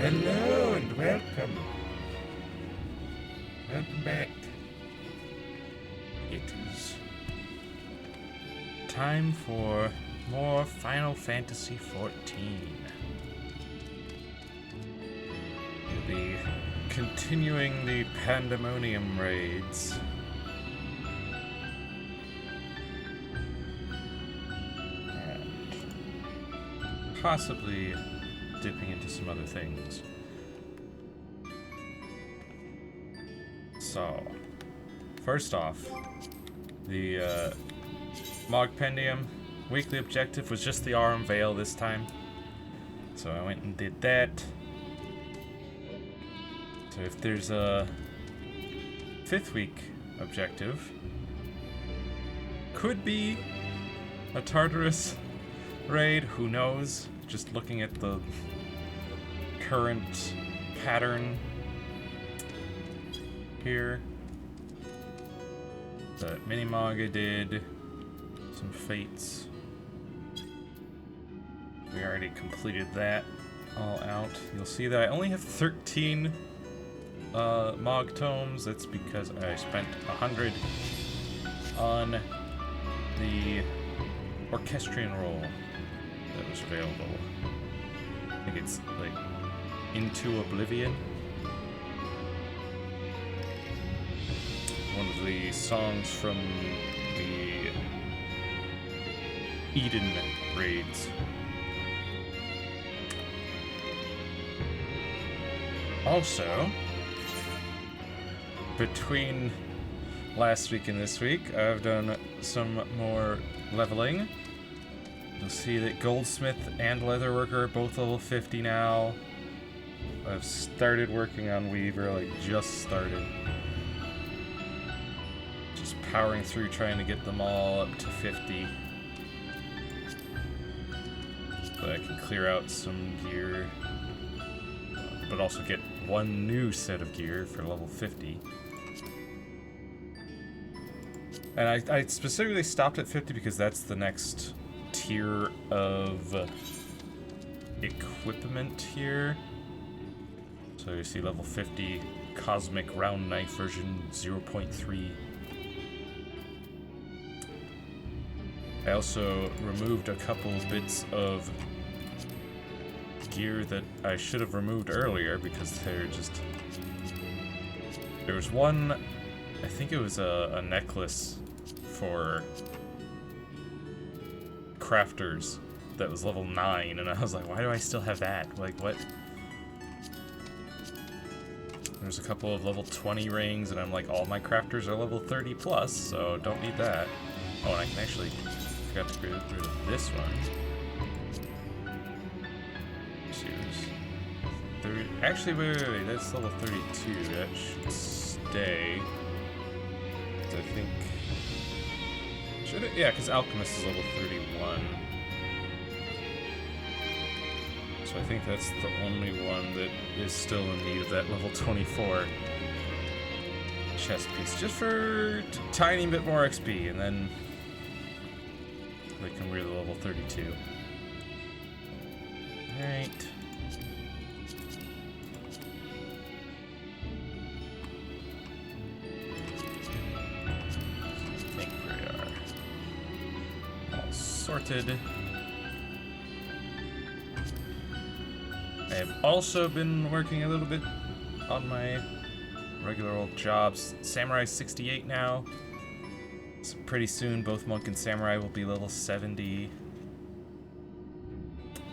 Hello and welcome. Welcome back. It is time for more Final Fantasy XIV. We'll be continuing the Pandemonium raids. And possibly dipping into some other things. So, first off, the Mogpendium weekly objective was just the Aurum Veil this time. So I went and did that. So if there's a 5th week objective, could be a Tartarus raid, who knows? Just looking at the current pattern here. The Minimaga did some fates. We already completed that all out. You'll see that I only have 13 Mog tomes. That's because I spent 100 on the Orchestrion roll that was available. I think it's like Into Oblivion. One of the songs from the Eden raids. Also, between last week and this week, I've done some more leveling. You'll see that Goldsmith and Leatherworker are both level 50 now. I've started working on Weaver, like just started. Just powering through trying to get them all up to 50. So that I can clear out some gear. But also get one new set of gear for level 50. And I specifically stopped at 50 because that's the next tier of equipment here. So you see level 50 Cosmic Round Knife version 0.3. I also removed a couple bits of gear that I should have removed earlier because they're just... There was one, I think it was a necklace for crafters that was level 9, and I was like, why do I still have that? Like, what? There's a couple of level 20 rings, and I'm like, all my crafters are level 30 plus, so don't need that. Oh, and I can actually... forgot to get rid of this one. Actually, wait, that's level 32. That should stay. I think... Should it? Yeah, because Alchemist is level 31. So I think that's the only one that is still in need of that level 24 chest piece. Just for a tiny bit more XP, and then they can wear the level 32. Alright. Sorted. I have also been working a little bit on my regular old jobs. Samurai 68 now. So pretty soon both Monk and Samurai will be level 70.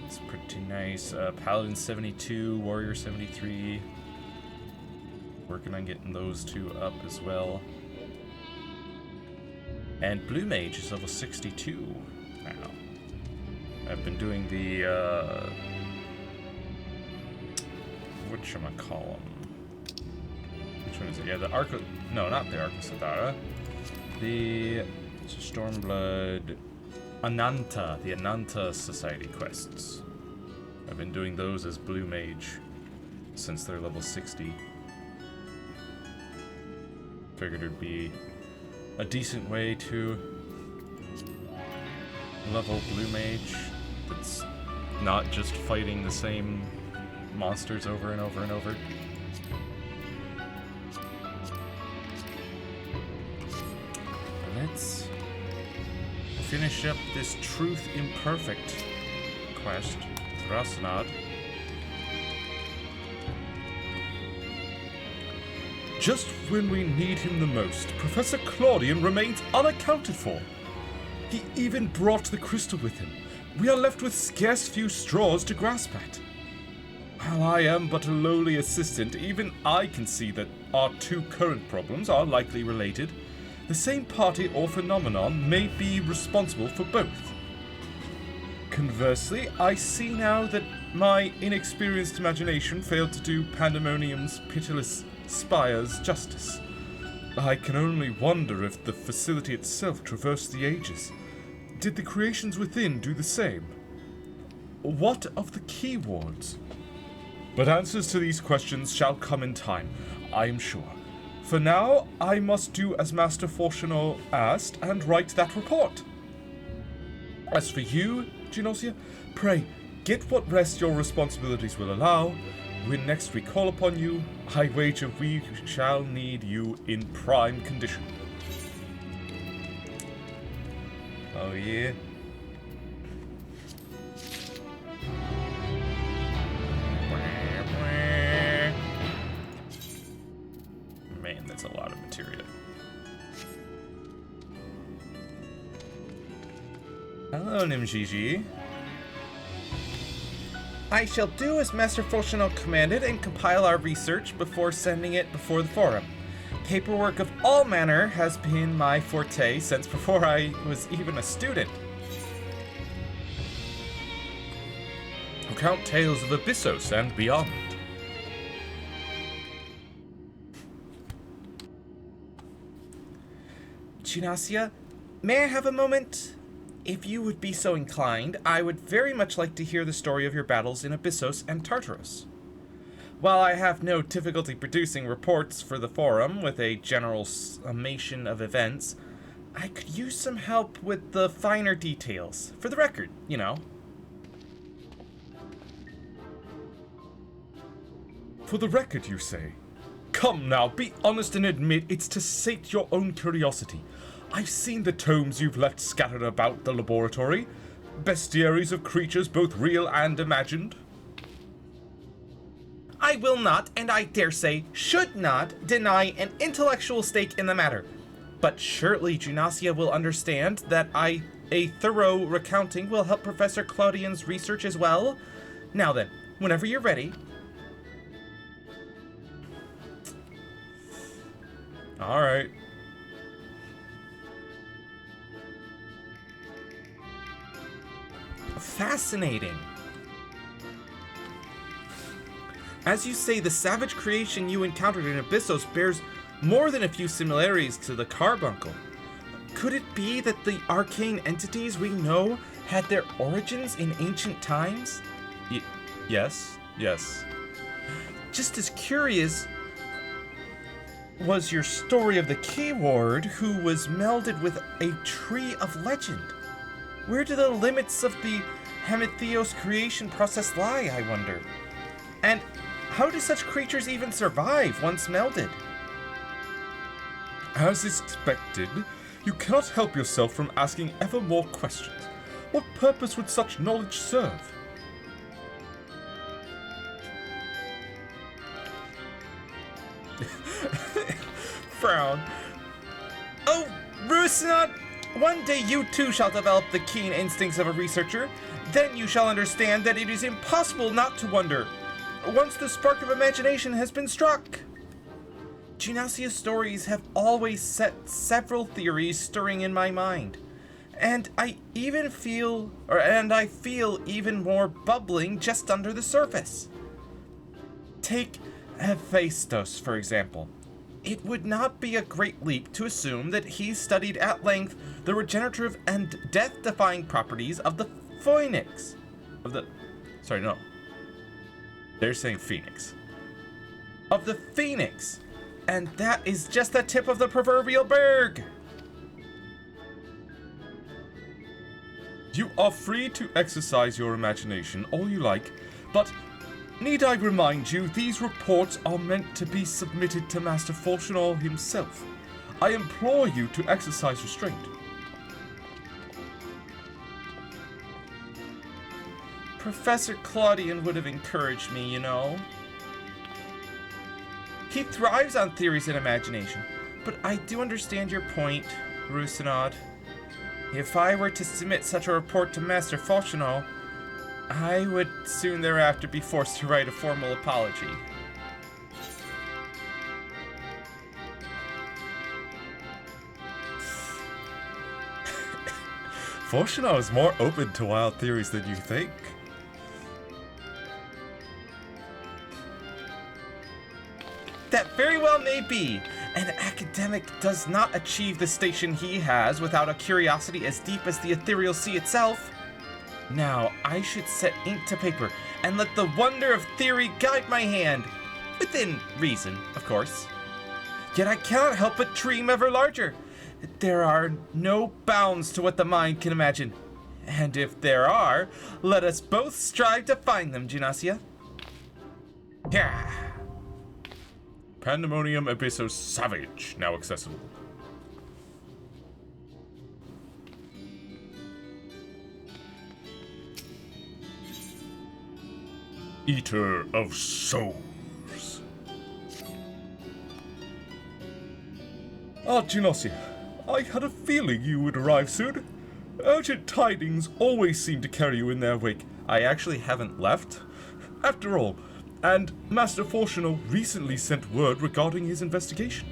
It's pretty nice. Paladin 72, Warrior 73. Working on getting those two up as well. And Blue Mage is level 62. Now, I've been doing the, whatchamacallem? Which one is it? Yeah, the Arco... No, not the Arcosadara. The Stormblood... Ananta. The Ananta Society quests. I've been doing those as Blue Mage since they're level 60. Figured it'd be a decent way to level Blue Mage that's not just fighting the same monsters over and over and over. Let's finish up this Truth Imperfect quest. Thrasnad. Just when we need him the most, Professor Claudian remains unaccounted for. He even brought the crystal with him. We are left with scarce few straws to grasp at. While I am but a lowly assistant, even I can see that our two current problems are likely related. The same party or phenomenon may be responsible for both. Conversely, I see now that my inexperienced imagination failed to do Pandemonium's pitiless spires justice. I can only wonder if the facility itself traversed the ages. Did the creations within do the same? What of the key wards? But answers to these questions shall come in time, I am sure. For now, I must do as Master Fortuno asked and write that report. As for you, Genosia, pray, get what rest your responsibilities will allow. When next we call upon you, I wager we shall need you in prime condition. Oh yeah? Man, that's a lot of material. Hello, Nimgigi. I shall do as Master Fortuno commanded and compile our research before sending it before the forum. Paperwork of all manner has been my forte since before I was even a student. Count tales of Abyssos and beyond. Ginasia, may I have a moment? If you would be so inclined, I would very much like to hear the story of your battles in Abyssos and Tartarus. While I have no difficulty producing reports for the forum with a general summation of events, I could use some help with the finer details. For the record, you know. For the record, you say? Come now, be honest and admit it's to sate your own curiosity. I've seen the tomes you've left scattered about the laboratory. Bestiaries of creatures both real and imagined. I will not, and I dare say, should not, deny an intellectual stake in the matter. But surely Ginasia will understand that a thorough recounting will help Professor Claudian's research as well. Now then, whenever you're ready. Alright. Fascinating. As you say, the savage creation you encountered in Abyssos bears more than a few similarities to the carbuncle. Could it be that the arcane entities we know had their origins in ancient times? Yes. Just as curious was your story of the keyword who was melded with a tree of legend. Where do the limits of the Hemitheos creation process lie, I wonder? And how do such creatures even survive once melded? As is expected, you cannot help yourself from asking ever more questions. What purpose would such knowledge serve? Frown. Oh, Rusnot! One day you too shall develop the keen instincts of a researcher. Then you shall understand that it is impossible not to wonder, once the spark of imagination has been struck. Ginasia's stories have always set several theories stirring in my mind. And I feel even more bubbling just under the surface. Take Hephaestus, for example. It would not be a great leap to assume that he studied at length the regenerative and death-defying properties of the phoenix. They're saying phoenix. Of the phoenix. And that is just the tip of the proverbial berg. You are free to exercise your imagination all you like, but Need I remind you, these reports are meant to be submitted to Master Fortunal himself. I implore you to exercise restraint. Professor Claudian would have encouraged me, you know. He thrives on theories and imagination, but I do understand your point, Rusinod. If I were to submit such a report to Master Fortunal, I would soon thereafter be forced to write a formal apology. Fortunal is more open to wild theories than you think. That very well may be. An academic does not achieve the station he has without a curiosity as deep as the ethereal sea itself. Now, I should set ink to paper and let the wonder of theory guide my hand. Within reason, of course. Yet I cannot help but dream ever larger. There are no bounds to what the mind can imagine. And if there are, let us both strive to find them, Gymnasia. Yeah. Pandemonium Abyssos Savage, now accessible. Eater of Souls. Ah, Gymnasia, I had a feeling you would arrive soon. Urgent tidings always seem to carry you in their wake. I actually haven't left. After all, and Master Fortunal recently sent word regarding his investigation.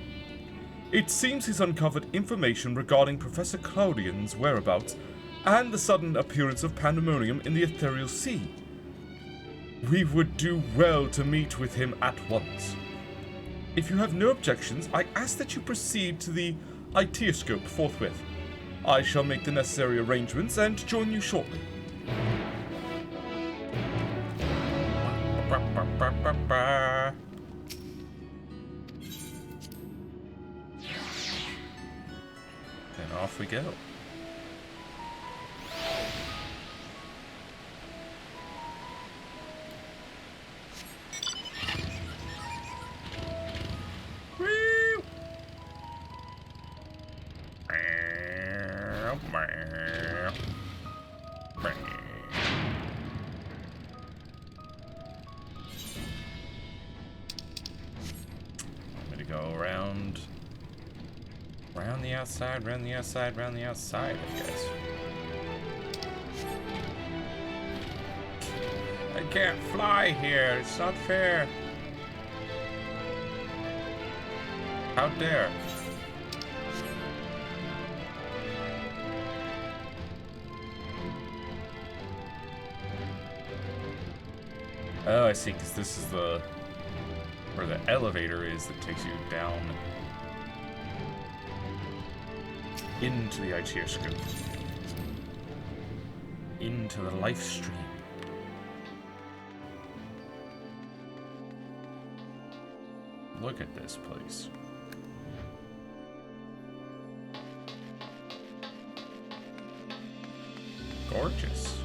It seems he's uncovered information regarding Professor Claudian's whereabouts and the sudden appearance of Pandemonium in the Ethereal Sea. We would do well to meet with him at once. If you have no objections, I ask that you proceed to the Iteoscope forthwith. I shall make the necessary arrangements and join you shortly. And off we go. Woo! I'm gonna go around the outside, round the outside, round the outside, I guess. I can't fly here, it's not fair. How dare. Oh, I see, because this is the where the elevator is that takes you down into the Iteoscope, into the life stream. Look at this place. Gorgeous.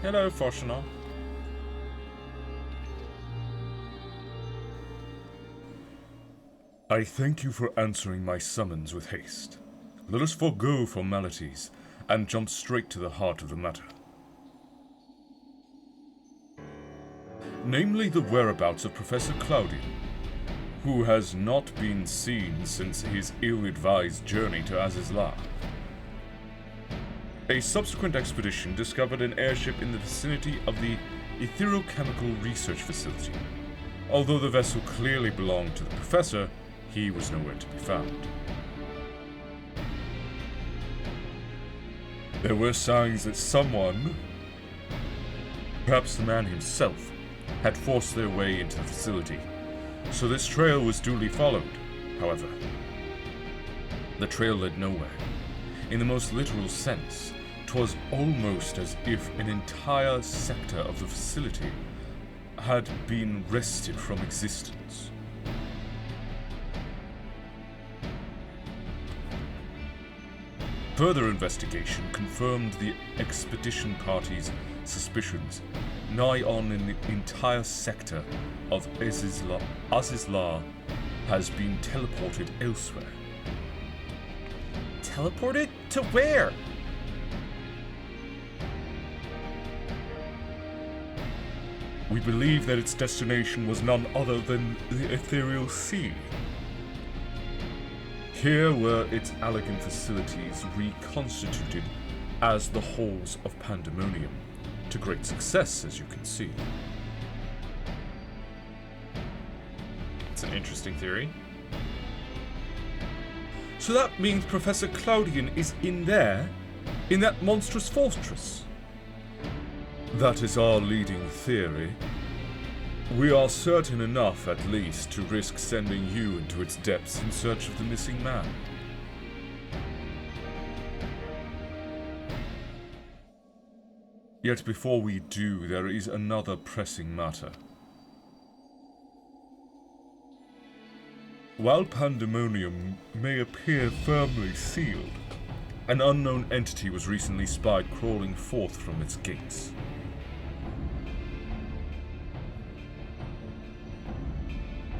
Hello, Fortunal. I thank you for answering my summons with haste. Let us forego formalities and jump straight to the heart of the matter. Namely, the whereabouts of Professor Claudian, who has not been seen since his ill-advised journey to Azizla. A subsequent expedition discovered an airship in the vicinity of the Etherochemical Research Facility. Although the vessel clearly belonged to the professor, he was nowhere to be found. There were signs that someone, perhaps the man himself, had forced their way into the facility, so this trail was duly followed, however. The trail led nowhere. In the most literal sense, 'twas almost as if an entire sector of the facility had been wrested from existence. Further investigation confirmed the expedition party's suspicions. Nigh on an entire sector of Azizla has been teleported elsewhere. Teleported? To where? We believe that its destination was none other than the ethereal sea. Here were its elegant facilities reconstituted as the halls of Pandemonium, to great success, as you can see. It's an interesting theory. So that means Professor Claudian is in there? In that monstrous fortress? That is our leading theory. We are certain enough, at least, to risk sending you into its depths in search of the missing man. Yet before we do, there is another pressing matter. While Pandemonium may appear firmly sealed, an unknown entity was recently spied crawling forth from its gates.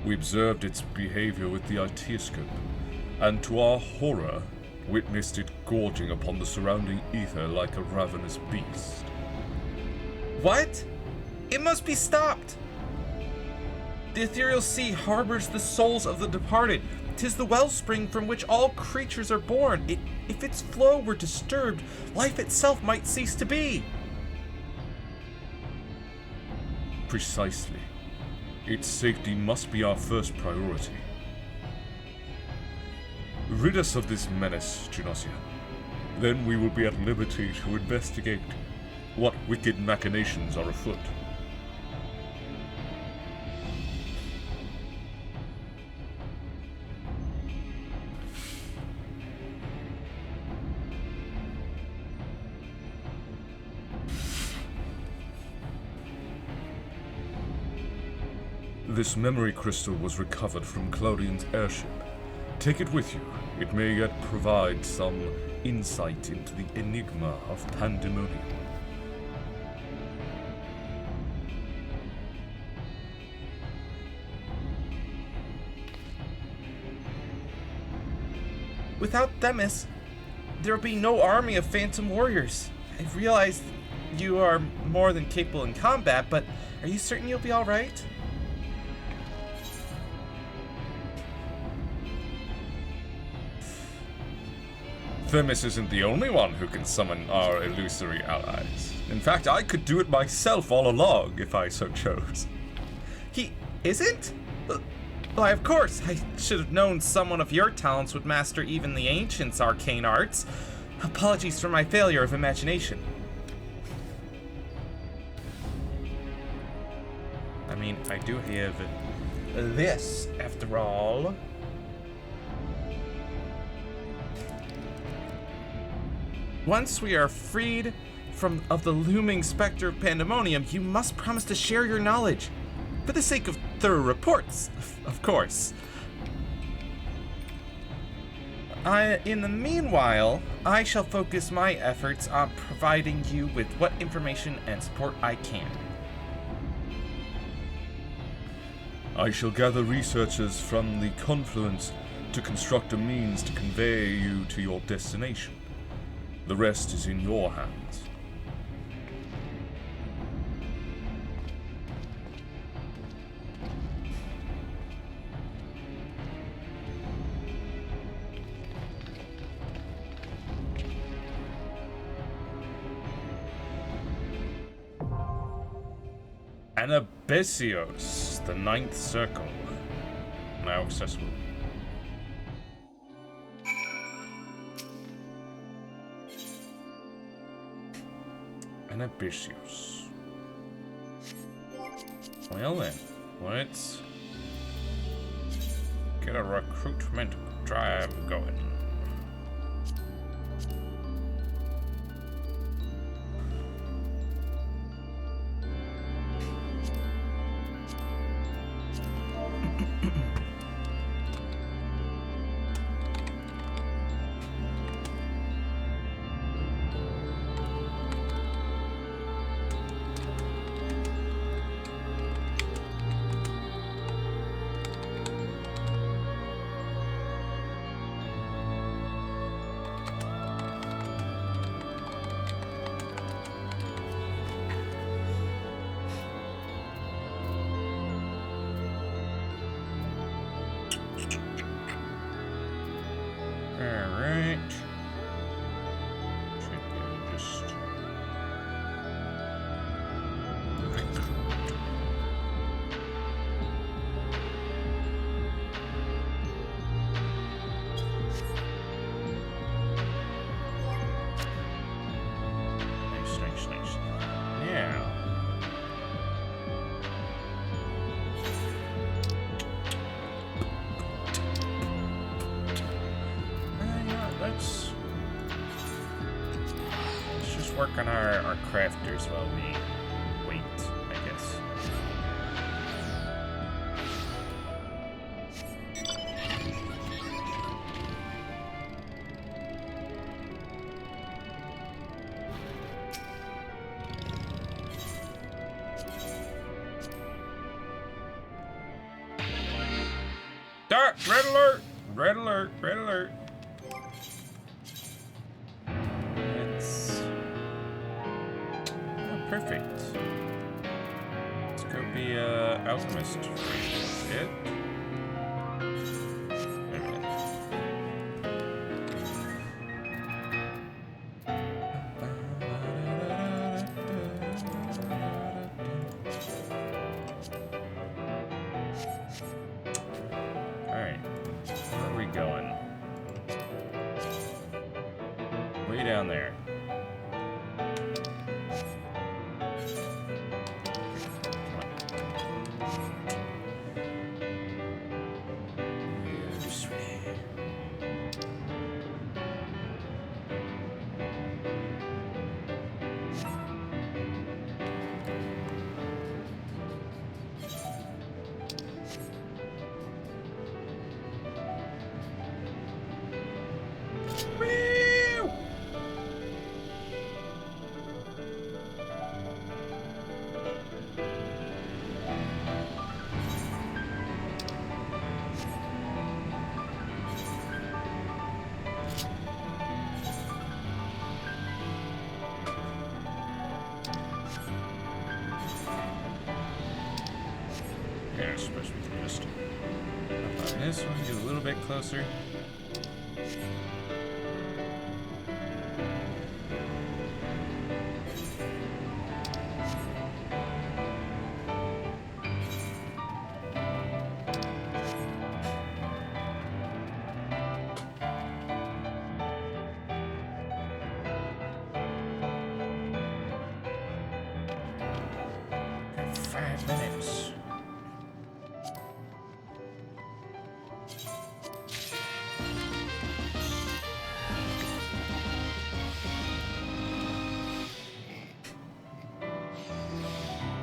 We observed its behavior with the ITscope, and to our horror, witnessed it gorging upon the surrounding ether like a ravenous beast. What? It must be stopped! The ethereal sea harbors the souls of the departed. 'Tis the wellspring from which all creatures are born. If its flow were disturbed, life itself might cease to be. Precisely. Its safety must be our first priority. Rid us of this menace, Genosia. Then we will be at liberty to investigate what wicked machinations are afoot. This memory crystal was recovered from Claudian's airship. Take it with you. It may yet provide some insight into the enigma of Pandemonium. Without Themis, there will be no army of phantom warriors. I realize you are more than capable in combat, but are you certain you'll be alright? Themis isn't the only one who can summon our illusory allies. In fact, I could do it myself all along if I so chose. He isn't? Why, of course. I should have known someone of your talents would master even the ancients' arcane arts. Apologies for my failure of imagination. I mean, I do have this, after all. Once we are freed of the looming specter of Pandemonium, you must promise to share your knowledge. For the sake of thorough reports, of course. In the meanwhile, I shall focus my efforts on providing you with what information and support I can. I shall gather researchers from the confluence to construct a means to convey you to your destination. The rest is in your hands. Anabesios, the ninth circle. Now accessible. Anabesios. Well then, let's get a recruitment drive going. work on our crafters while we wait, I guess. Red alert! Red alert! Red alert! Perfect. Let's go be alchemist for a bit. Wait a minute. Alright. Where are we going? Way down there. I suppose we can just hop on this one, get a little bit closer. Got 5 minutes.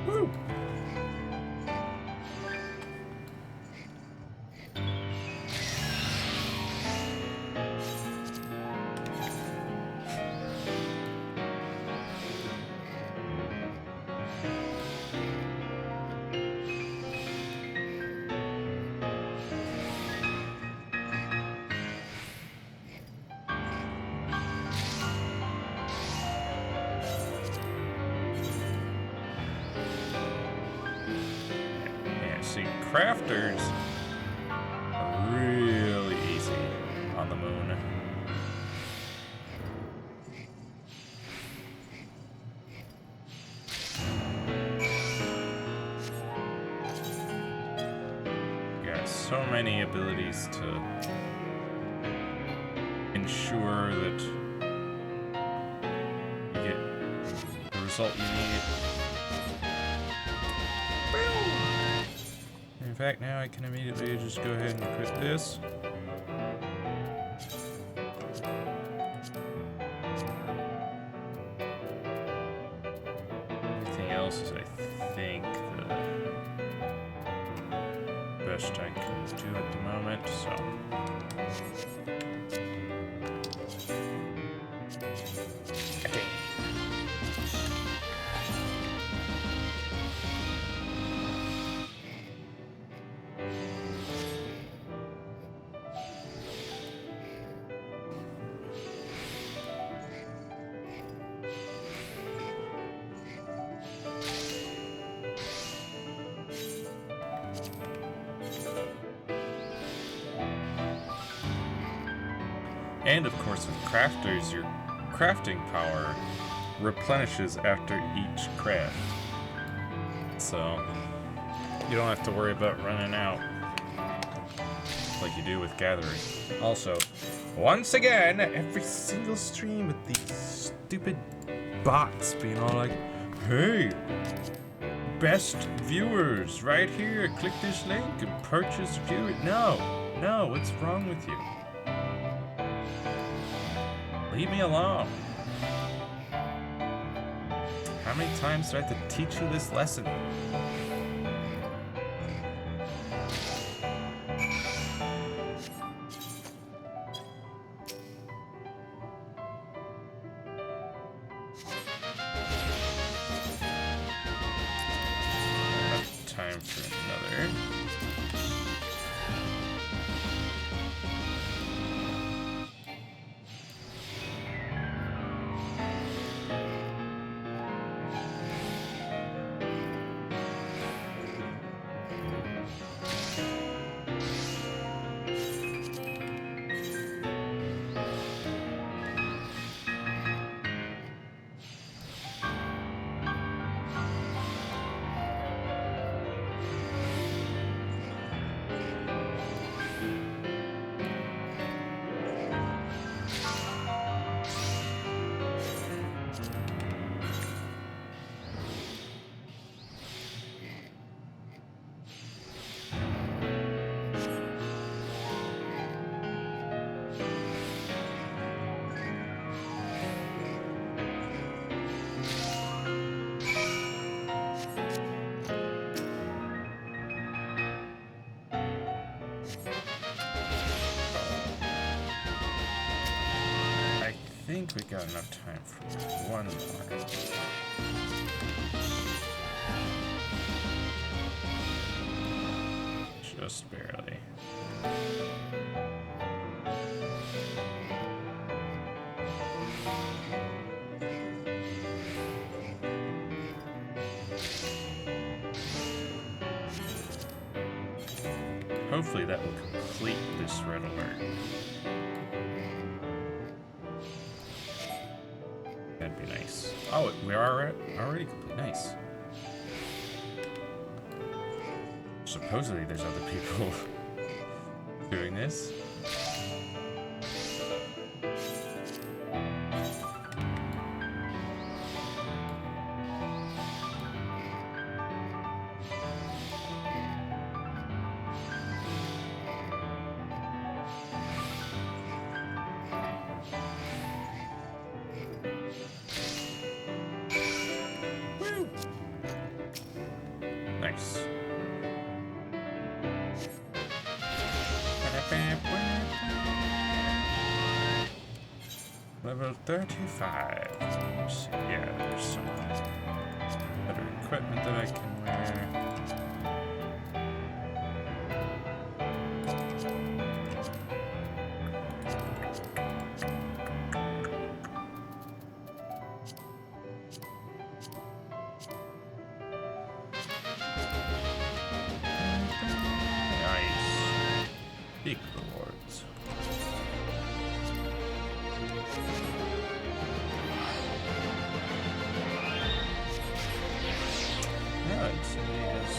Woo! See, crafters are really easy on the moon. You got so many abilities to ensure that you get the result you need. In fact, now I can immediately just go ahead and quit this. Everything else is, I think, the best I can do at the moment, so. Okay. And of course with crafters, your crafting power replenishes after each craft. So you don't have to worry about running out like you do with gathering. Also, once again, every single stream with these stupid bots being all like, hey, best viewers right here, click this link and purchase viewer. No, what's wrong with you? Leave me alone. How many times do I have to teach you this lesson? Time for another. I think we got enough time for one more. Just barely. Hopefully that will complete this red alert. That'd be nice. Oh, we are already complete. Nice. Supposedly there's other people doing this. Nice. Level 35. Yeah, there's some better equipment that I can wear. Big rewards. Yeah, somebody has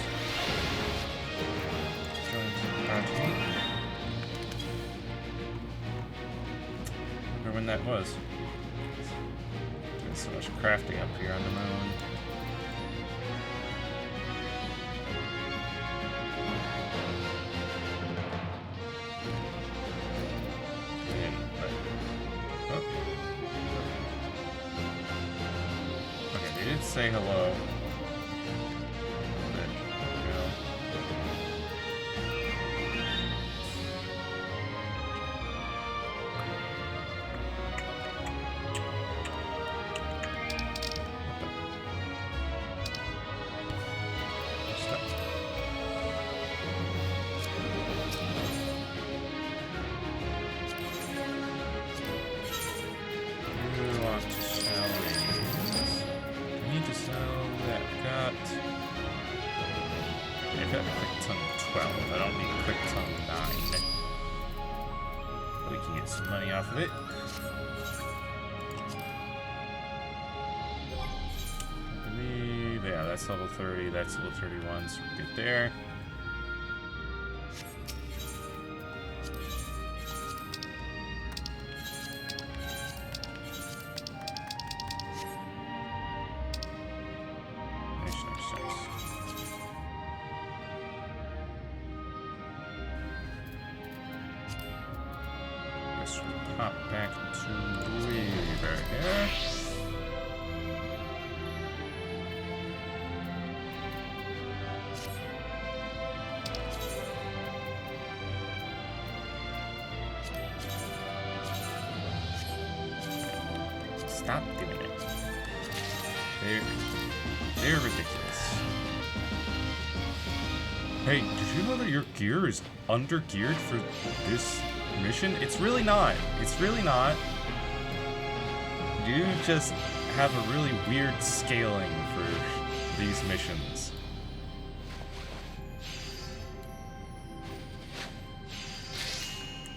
joined the party. Remember when that was? There's so much crafting up here on the moon. Say hello. There we go. Stop. You want to sell to sell that. Got I got quick tongue 12. I don't need quick tongue 9. We can get some money off of it. I believe, yeah, that's level 30, that's level 31, so we get there. Pop back to the river here. Stop doing it. They're ridiculous. Hey, did you know that your gear is under-geared for this mission? It's really not. It's really not. You just have a really weird scaling for these missions.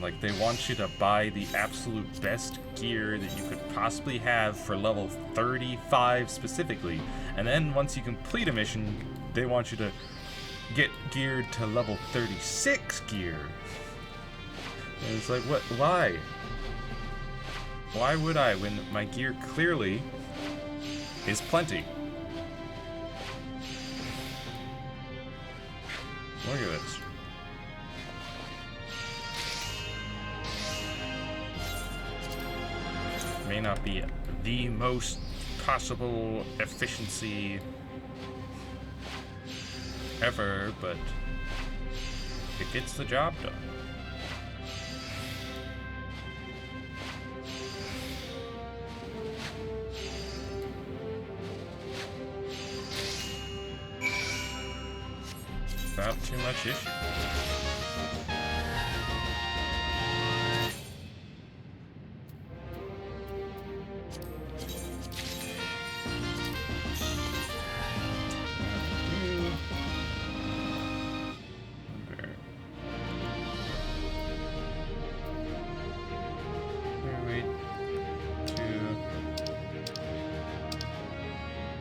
Like, they want you to buy the absolute best gear that you could possibly have for level 35 specifically. And then once you complete a mission, they want you to get geared to level 36 gear. And it's like, what? Why? Why would I when my gear clearly is plenty? Look at this. May not be the most possible efficiency ever, but it gets the job done. Without too much issue.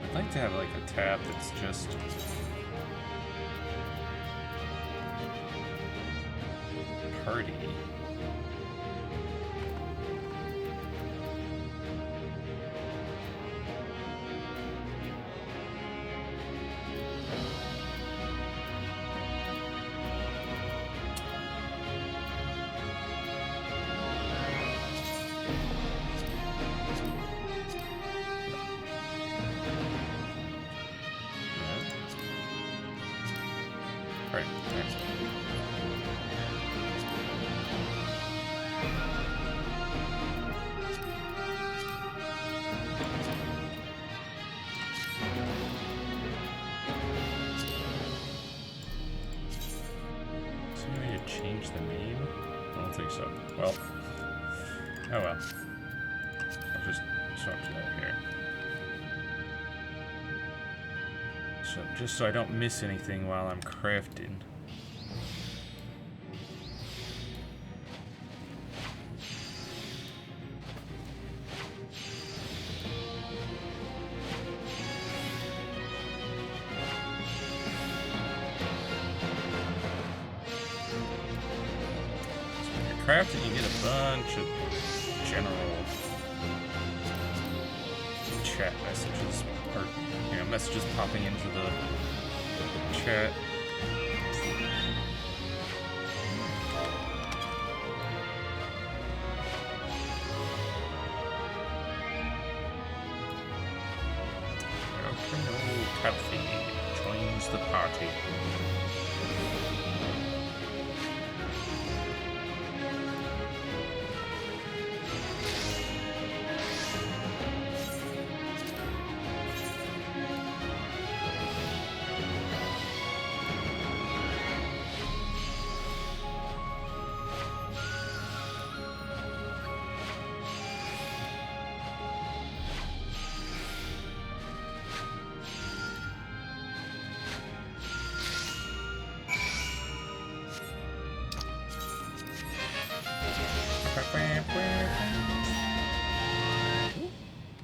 I'd like to have like a tab that's just party. Right, next. So we need to change the name? I don't think so. Well, oh well. I'll just swap to that here. So, just so I don't miss anything while I'm crafting. So when you're crafting, you get a bunch of general chat messages, or messages popping into the chat. Kathy joins the party.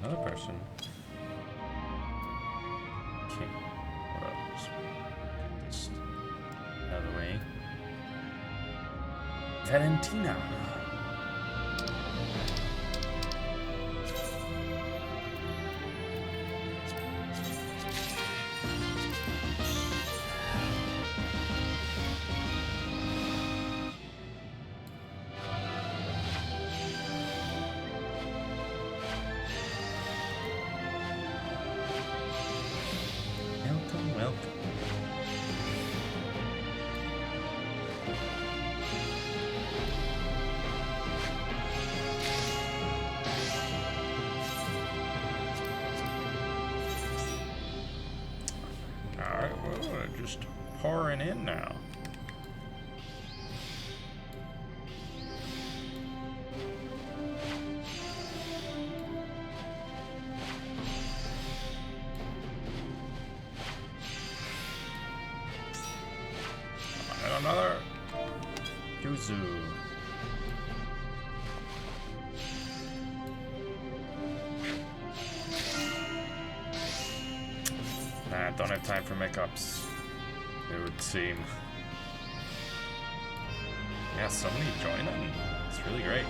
Another person. Okay, what else? Get this out of the way. Valentina. just pouring in now. And another Yuzu. Nah, don't have time for makeups, it would seem. Yeah, so many joining. It's really great.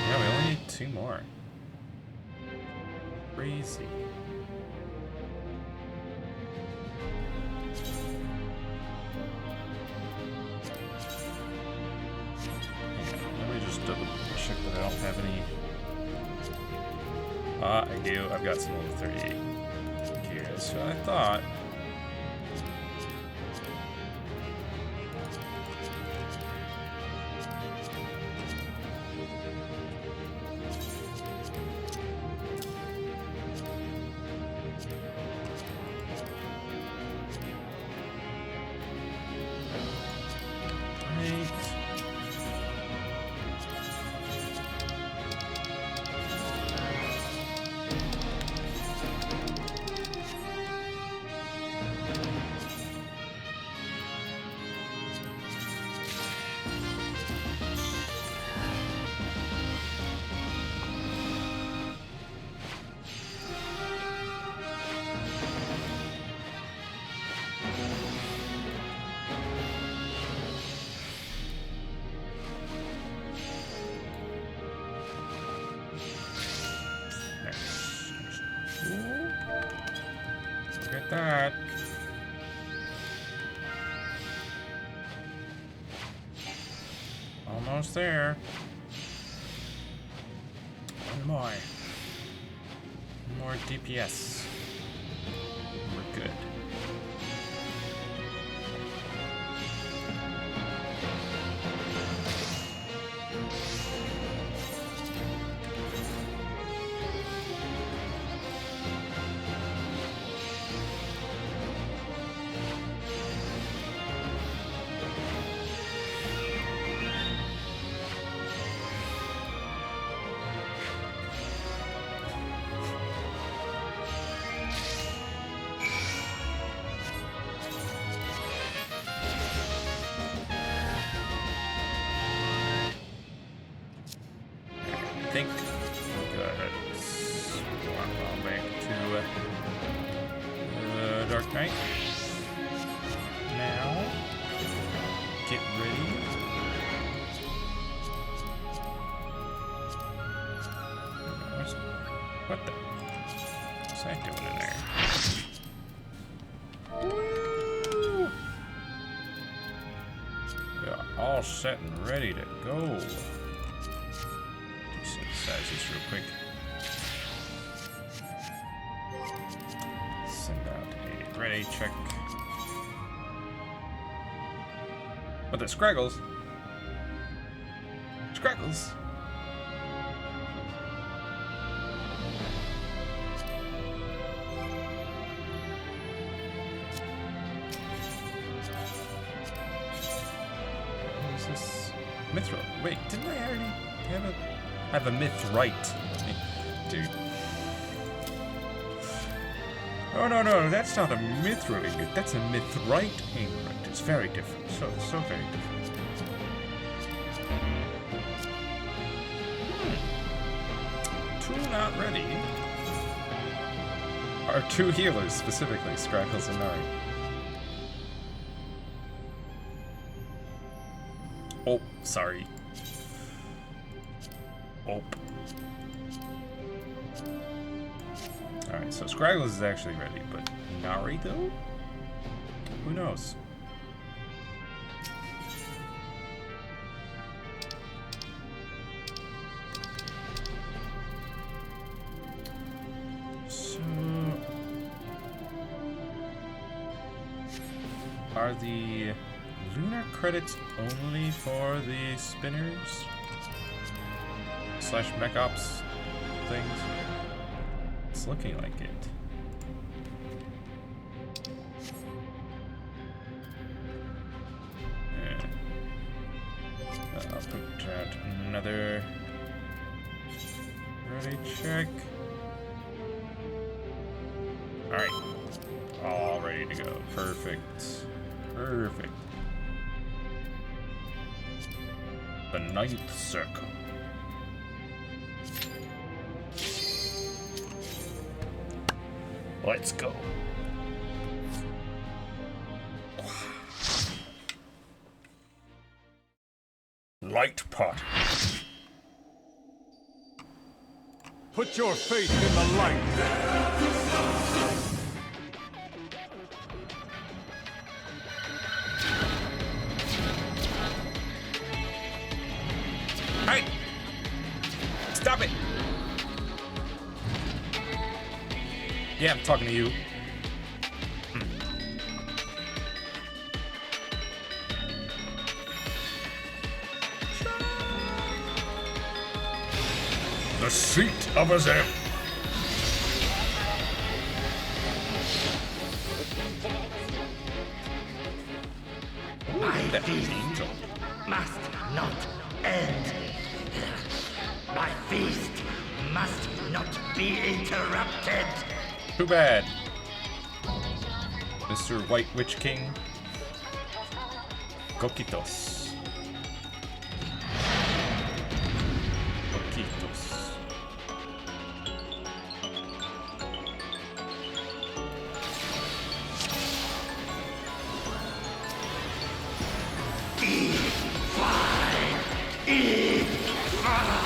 Yeah, we only need 2 more. Crazy. Let me just double check that I don't have any. Ah, I do. I've got some level 38 gears. So I thought. Look at that. Almost there. One more. One more DPS. We're good. I think we'll go ahead and swap on back to Dark Knight. Now, get ready. What the? What's that doing in there? Woo! We are all set and ready to go. Synthesize this real quick. Send out a ready check. What the Scraggles? Scraggles! What is this? Mithril. Wait, didn't I already have a... I have a mithrite. Dude. Oh, no, that's not a mithril ingot. That's a mithrite ingot. It's very different. So very different. Two not ready. Or 2 healers, specifically. Scrackles and Nari. Oh, sorry. Oh. Alright, so Scraggles is actually ready, but Nari though? Who knows? Are the lunar credits only for the spinners? / mech ops things? It's looking like it. I'll put out another ready check. Alright. All ready to go. Perfect. Perfect. The 9th circle. Let's go. Light pot. Put your faith in the light. Hey! Stop it! Yeah, I'm talking to you. The seat of Azem. My feast must not end. My feast must not be interrupted. Too bad. Mr. White Witch King. Coquitos. Coquitos.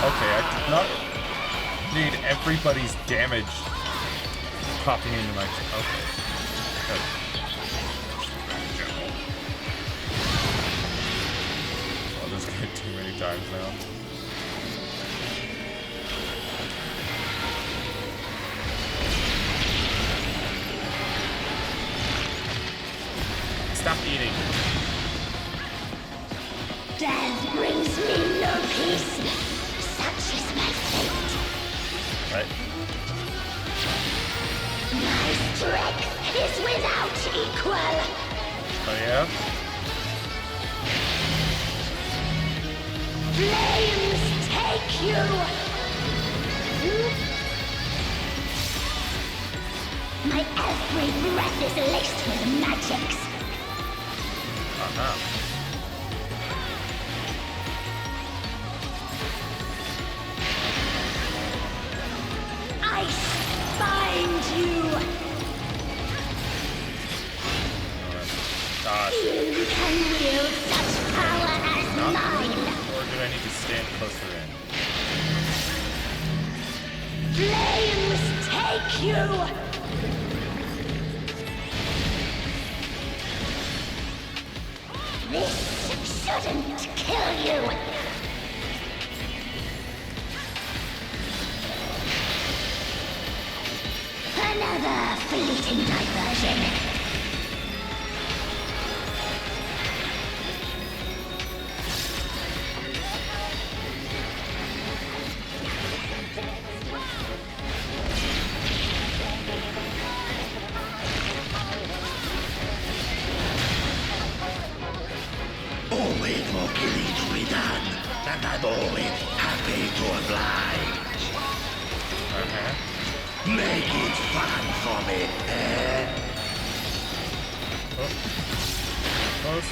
Okay, I did not need everybody's damage popping into my... Okay. Good. I'll just get too many times now. Stop eating. Death brings me no peace. Such is my fate. Right? My strength is without equal. Oh yeah? Flames take you. My every breath is laced with magics. Uh-huh. Ice bind you. Gosh. You can wield such power as Not mine. or do I need to stand closer in? Flames take you. This shouldn't kill you. Another fleeting diversion. Always more killing to be done, and I'm always happy to oblige. Okay. Make it fun for me, eh? Oh. Close.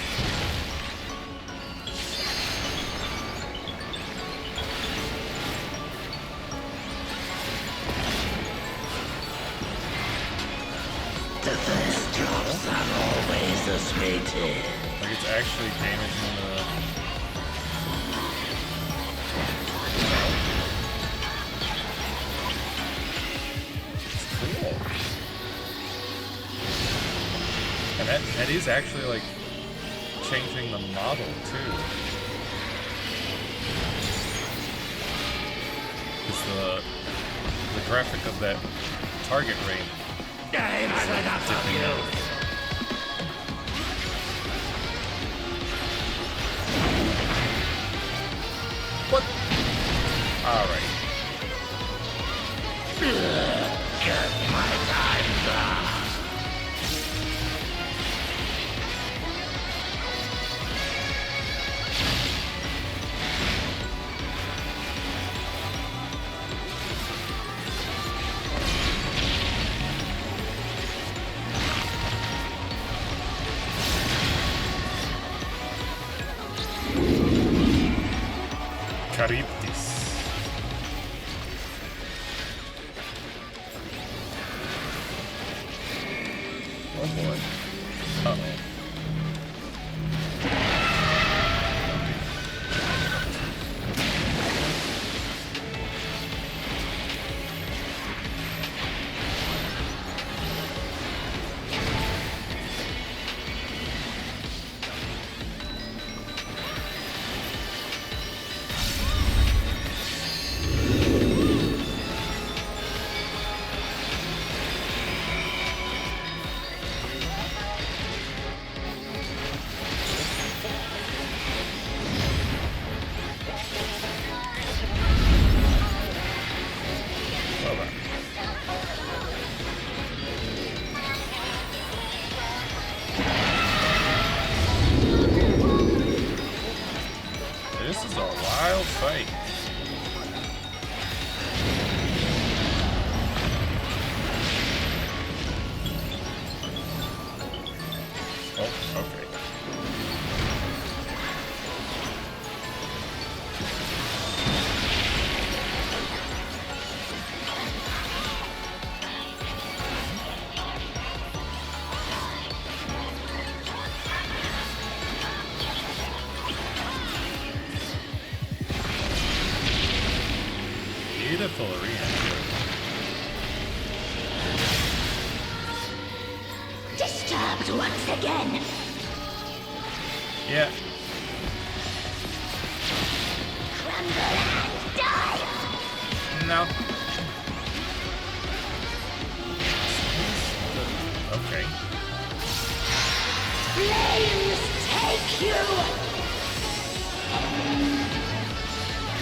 The first drops are always the sweetest. Like it's actually damaging the... It's cool. And that is actually like changing the model too. It's the graphic of that target rate. I'm fed up of you. Charybdis. Oh boy. Uh-oh. This is a wild fight. Oh, okay. Beautiful arena. Disturbed once again. Yeah. Crumble and die. No. Okay. Flames take you.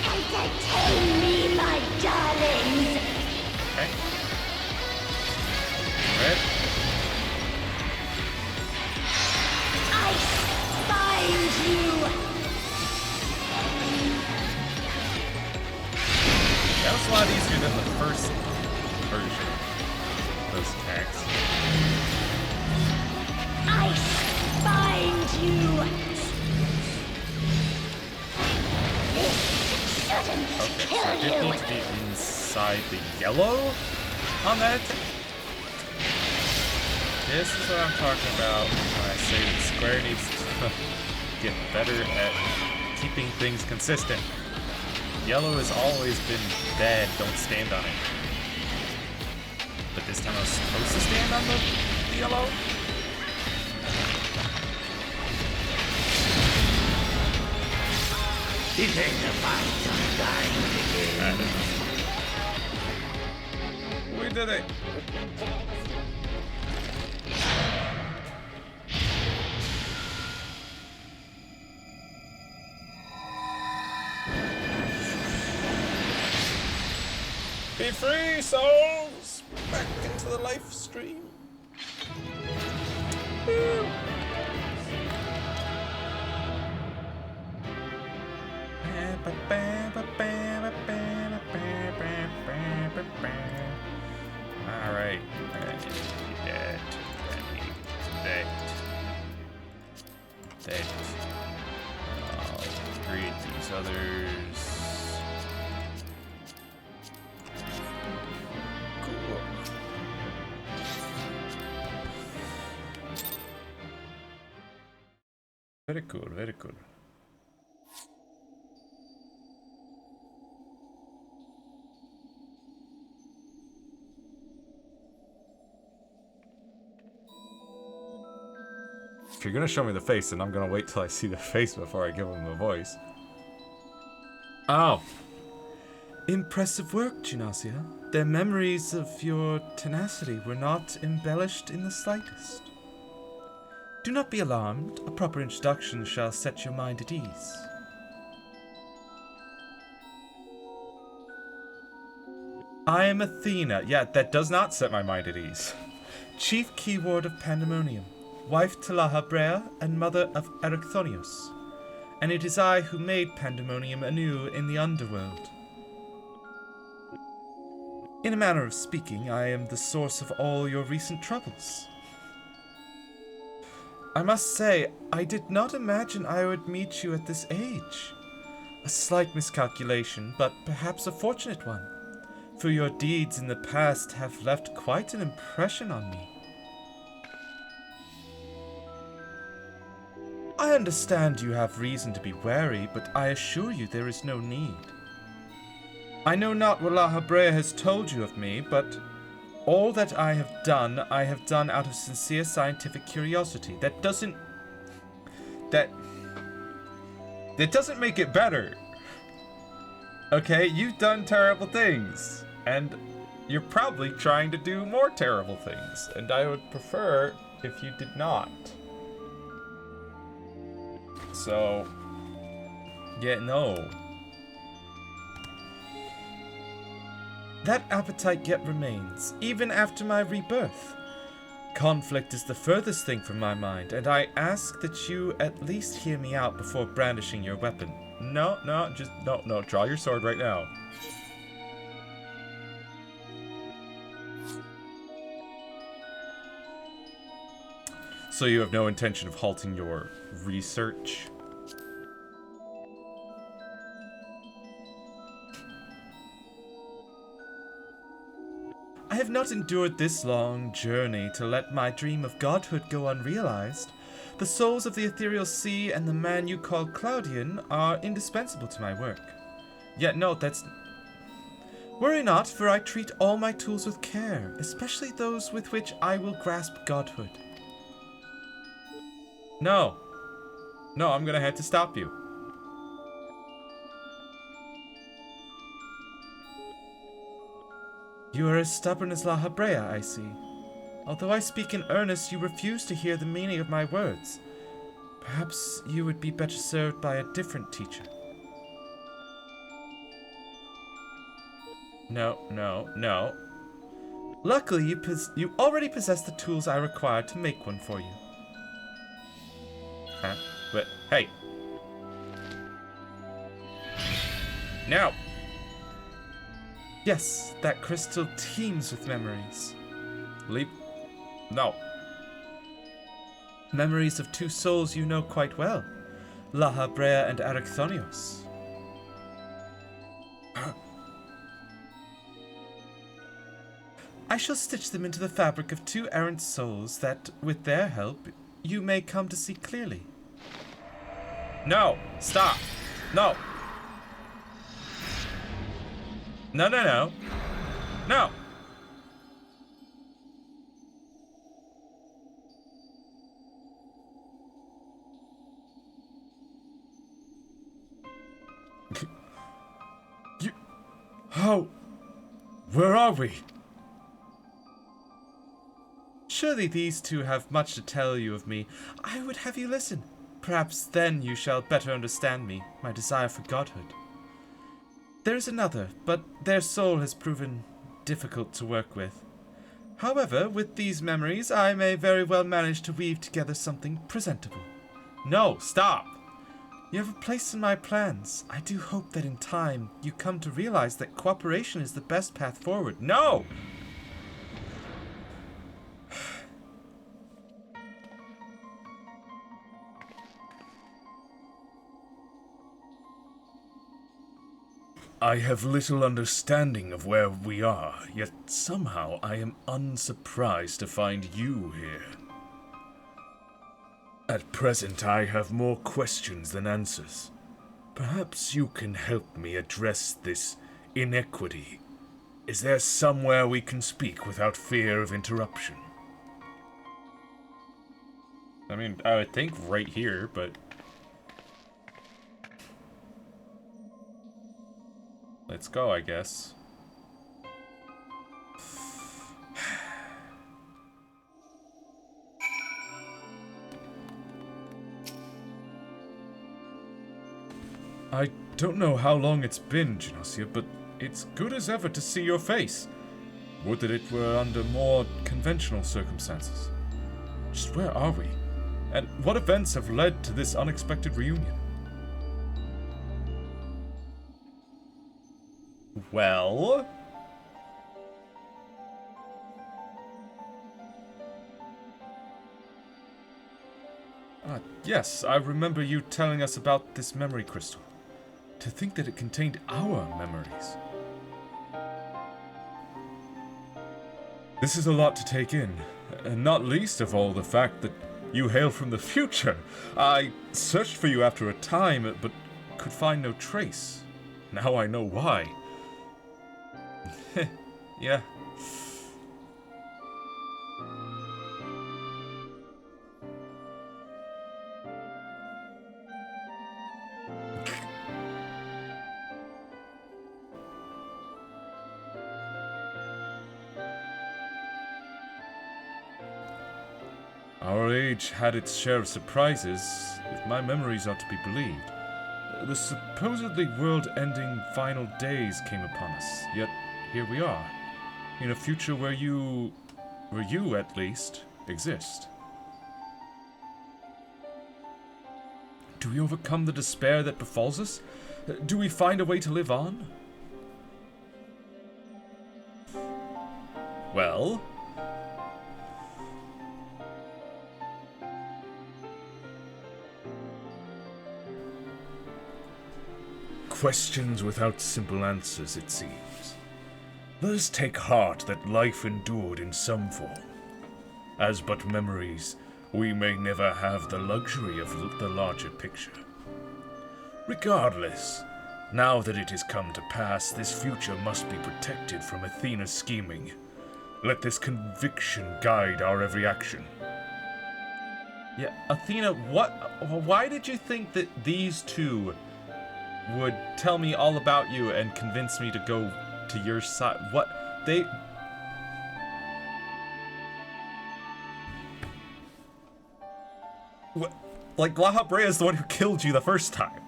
Entertain me, my darlings. Okay. Red. Ice binds you. That was a lot easier than the first version of those attacks. Ice binds you. This shouldn't Okay, so kill I did you. need to be inside the yellow on that. This is what I'm talking about when I say that Square needs to get better at keeping things consistent. Yellow has always been bad, don't stand on it. But this time I was supposed to stand on the yellow? You think the fight's dying I again? don't know. We did it! Be free, souls! Back into the life stream. Woo. Alright, that. I'll create these others. Cool. Very cool, very cool. If you're gonna show me the face, then I'm gonna wait till I see the face before I give him the voice. Oh. Impressive work, Gymnasia. Their memories of your tenacity were not embellished in the slightest. Do not be alarmed. A proper introduction shall set your mind at ease. I am Athena. Yeah, that does not set my mind at ease. Chief keyword of Pandemonium, wife to Lahabrea and mother of Erechthonios. And it is I who made Pandemonium anew in the underworld. In a manner of speaking, I am the source of all your recent troubles. I must say, I did not imagine I would meet you at this age. A slight miscalculation, but perhaps a fortunate one, for your deeds in the past have left quite an impression on me. I understand you have reason to be wary, but I assure you there is no need. I know not what La Habrea has told you of me, but all that I have done out of sincere scientific curiosity. That doesn't make it better. Okay, you've done terrible things, and you're probably trying to do more terrible things, and I would prefer if you did not. So, yeah, no. That appetite yet remains, even after my rebirth. Conflict is the furthest thing from my mind, and I ask that you at least hear me out before brandishing your weapon. No, draw your sword right now. So you have no intention of halting your research? I have not endured this long journey to let my dream of godhood go unrealized. The souls of the ethereal sea and the man you call Claudian are indispensable to my work. Yet no, worry not, for I treat all my tools with care, especially those with which I will grasp godhood. No, I'm gonna have to stop you. You are as stubborn as La Habrea, I see. Although I speak in earnest, you refuse to hear the meaning of my words. Perhaps you would be better served by a different teacher. No. Luckily, you already possess the tools I require to make one for you. Huh? But, hey. No! Yes, that crystal teems with memories. No. Memories of two souls you know quite well. La Habrea and Arachthonios. I shall stitch them into the fabric of two errant souls that, with their help, you may come to see clearly. No! Stop! No! No! No! How? Where are we? Surely these two have much to tell you of me. I would have you listen. Perhaps then you shall better understand me, my desire for godhood. There is another, but their soul has proven difficult to work with. However, with these memories, I may very well manage to weave together something presentable. No, stop! You have a place in my plans. I do hope that in time you come to realize that cooperation is the best path forward. No! I have little understanding of where we are, yet somehow I am unsurprised to find you here. At present, I have more questions than answers. Perhaps you can help me address this inequity. Is there somewhere we can speak without fear of interruption? I mean, I would think right here, but... let's go, I guess. I don't know how long it's been, Genosia, but it's good as ever to see your face. Would that it were under more conventional circumstances. Just where are we? And what events have led to this unexpected reunion? Well... Yes, I remember you telling us about this memory crystal. To think that it contained our memories. This is a lot to take in, and not least of all the fact that you hail from the future. I searched for you after a time, but could find no trace. Now I know why. Yeah. Our age had its share of surprises, if my memories are to be believed. The supposedly world-ending final days came upon us, yet here we are, in a future where you at least, exist. Do we overcome the despair that befalls us? Do we find a way to live on? Well... questions without simple answers, it seems. Let us take heart that life endured in some form. As but memories, we may never have the luxury of the larger picture. Regardless, now that it has come to pass, this future must be protected from Athena's scheming. Let this conviction guide our every action. Yeah, Athena, why did you think that these two would tell me all about you and convince me to go to your side? What? They... What? Like, La Habrea is the one who killed you the first time.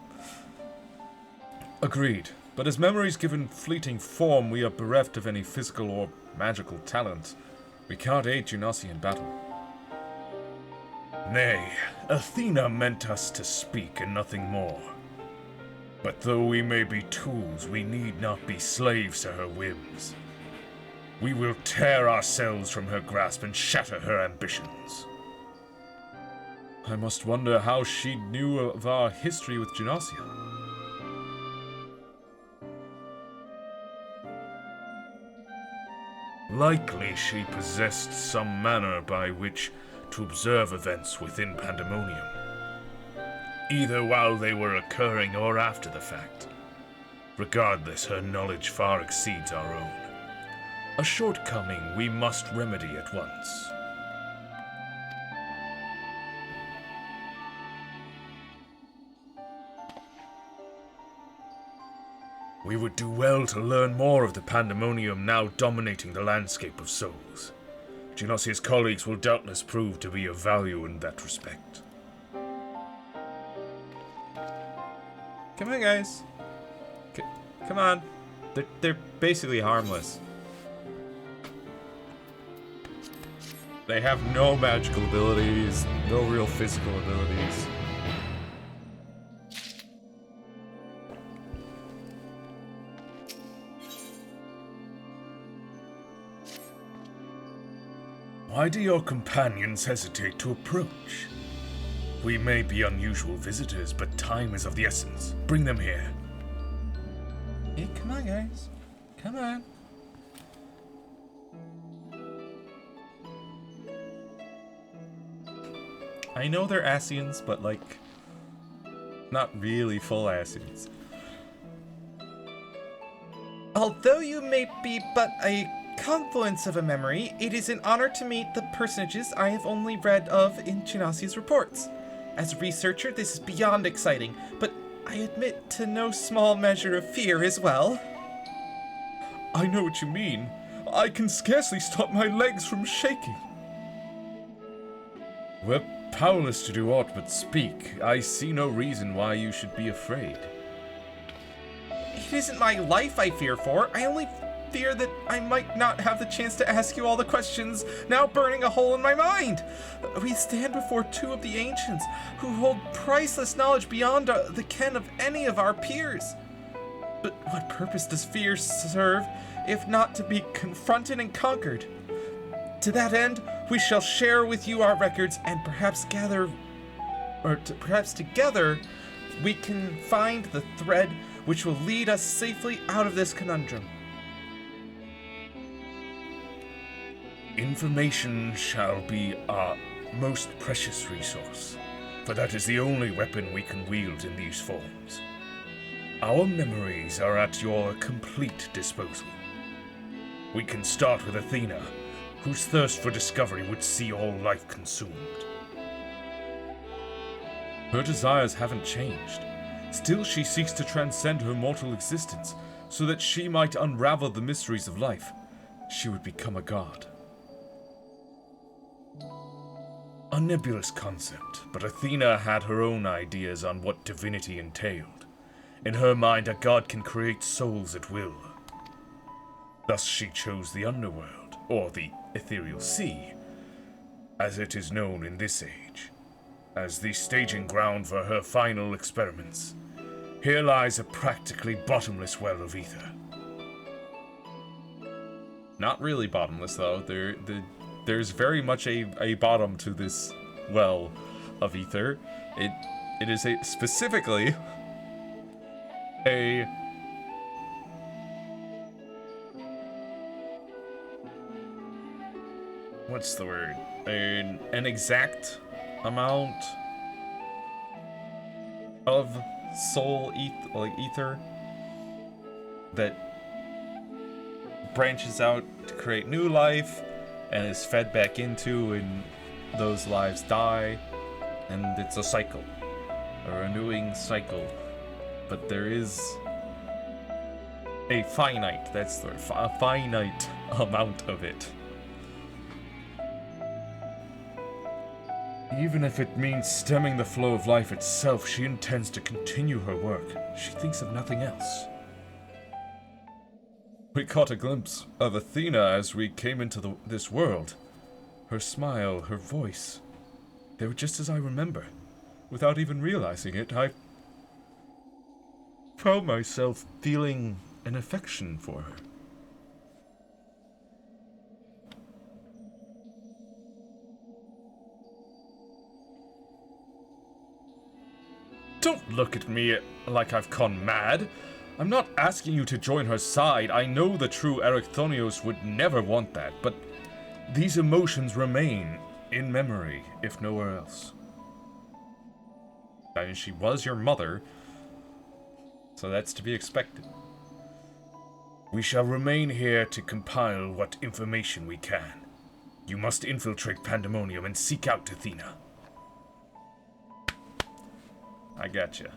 Agreed. But as memories given fleeting form, we are bereft of any physical or magical talent. We cannot aid Genasi in battle. Nay, Athena meant us to speak and nothing more. But though we may be tools, we need not be slaves to her whims. We will tear ourselves from her grasp and shatter her ambitions. I must wonder how she knew of our history with Genasia. Likely she possessed some manner by which to observe events within Pandemonium, either while they were occurring or after the fact. Regardless, her knowledge far exceeds our own. A shortcoming we must remedy at once. We would do well to learn more of the Pandemonium now dominating the landscape of souls. Genasia's colleagues will doubtless prove to be of value in that respect. Come on, guys. Come on. They're basically harmless. They have no magical abilities, no real physical abilities. Why do your companions hesitate to approach? We may be unusual visitors, but time is of the essence. Bring them here. Hey, come on, guys. Come on. I know they're Asians, but, like, not really full Asians. Although you may be but a confluence of a memory, it is an honor to meet the personages I have only read of in Genasia's reports. As a researcher, this is beyond exciting, but I admit to no small measure of fear as well. I know what you mean. I can scarcely stop my legs from shaking. We're powerless to do aught but speak. I see no reason why you should be afraid. It isn't my life I fear for. I only fear that I might not have the chance to ask you all the questions now burning a hole in my mind. We stand before two of the ancients who hold priceless knowledge beyond the ken of any of our peers. But what purpose does fear serve if not to be confronted and conquered? To that end, we shall share with you our records and perhaps perhaps together we can find the thread which will lead us safely out of this conundrum. Information shall be our most precious resource, for that is the only weapon we can wield in these forms. Our memories are at your complete disposal. We can start with Athena, whose thirst for discovery would see all life consumed. Her desires haven't changed. Still, she seeks to transcend her mortal existence, so that she might unravel the mysteries of life. She would become a god. A nebulous concept, but Athena had her own ideas on what divinity entailed. In her mind, a god can create souls at will. Thus she chose the underworld, or the ethereal sea, as it is known in this age, as the staging ground for her final experiments. Here lies a practically bottomless well of ether. Not really bottomless, though. There's very much a bottom to this well of ether. It is specifically a what's the word? An exact amount of soul ether that branches out to create new life and is fed back into, and those lives die, and it's a cycle, a renewing cycle. But there is a finite, that's the a finite amount of it. Even if it means stemming the flow of life itself, she intends to continue her work. She thinks of nothing else. We caught a glimpse of Athena as we came into this world. Her smile, her voice, they were just as I remember. Without even realizing it, I found myself feeling an affection for her. Don't look at me like I've gone mad. I'm not asking you to join her side. I know the true Erichthonios would never want that, but these emotions remain in memory, if nowhere else. I mean, she was your mother, so that's to be expected. We shall remain here to compile what information we can. You must infiltrate Pandemonium and seek out Athena. I gotcha.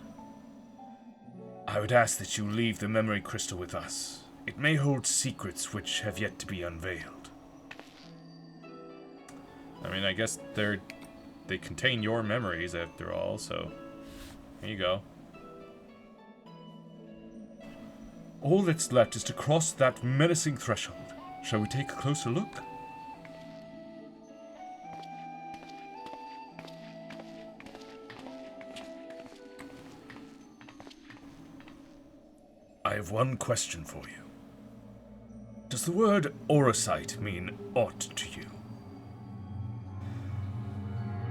I would ask that you leave the memory crystal with us. It may hold secrets which have yet to be unveiled. I mean, I guess they contain your memories after all, so here you go. All that's left is to cross that menacing threshold. Shall we take a closer look? I have one question for you. Does the word Orosite mean aught to you?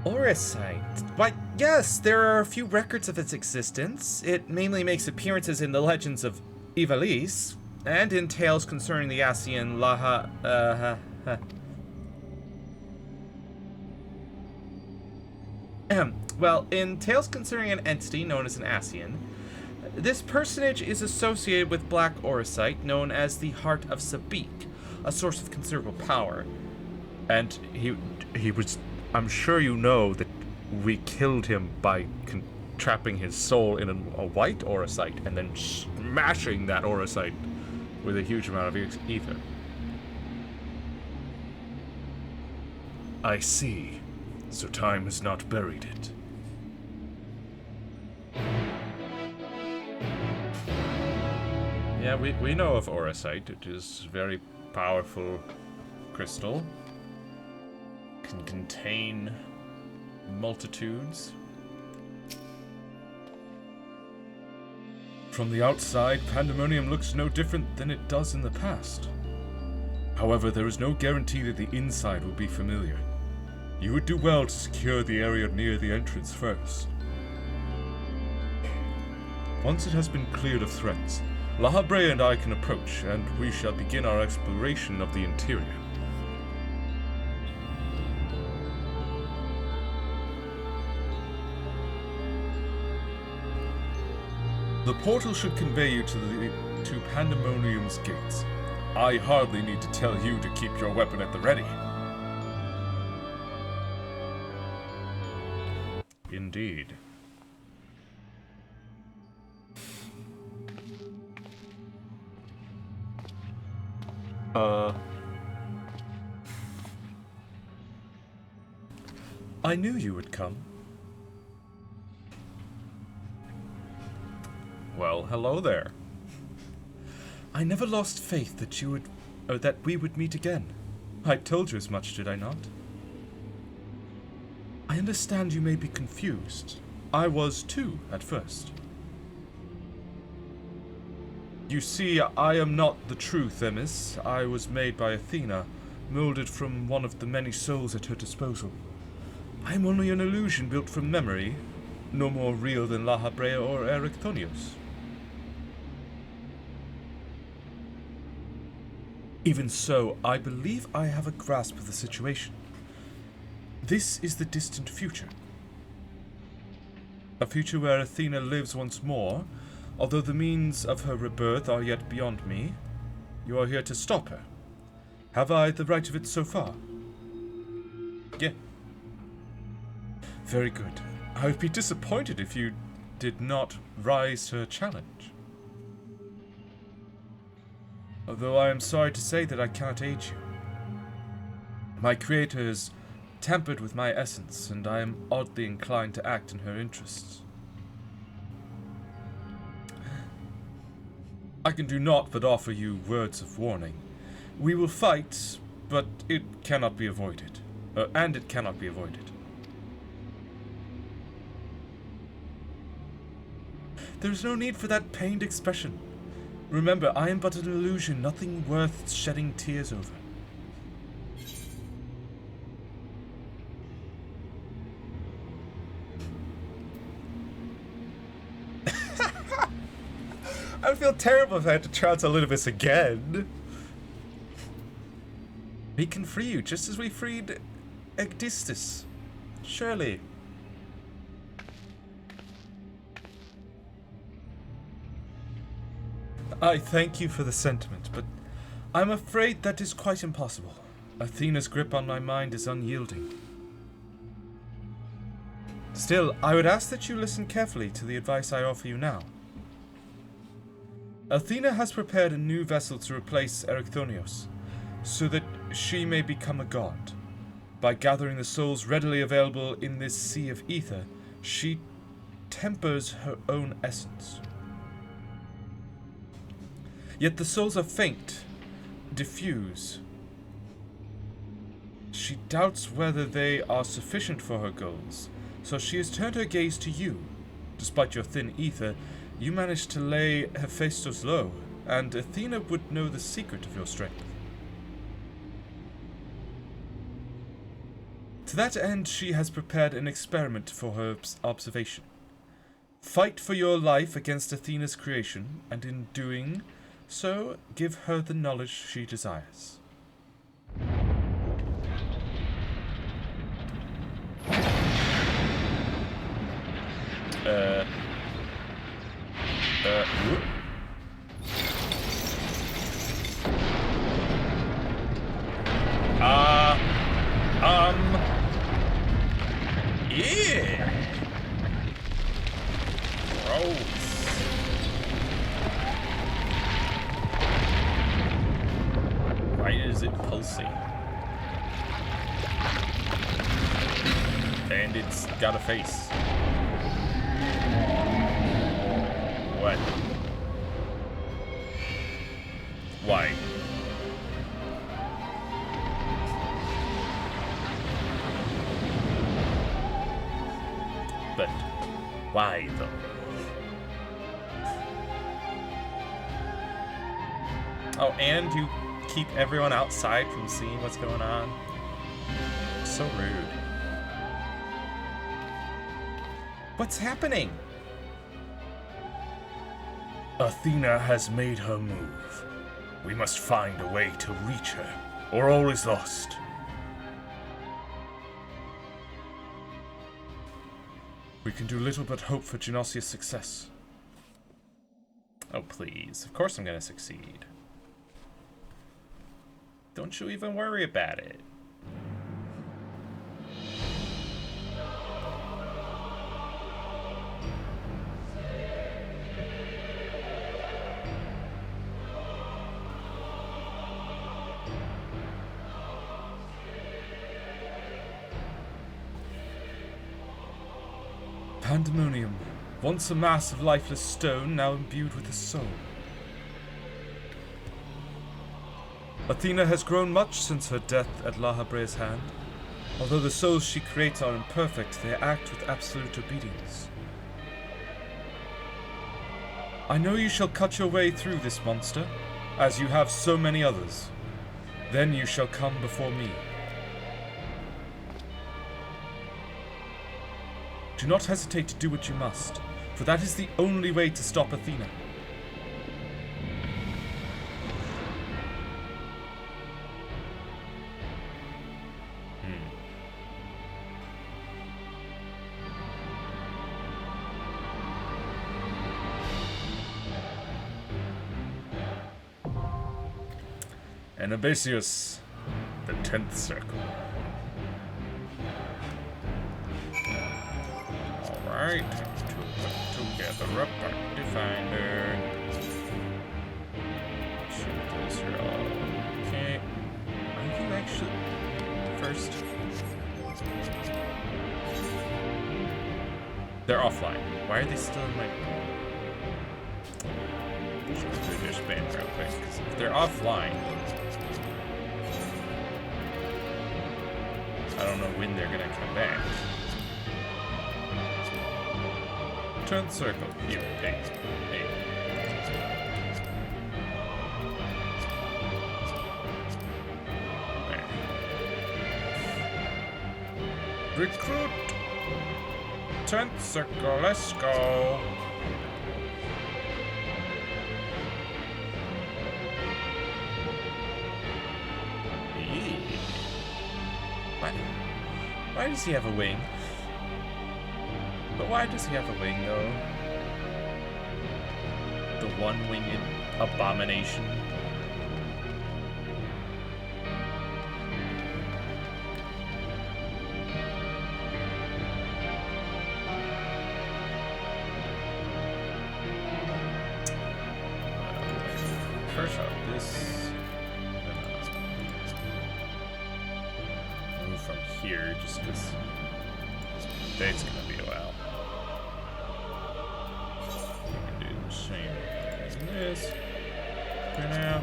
Orosite? Why, yes, there are a few records of its existence. It mainly makes appearances in the legends of Ivalice, and in tales concerning the Asian well, in tales concerning an entity known as an Asian, this personage is associated with Black Orosite, known as the Heart of Sabik, a source of considerable power. And he was, I'm sure you know that we killed him by trapping his soul in a white Orosite and then smashing that Orosite with a huge amount of ether. I see. So time has not buried it. Yeah, we know of Orosite. It is a very powerful crystal. Can contain multitudes. From the outside, Pandemonium looks no different than it does in the past. However, there is no guarantee that the inside will be familiar. You would do well to secure the area near the entrance first. Once it has been cleared of threats, La Habrea and I can approach, and we shall begin our exploration of the interior. The portal should convey you to Pandemonium's gates. I hardly need to tell you to keep your weapon at the ready. Indeed. I knew you would come. Well, hello there. I never lost faith that that we would meet again. I told you as much, did I not? I understand you may be confused. I was too, at first. You see, I am not the true Themis. I was made by Athena, molded from one of the many souls at her disposal. I am only an illusion built from memory, no more real than La Habrea or Erechthonios. Even so, I believe I have a grasp of the situation. This is the distant future. A future where Athena lives once more, although the means of her rebirth are yet beyond me. You are here to stop her. Have I the right of it so far? Yeah. Very good. I would be disappointed if you did not rise to her challenge. Although I am sorry to say that I cannot aid you. My creator has tampered with my essence, and I am oddly inclined to act in her interests. I can do naught but offer you words of warning. We will fight, but it cannot be avoided. And it cannot be avoided. There is no need for that pained expression. Remember, I am but an illusion, nothing worth shedding tears over. I would feel terrible if I had to trounce Elidibus again. We can free you, just as we freed Egdistis. Surely. I thank you for the sentiment, but I'm afraid that is quite impossible. Athena's grip on my mind is unyielding. Still, I would ask that you listen carefully to the advice I offer you now. Athena has prepared a new vessel to replace Erechthonios, so that she may become a god. By gathering the souls readily available in this sea of ether, she tempers her own essence. Yet the souls are faint, diffuse. She doubts whether they are sufficient for her goals, so she has turned her gaze to you. Despite your thin ether, you managed to lay Hephaestus low, and Athena would know the secret of your strength. To that end, she has prepared an experiment for her observation. Fight for your life against Athena's creation, and in doing so, give her the knowledge she desires. Whoop. Yeah. Gross. Why is it pulsing? And it's got a face. What? Why? But why though? Oh, and you keep everyone outside from seeing what's going on? So rude. What's happening? Athena has made her move. We must find a way to reach her, or all is lost. We can do little but hope for Genosia's success. Oh, please. Of course I'm gonna succeed. Don't you even worry about it. Pandemonium. Once a mass of lifeless stone, now imbued with a soul. Athena has grown much since her death at La Habre's hand. Although the souls she creates are imperfect, they act with absolute obedience. I know you shall cut your way through this monster, as you have so many others. Then you shall come before me. Do not hesitate to do what you must, for that is the only way to stop Athena. And Abasius, the 10th circle. Alright, time to put together a party finder. Shoot those are all okay. Are you actually first? They're offline. Why are they still in my... Let's go through their span real quick, because if they're offline, I don't know when they're gonna come back. 10th circle. Here, hey. Recruit! 10th circle, let's go! Why does he have a wing? But why does he have a wing, though? The one-winged abomination. First off, this... move from here, just because it's gonna be a while. We can do the same as this for now.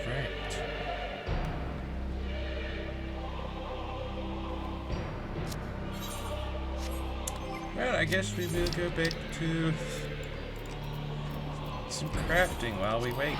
Alright. Well, I guess we will go back to some crafting while we wait.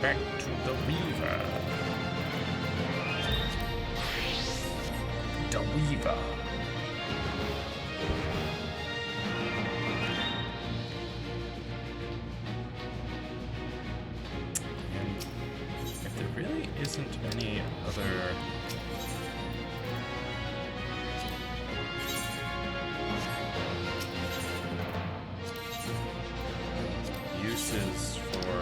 Back to the Weaver. The Weaver. And if there really isn't any other uses for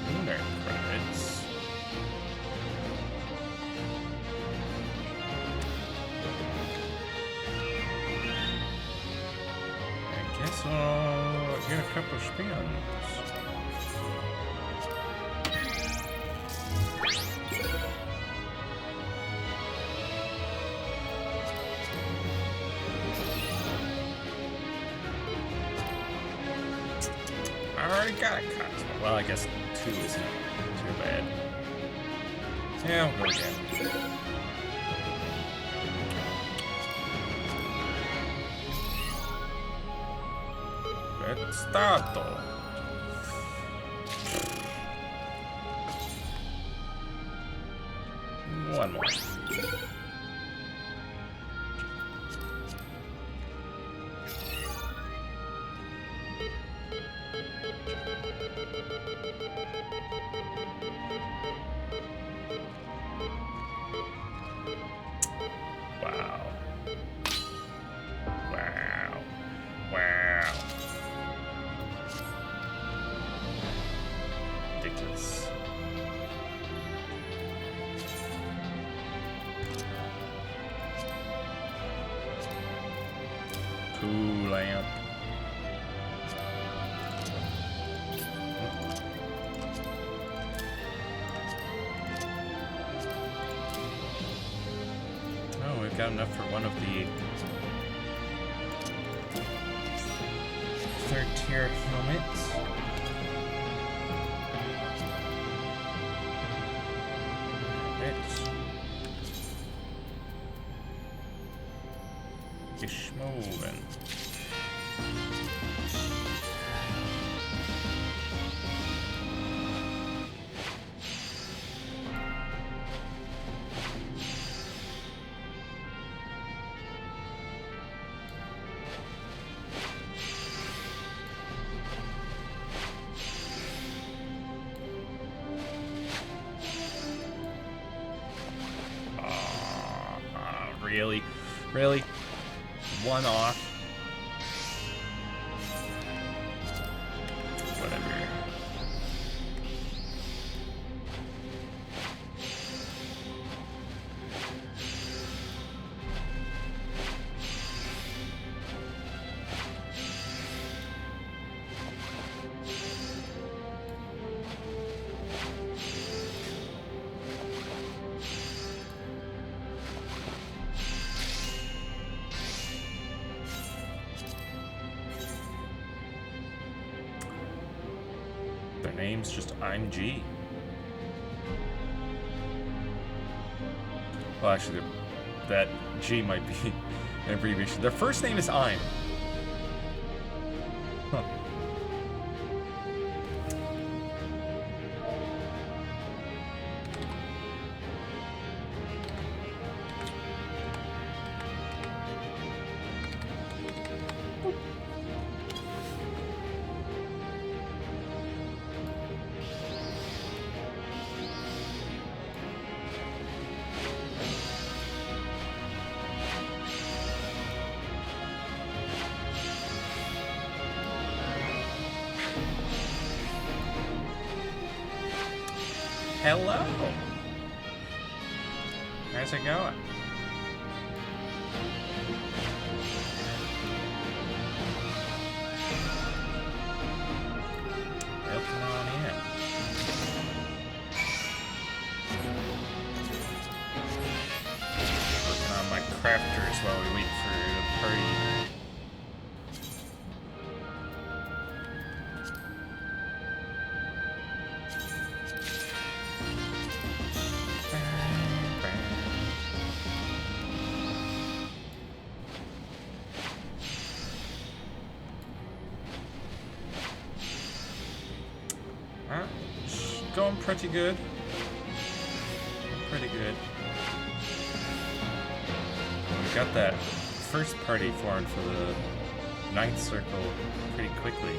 lunar credits, I guess I'll get a couple of spins. already got a Cosmo. Well, I guess 2 isn't too bad. Yeah, we'll go again. Let's start though. One more. Wow. Wow. Wow. Ridiculous. Cool lamp. Oh, we've got enough for one of the 3rd tier helmets. Let's get moving. Really? Really? One off? Whatever. Their name's just I'm G. Well, actually, that G might be an abbreviation. Their first name is I'm. Huh. Hello. How's it going? Well, come on in. Working on my crafters while we wait for the party. Going pretty good. Pretty good. We got that first party formed for the 9th circle pretty quickly.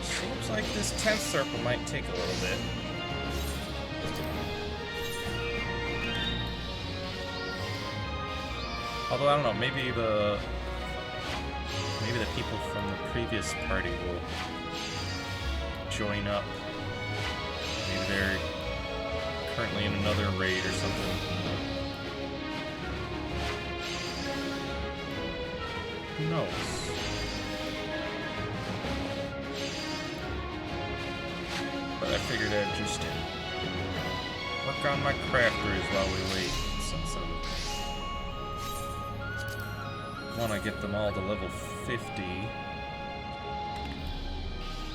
Seems like this 10th circle might take a little bit. Although I don't know, maybe the people from the previous party will join up. Maybe they're currently in another raid or something. Who knows? But I figured I'd just work on my crafters while we wait, since I'm want to get them all to level 50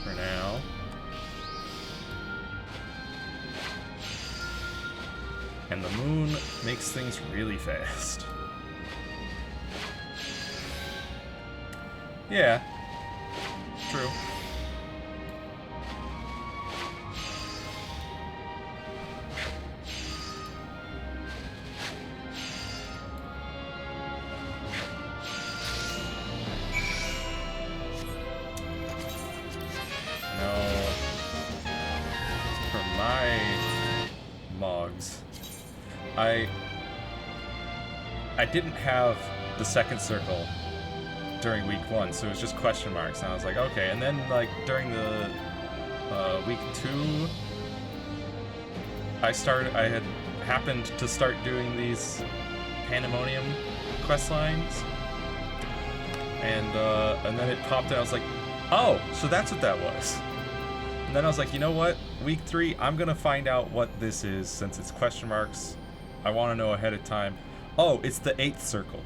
for now. And the moon makes things really fast. Yeah, true. I didn't have the second circle during week 1, so it was just question marks, and I was like, okay. And then, like, during the week 2, I had happened to start doing these Pandemonium quest lines, and then it popped and I was like, oh, so that's what that was. And then I was like, you know what? Week 3, I'm gonna find out what this is, since it's question marks. I want to know ahead of time. Oh, it's the 8th circle.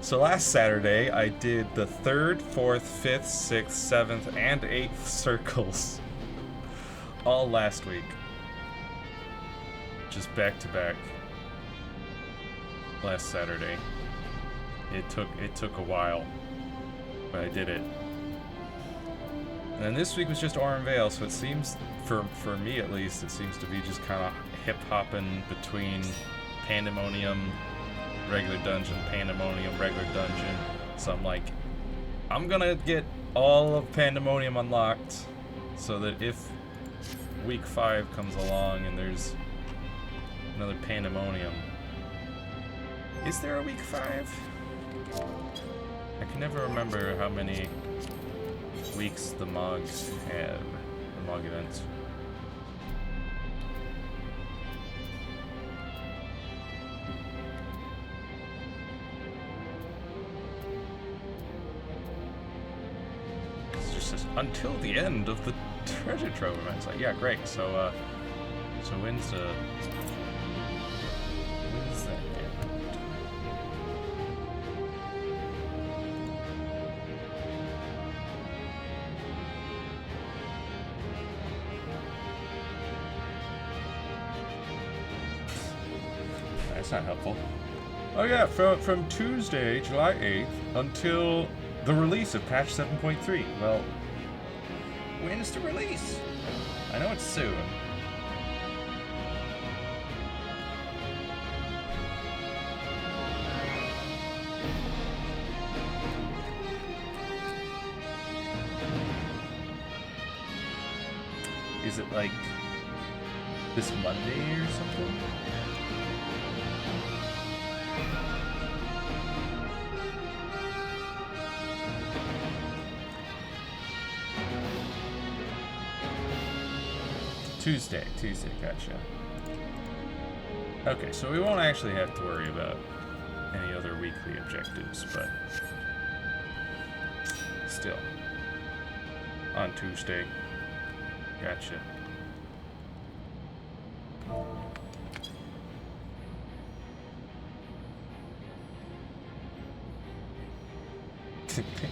So last Saturday, I did the 3rd, 4th, 5th, 6th, 7th, and 8th circles. All last week. Just back to back. Last Saturday. It took a while, but I did it. And then this week was just Oran Vale, so it seems, for me at least, it seems to be just kind of hip-hopping between Pandemonium, regular dungeon, Pandemonium, regular dungeon. So I'm like, I'm gonna get all of Pandemonium unlocked, so that if week 5 comes along and there's another Pandemonium. Is there a week 5? I can never remember how many weeks the Mogs have, the Mog events. It just says, until the end of the treasure trove event. It's like, yeah, great. So when's that end? That's not helpful. Oh yeah, from Tuesday, July 8th, until the release of patch 7.3. Well, when is the release? I know it's soon. Is it like this Monday or something? Tuesday, gotcha. Okay, so we won't actually have to worry about any other weekly objectives, but still. On Tuesday. Gotcha.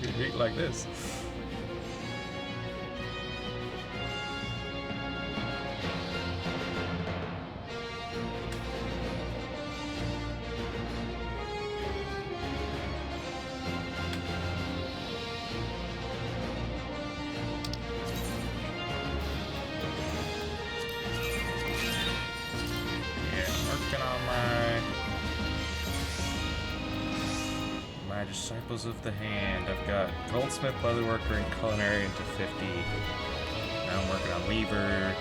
You eat like this. Disciples of the Hand. I've got Goldsmith, Leatherworker, and Culinary into 50. Now I'm working on Weaver.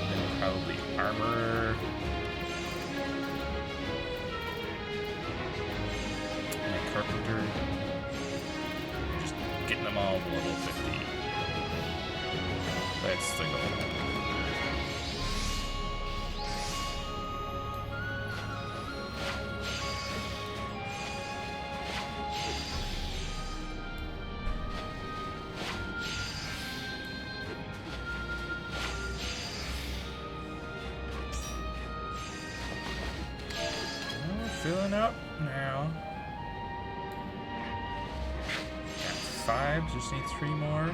Then probably Armorer. And Carpenter. Just getting them all to level 50. That's the goal. filling up now. Got 5, just need 3 more.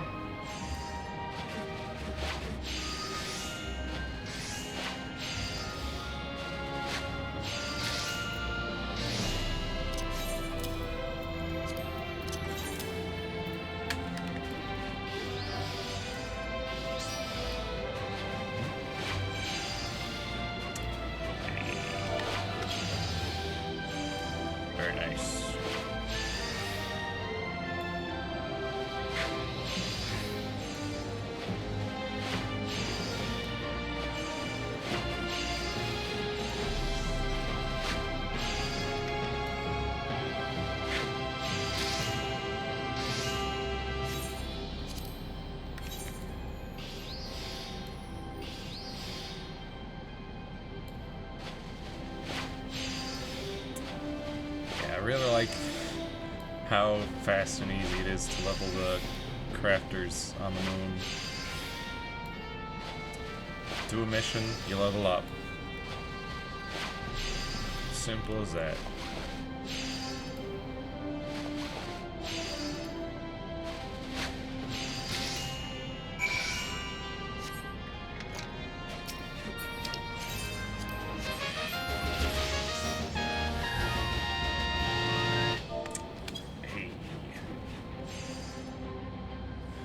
Very nice. I really like how fast and easy it is to level the crafters on the moon. Do a mission, you level up. Simple as that.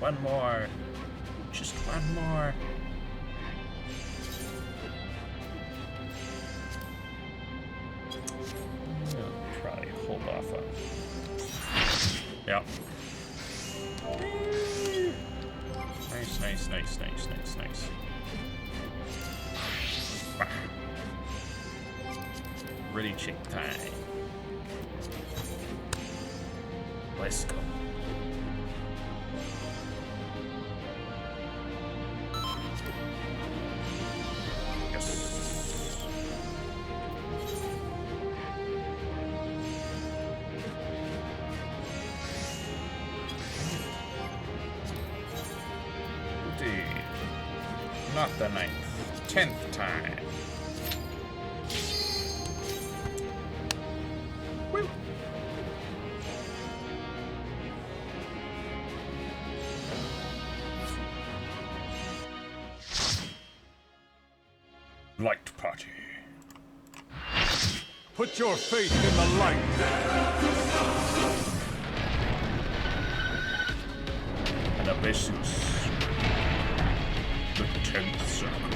One more. Just one more. I'll probably hold off on. Yep. Nice, nice, nice, nice, nice, nice. Bah. Ready check time. Let's go. Not the 9th, 10th time. Woo. Light party. Put your faith in the light. And Abyssus. The 10th circle.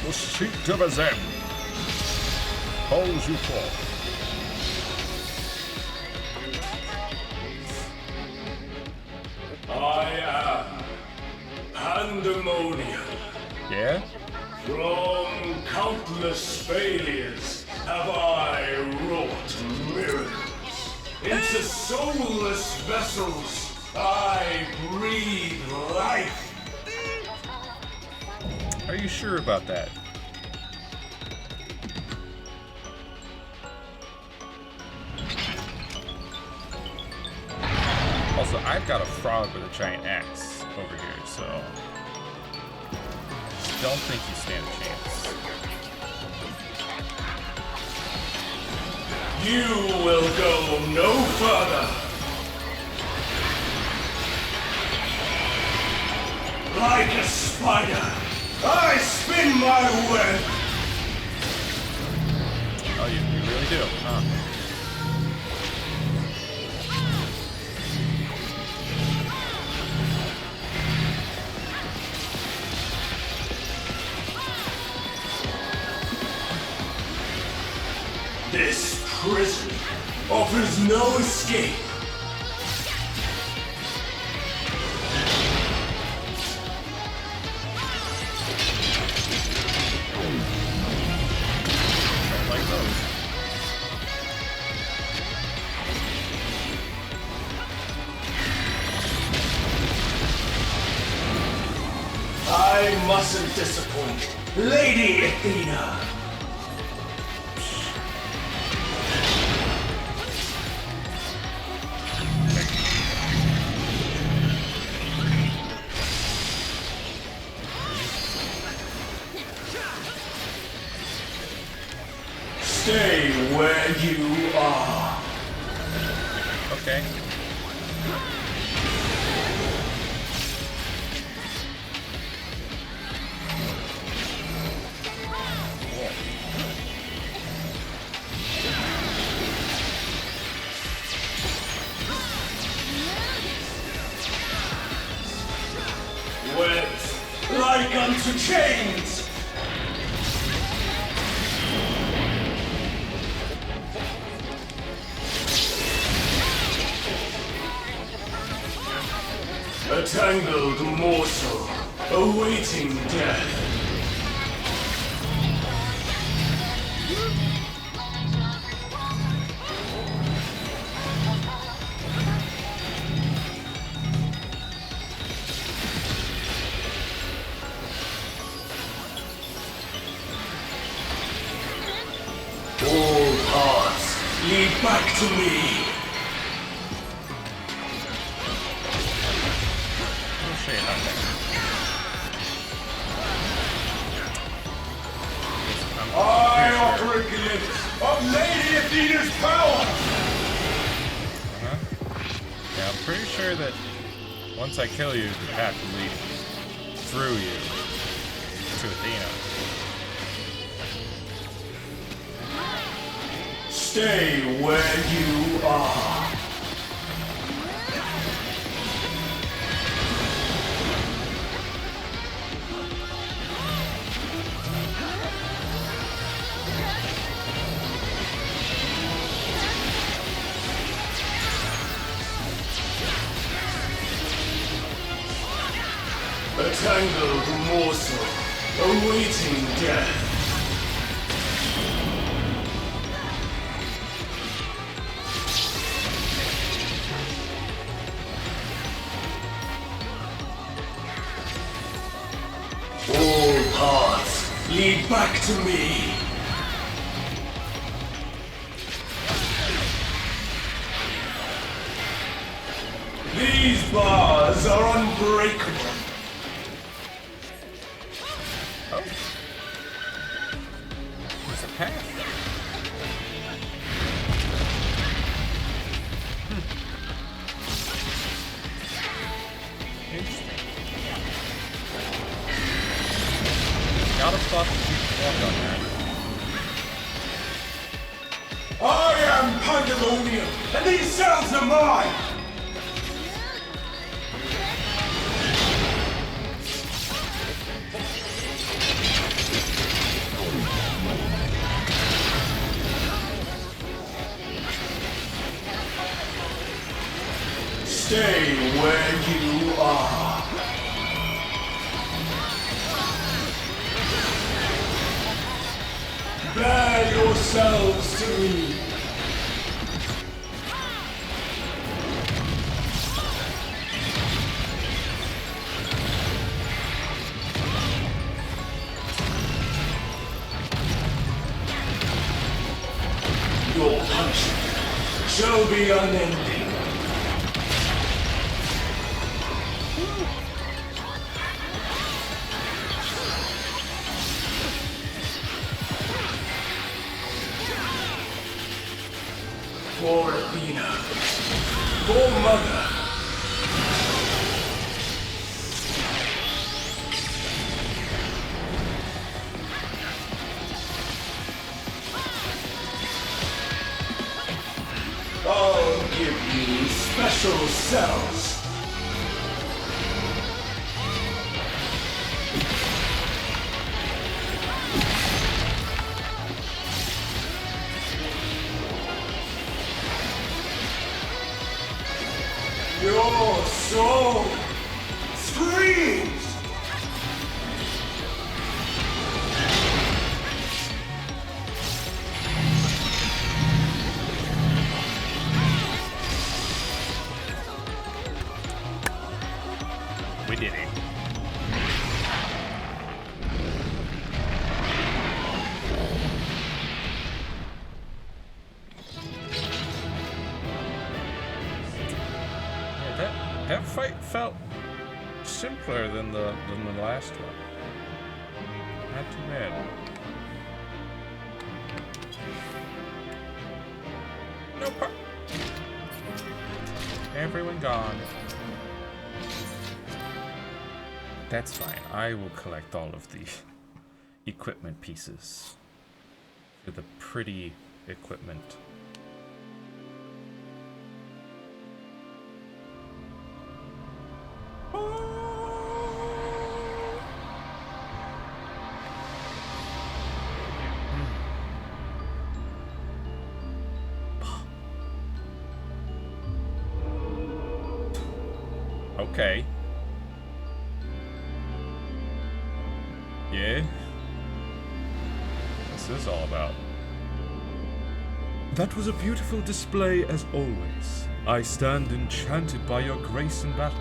The seat of Azem calls you forth. I am Pandemonium. Yeah? From countless failures have I wrought miracles. Into soulless vessels I breathe life. Are you sure about that? Also, I've got a frog with a giant axe over here, so don't think you stand a chance. You will go no further. Like a spider, I spin my web. Oh, you really do, huh? This prison offers no escape. Like those. I mustn't disappoint Lady Athena. Like Stay where you are. Okay. Wet like unto chains. A tangled morsel, awaiting death. All paths lead back to me. I'll show you how that. I offer a glimpse of Lady Athena's power! Yeah, I'm pretty sure that once I kill you, the path will lead through you to Athena. Stay where you are. A tangled morsel, awaiting death. All paths lead back to me. These bars are unbreakable. Oh. There's a path. Interesting. Gotta thought that you could walk on that. I am Pandemonium, and these cells are mine! Stay where you are. Bear yourselves to me. Your punishment shall be unending. For Athena. For Mother. I'll give you special cells. Your soul screams! We did it. That fight felt simpler than the last one. Not too bad. No problem. Everyone gone. That's fine. I will collect all of the equipment pieces for the pretty equipment. Okay. Yeah? What's this all about? That was a beautiful display as always. I stand enchanted by your grace in battle.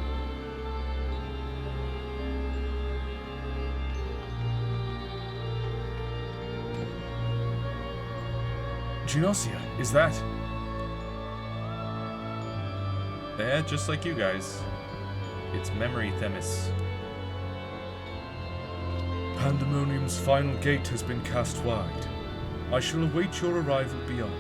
Genosia, is that? Yeah, just like you guys. It's memory Themis. Pandemonium's final gate has been cast wide. I shall await your arrival beyond.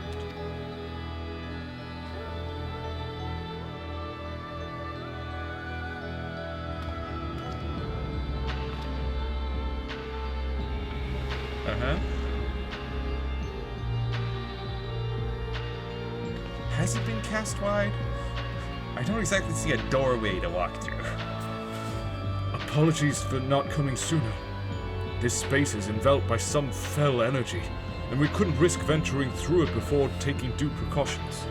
Uh-huh. Has it been cast wide? I don't exactly see a doorway to walk through. Apologies for not coming sooner. This space is enveloped by some fell energy, and we couldn't risk venturing through it before taking due precautions.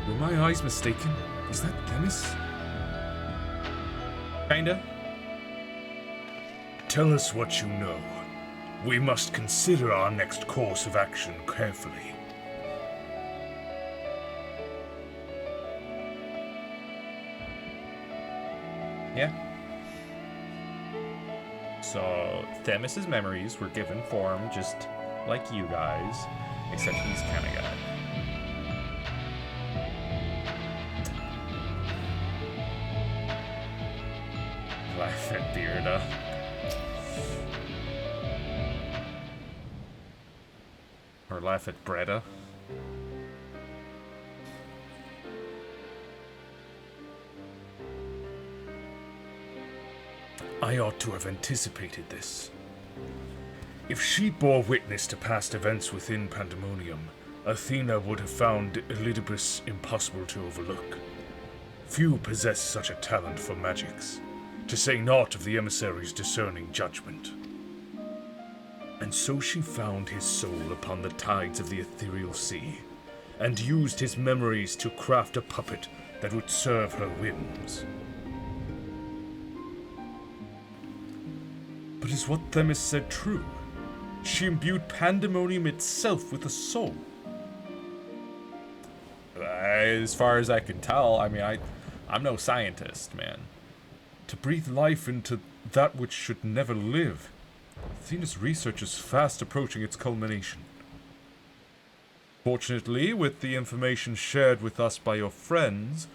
Were my eyes mistaken? Was that Themis? Kinda. Tell us what you know. We must consider our next course of action carefully. Yeah. So, Themis' memories were given form just like you guys, except he's kind of got laugh at Bearda. Or laugh at Breda. I ought to have anticipated this. If she bore witness to past events within Pandemonium, Athena would have found Elidibus impossible to overlook. Few possess such a talent for magics, to say naught of the emissary's discerning judgment. And so she found his soul upon the tides of the ethereal sea, and used his memories to craft a puppet that would serve her whims. But is what Themis said true? She imbued Pandemonium itself with a soul. As far as I can tell, I mean, I'm no scientist, man. To breathe life into that which should never live. Athena's research is fast approaching its culmination. Fortunately, with the information shared with us by your friends,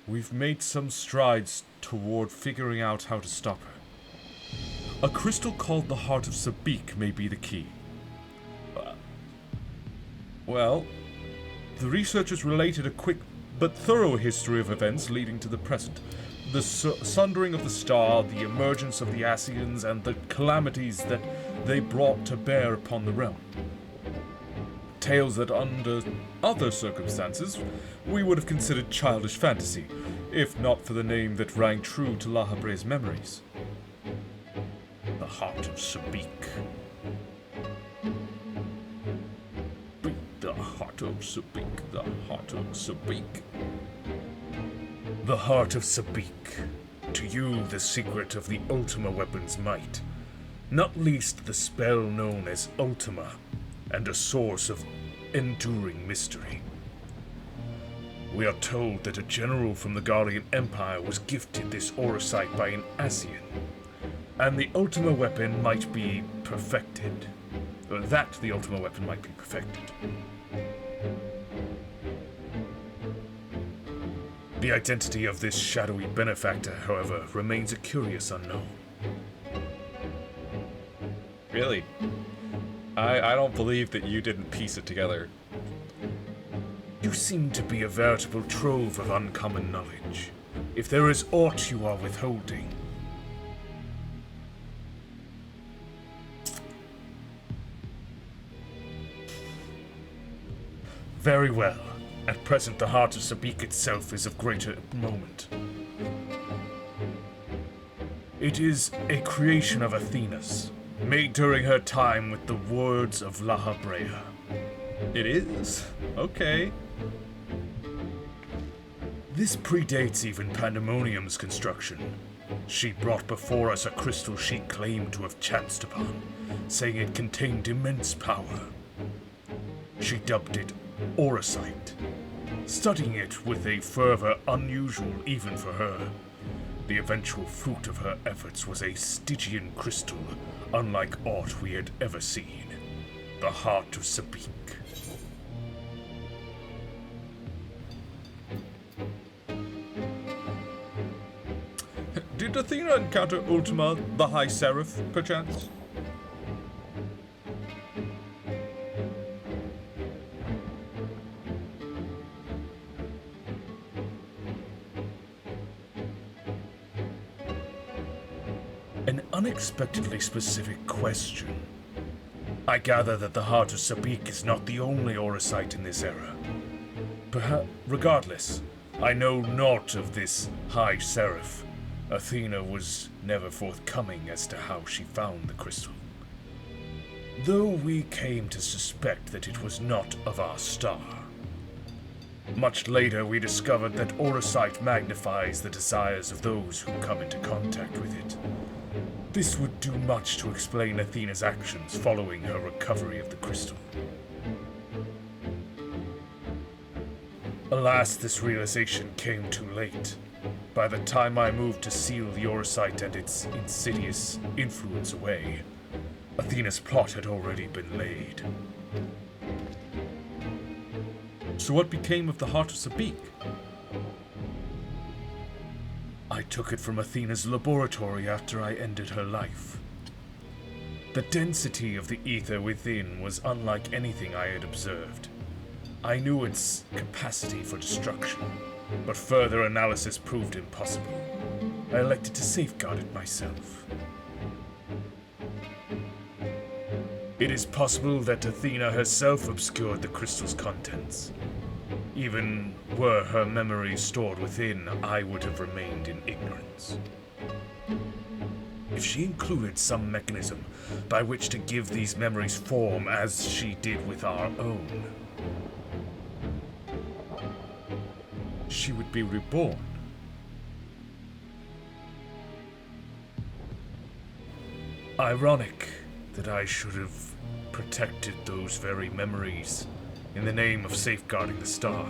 we've made some strides toward figuring out how to stop her. A crystal called the Heart of Sabik may be the key. Well, the researchers related a quick but thorough history of events leading to the present. The sundering of the star, the emergence of the Asians, and the calamities that they brought to bear upon the realm. Tales that under other circumstances we would have considered childish fantasy, if not for the name that rang true to La Habre's memories. The Heart of Sabik. The Heart of Sabik, the Heart of Sabik. The Heart of Sabik. To you, the secret of the Ultima weapon's might. Not least the spell known as Ultima, and a source of enduring mystery. We are told that a general from the Guardian Empire was gifted this Orosite by an Asian, and the Ultima weapon might be perfected. Or that the Ultima weapon might be perfected. The identity of this shadowy benefactor, however, remains a curious unknown. Really? I don't believe that you didn't piece it together. You seem to be a veritable trove of uncommon knowledge. If there is aught you are withholding. Very well. At present, the heart of Sabik itself is of greater moment. It is a creation of Athena's, made during her time with the words of La Habrea. It is? Okay. This predates even Pandemonium's construction. She brought before us a crystal she claimed to have chanced upon, saying it contained immense power. She dubbed it Orosite, studying it with a fervor unusual even for her. The eventual fruit of her efforts was a Stygian crystal, unlike aught we had ever seen. The heart of Sabik. Did Athena encounter Ultima, the High Seraph, perchance? An unexpectedly specific question. I gather that the heart of Sabik is not the only Orosite in this era. Perhaps, regardless, I know naught of this High Seraph. Athena was never forthcoming as to how she found the crystal. Though we came to suspect that it was not of our star. Much later, we discovered that Orosite magnifies the desires of those who come into contact with it. This would do much to explain Athena's actions following her recovery of the crystal. Alas, this realization came too late. By the time I moved to seal the Orosite and its insidious influence away, Athena's plot had already been laid. So what became of the heart of Sabik? I took it from Athena's laboratory after I ended her life. The density of the ether within was unlike anything I had observed. I knew its capacity for destruction, but further analysis proved impossible. I elected to safeguard it myself. It is possible that Athena herself obscured the crystal's contents. Even were her memories stored within, I would have remained in ignorance. If she included some mechanism by which to give these memories form as she did with our own, She would be reborn. ironic that I should have protected those very memories in the name of safeguarding the star.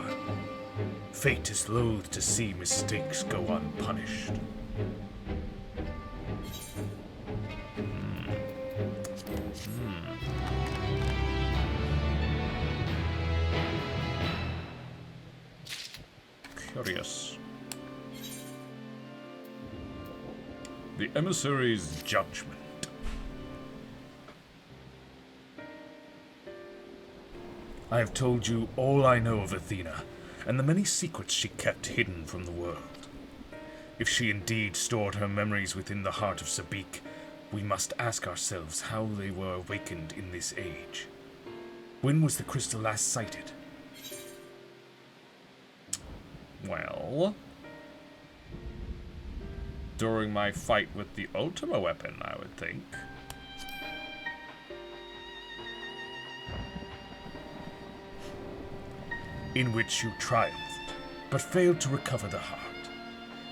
Fate is loath to see mistakes go unpunished. Curious. The emissary's judgment. I have told you all I know of Athena, and the many secrets she kept hidden from the world. If she indeed stored her memories within the heart of Sabik, we must ask ourselves how they were awakened in this age. When was the crystal last sighted? Well, during my fight with the Ultima weapon, I would think. In which you triumphed, but failed to recover the heart.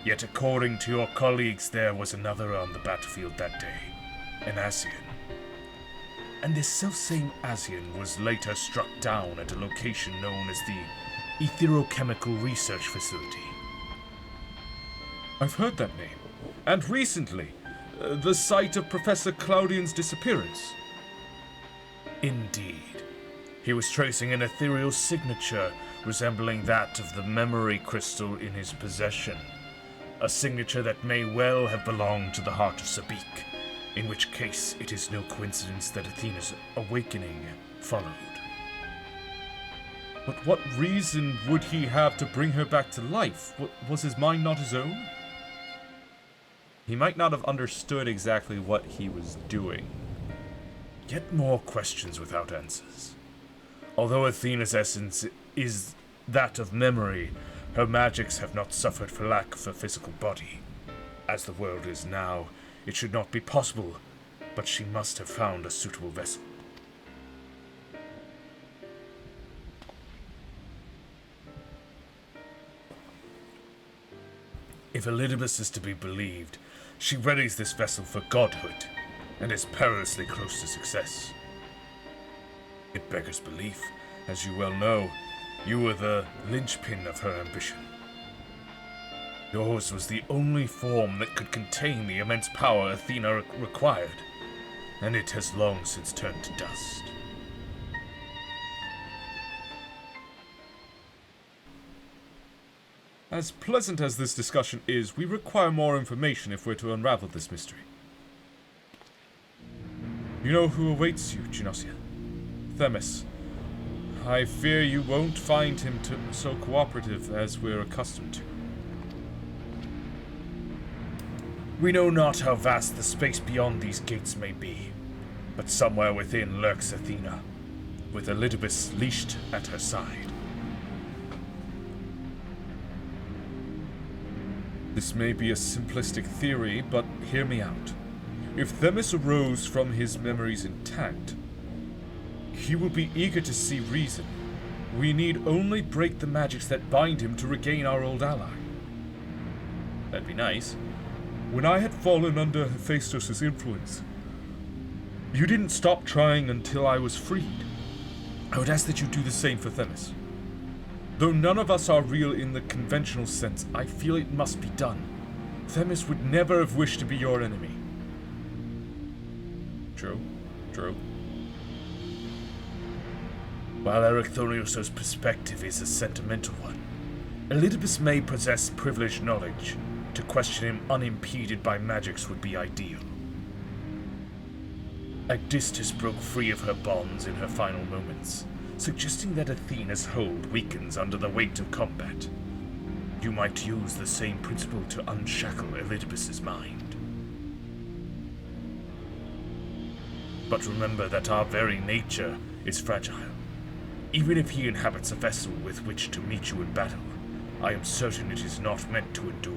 Yet according to your colleagues, there was another on the battlefield that day, an Asian. And this selfsame Asian was later struck down at a location known as the Etherochemical Research Facility. I've heard that name. And recently, the site of Professor Claudian's disappearance. Indeed. He was tracing an ethereal signature resembling that of the memory crystal in his possession. A signature that may well have belonged to the heart of Sabik, in which case it is no coincidence that Athena's awakening followed. But what reason would he have to bring her back to life? Was his mind not his own? He might not have understood exactly what he was doing. Yet more questions without answers. Although Athena's essence is that of memory, her magics have not suffered for lack of a physical body. As the world is now, it should not be possible, but she must have found a suitable vessel. If Elidibus is to be believed, she readies this vessel for godhood, and is perilously close to success. It beggars belief. As you well know, you were the linchpin of her ambition. Yours was the only form that could contain the immense power Athena required, and it has long since turned to dust. As pleasant as this discussion is, we require more information if we're to unravel this mystery. You know who awaits you, Genosia? Themis. I fear you won't find him so cooperative as we're accustomed to. We know not how vast the space beyond these gates may be, but somewhere within lurks Athena, with Elidibus leashed at her side. This may be a simplistic theory, but hear me out. If Themis arose from his memories intact, he will be eager to see reason. We need only break the magics that bind him to regain our old ally. That'd be nice. When I had fallen under Hephaestus' influence, you didn't stop trying until I was freed. I would ask that you do the same for Themis. Though none of us are real in the conventional sense, I feel it must be done. Themis would never have wished to be your enemy. True. True. While Erechthonius' perspective is a sentimental one, Elidibus may possess privileged knowledge. To question him unimpeded by magics would be ideal. Agdistis broke free of her bonds in her final moments, suggesting that Athena's hold weakens under the weight of combat. You might use the same principle to unshackle Elidibus' mind. But remember that our very nature is fragile. Even if he inhabits a vessel with which to meet you in battle, I am certain it is not meant to endure.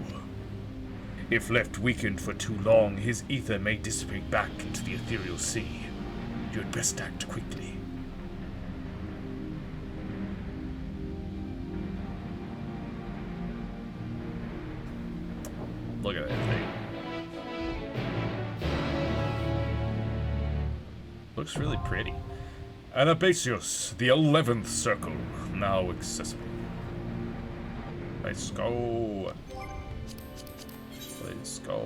If left weakened for too long, his ether may dissipate back into the ethereal sea. You had best act quickly. Look at that thing. Looks really pretty. Anabasius, the 11th circle, now accessible. Let's go. Let's go.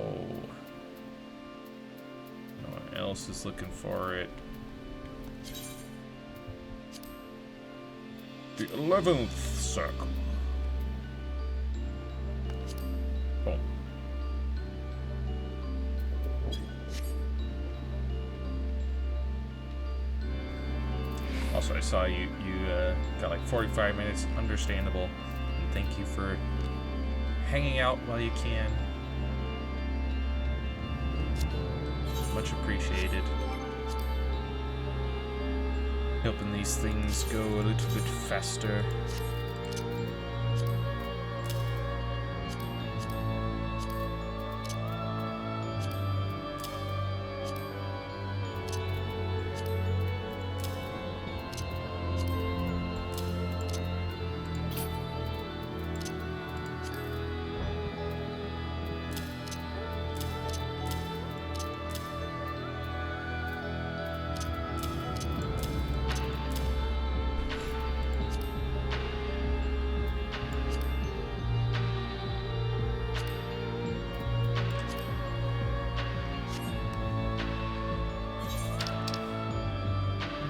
No one else is looking for it. The 11th circle. Boom. Also, I saw you got like 45 minutes, understandable. And thank you for hanging out while you can. Much appreciated. Helping these things go a little bit faster.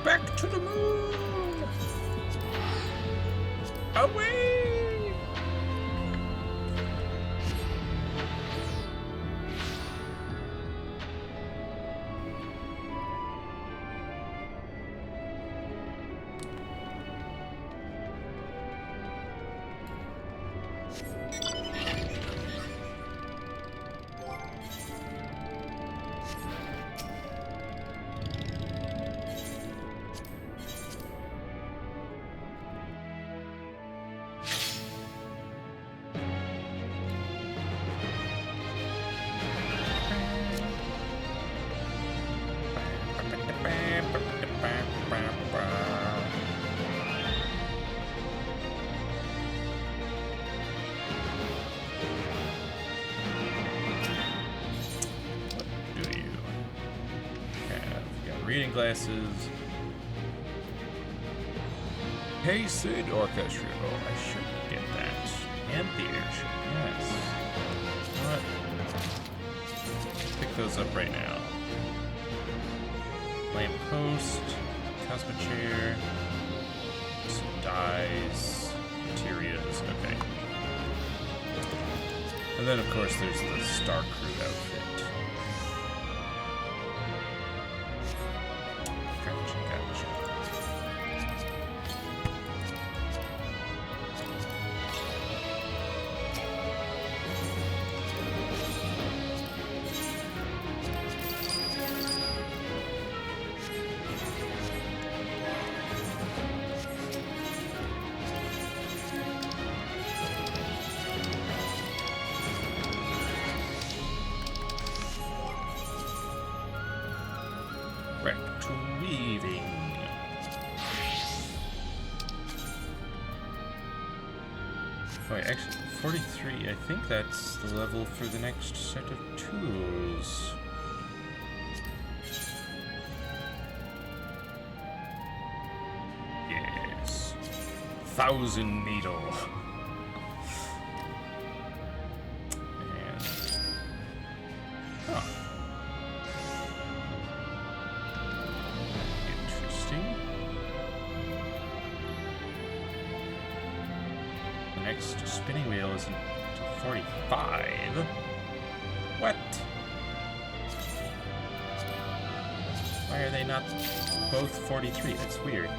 Back to the moon! Away! reading glasses. Hey, Sid. Orchestra. Oh, I should get that. And the airship, yes. What? Pick those up right now. Lamp post, Cosmo chair, some dyes, materials, okay. And then, of course, there's the Star Crew outfit. Gotcha, gotcha. Back to weaving. Wait, actually, 43, I think that's the level for the next set of tools. Yes. 1,000 needle. And... huh. Interesting. The next spinning wheel isn't until 45. What? Why are they not both 43? That's weird.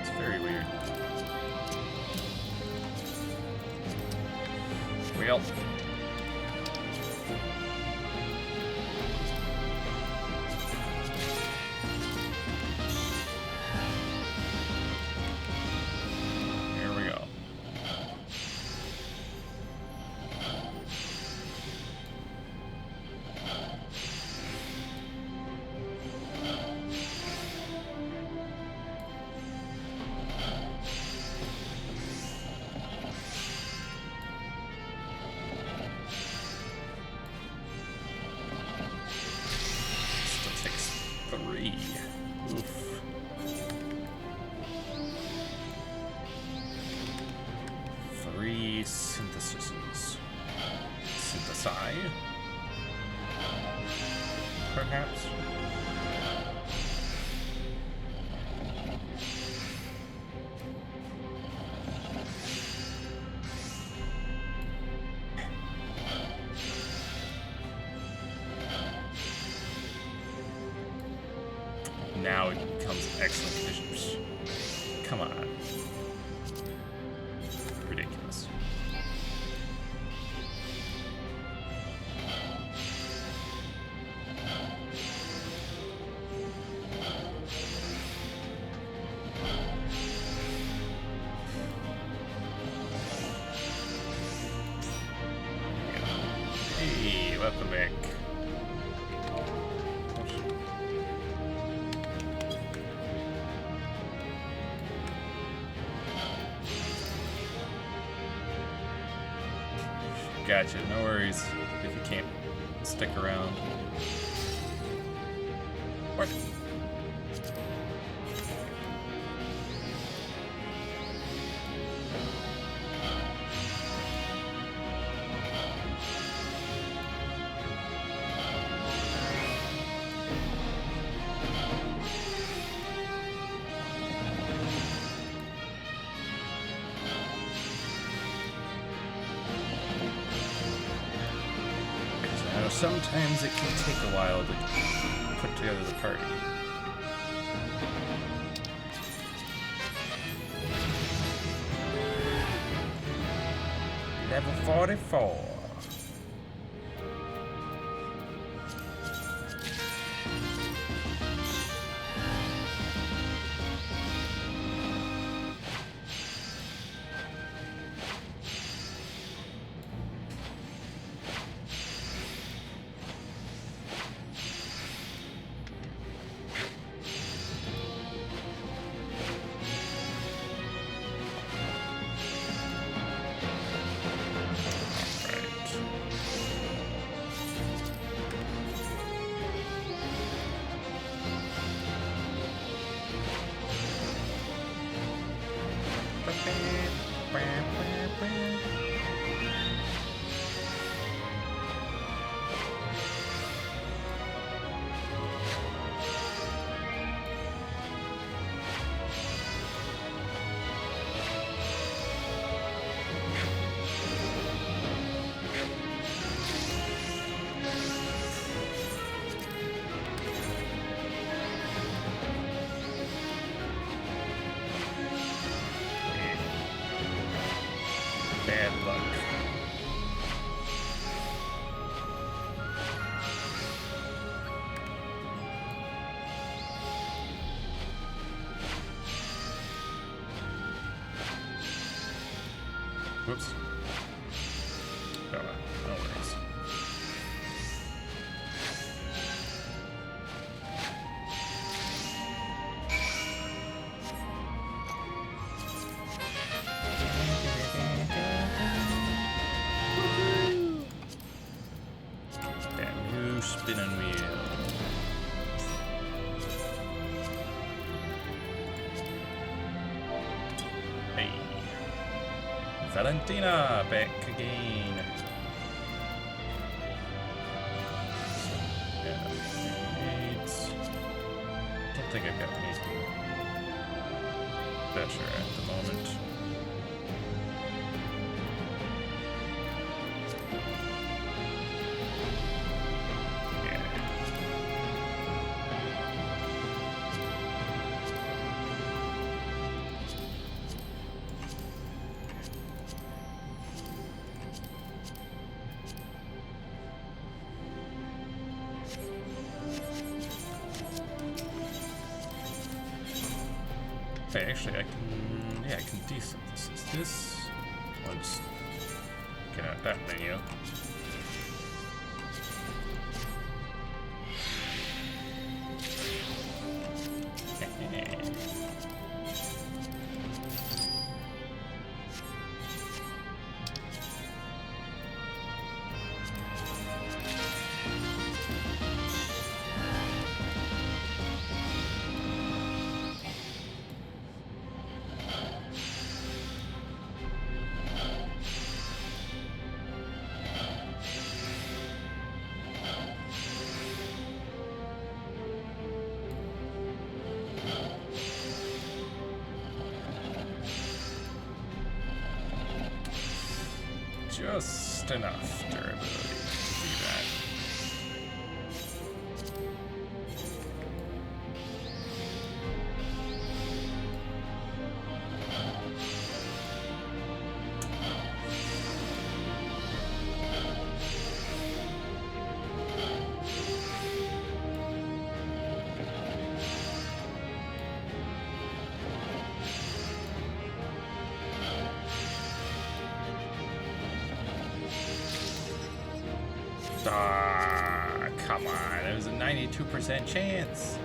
It's very weird. Well. Here we go. Still takes 3. Oof. 3 syntheses. Synthesize? Perhaps? Now it becomes excellent conditions. Come on. Ridiculous. Hey, welcome back. Gotcha, no worries if you can't stick around. What? Now, sometimes it can take a while to put together the party. Level 44. Right. Whoops. Oh, no worries. That new spinning wheel. Hey. Valentina, back again. Yeah, grenades. Don't think I've got anything better at the moment. Hey, actually, I can, yeah, I can desynthesize this. I'll just get out that menu. Just enough durability to do that. Ah, come on. It was a 92% chance.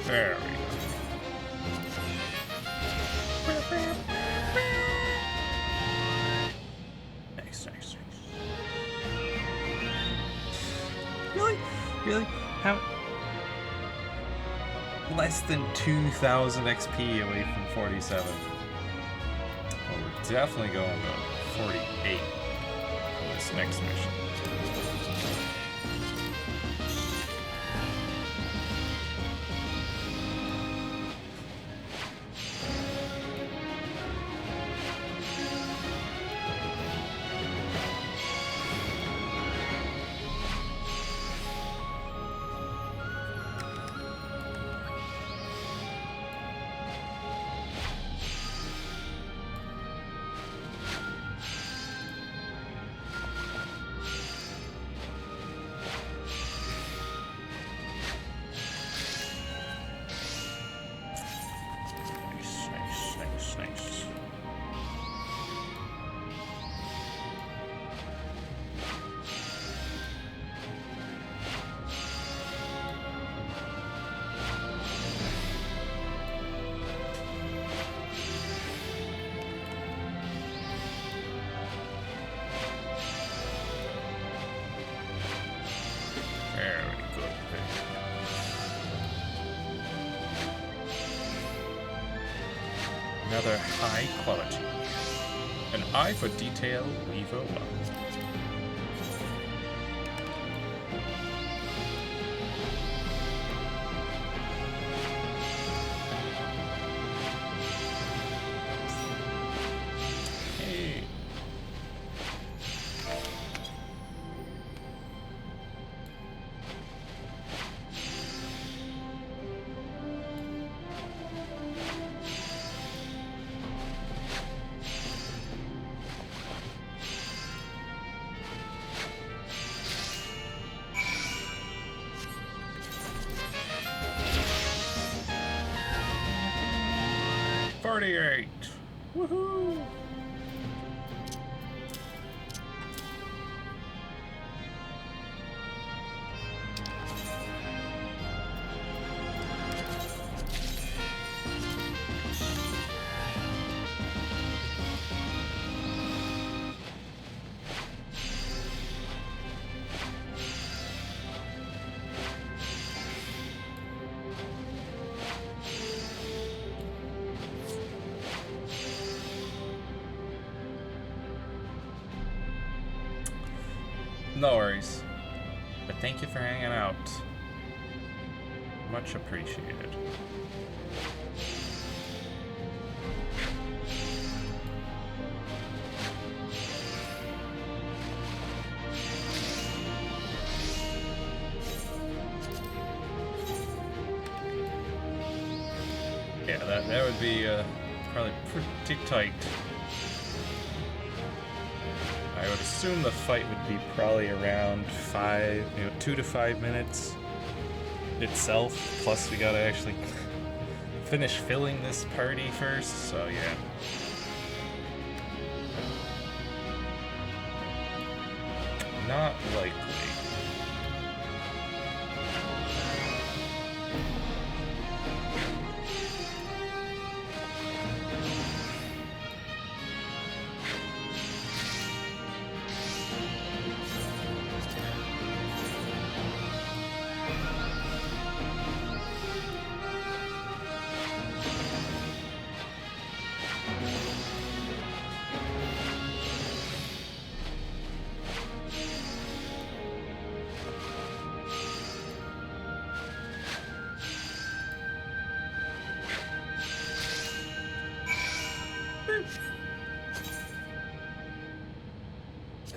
There we go. Nice, nice, nice. Really? Really? How? Less than 2,000 XP away from 47. Well, we're definitely going to 48 for this next mission. Another high quality. An eye for detail, Weaver 1. Hey. Woohoo! No worries. But thank you for hanging out. Much appreciated. Yeah, that would be probably pretty tight. I would assume the fight would be probably around 2 to 5 minutes itself. Plus, we gotta actually finish filling this party first. So yeah. Not likely.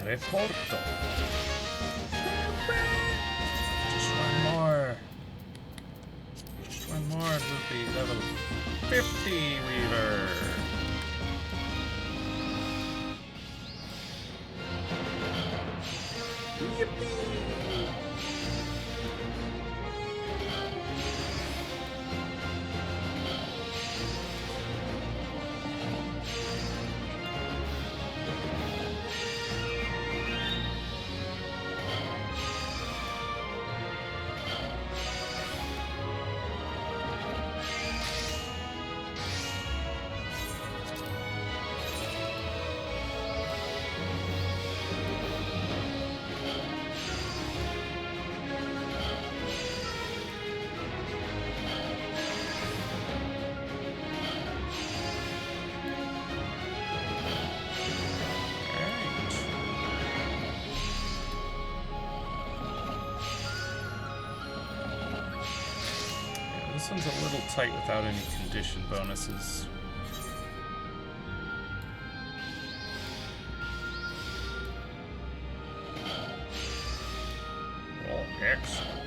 Reporto. Just one more. Just one more. We'll be level 50, Weaver. Yippee! This one's a little tight without any condition bonuses. Well, excellent.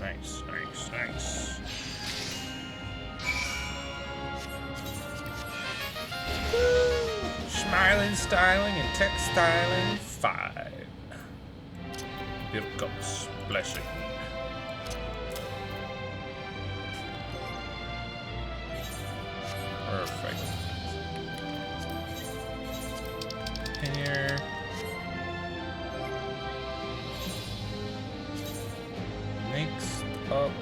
Nice, nice, nice. Smiling, styling, and textiling 5. Here comes blessing. Perfect. Here. Next up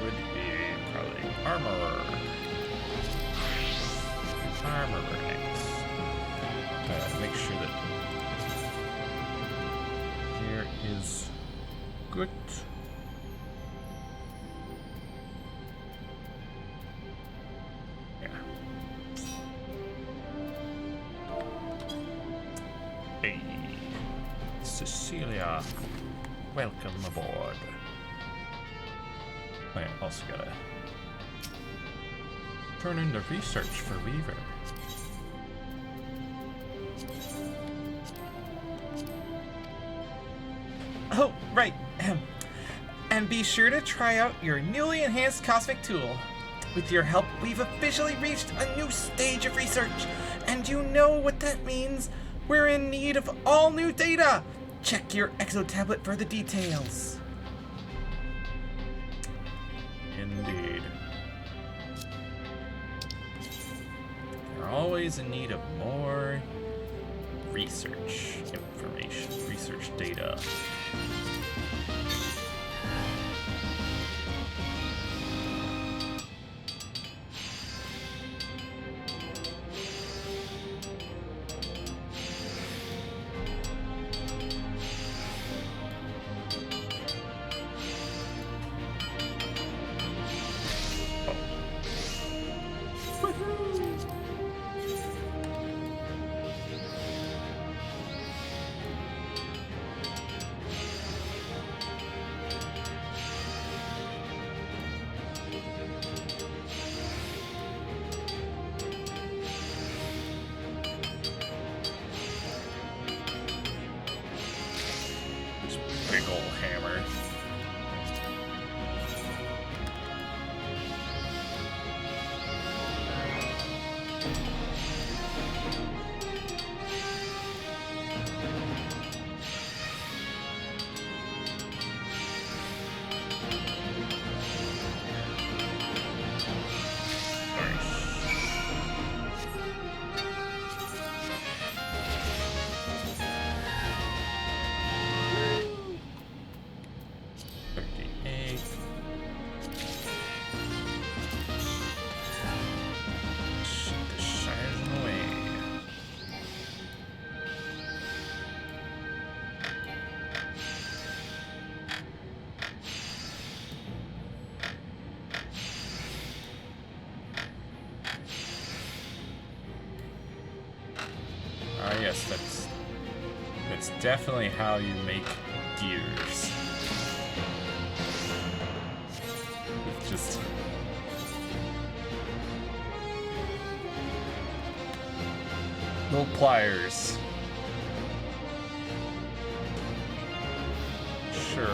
would be probably armorer. Armorer next. Make sure that is good. Yeah. Hey, Cecilia, welcome aboard. I also gotta turn in the research for Weaver. Oh, right. And be sure to try out your newly enhanced cosmic tool. With your help, we've officially reached a new stage of research. And you know what that means. We're in need of all new data. Check your exo tablet for the details. Indeed. We're always in need of more research information, research data. Big ol' hammer. Yes, that's definitely how you make gears. It's just little pliers. Sure.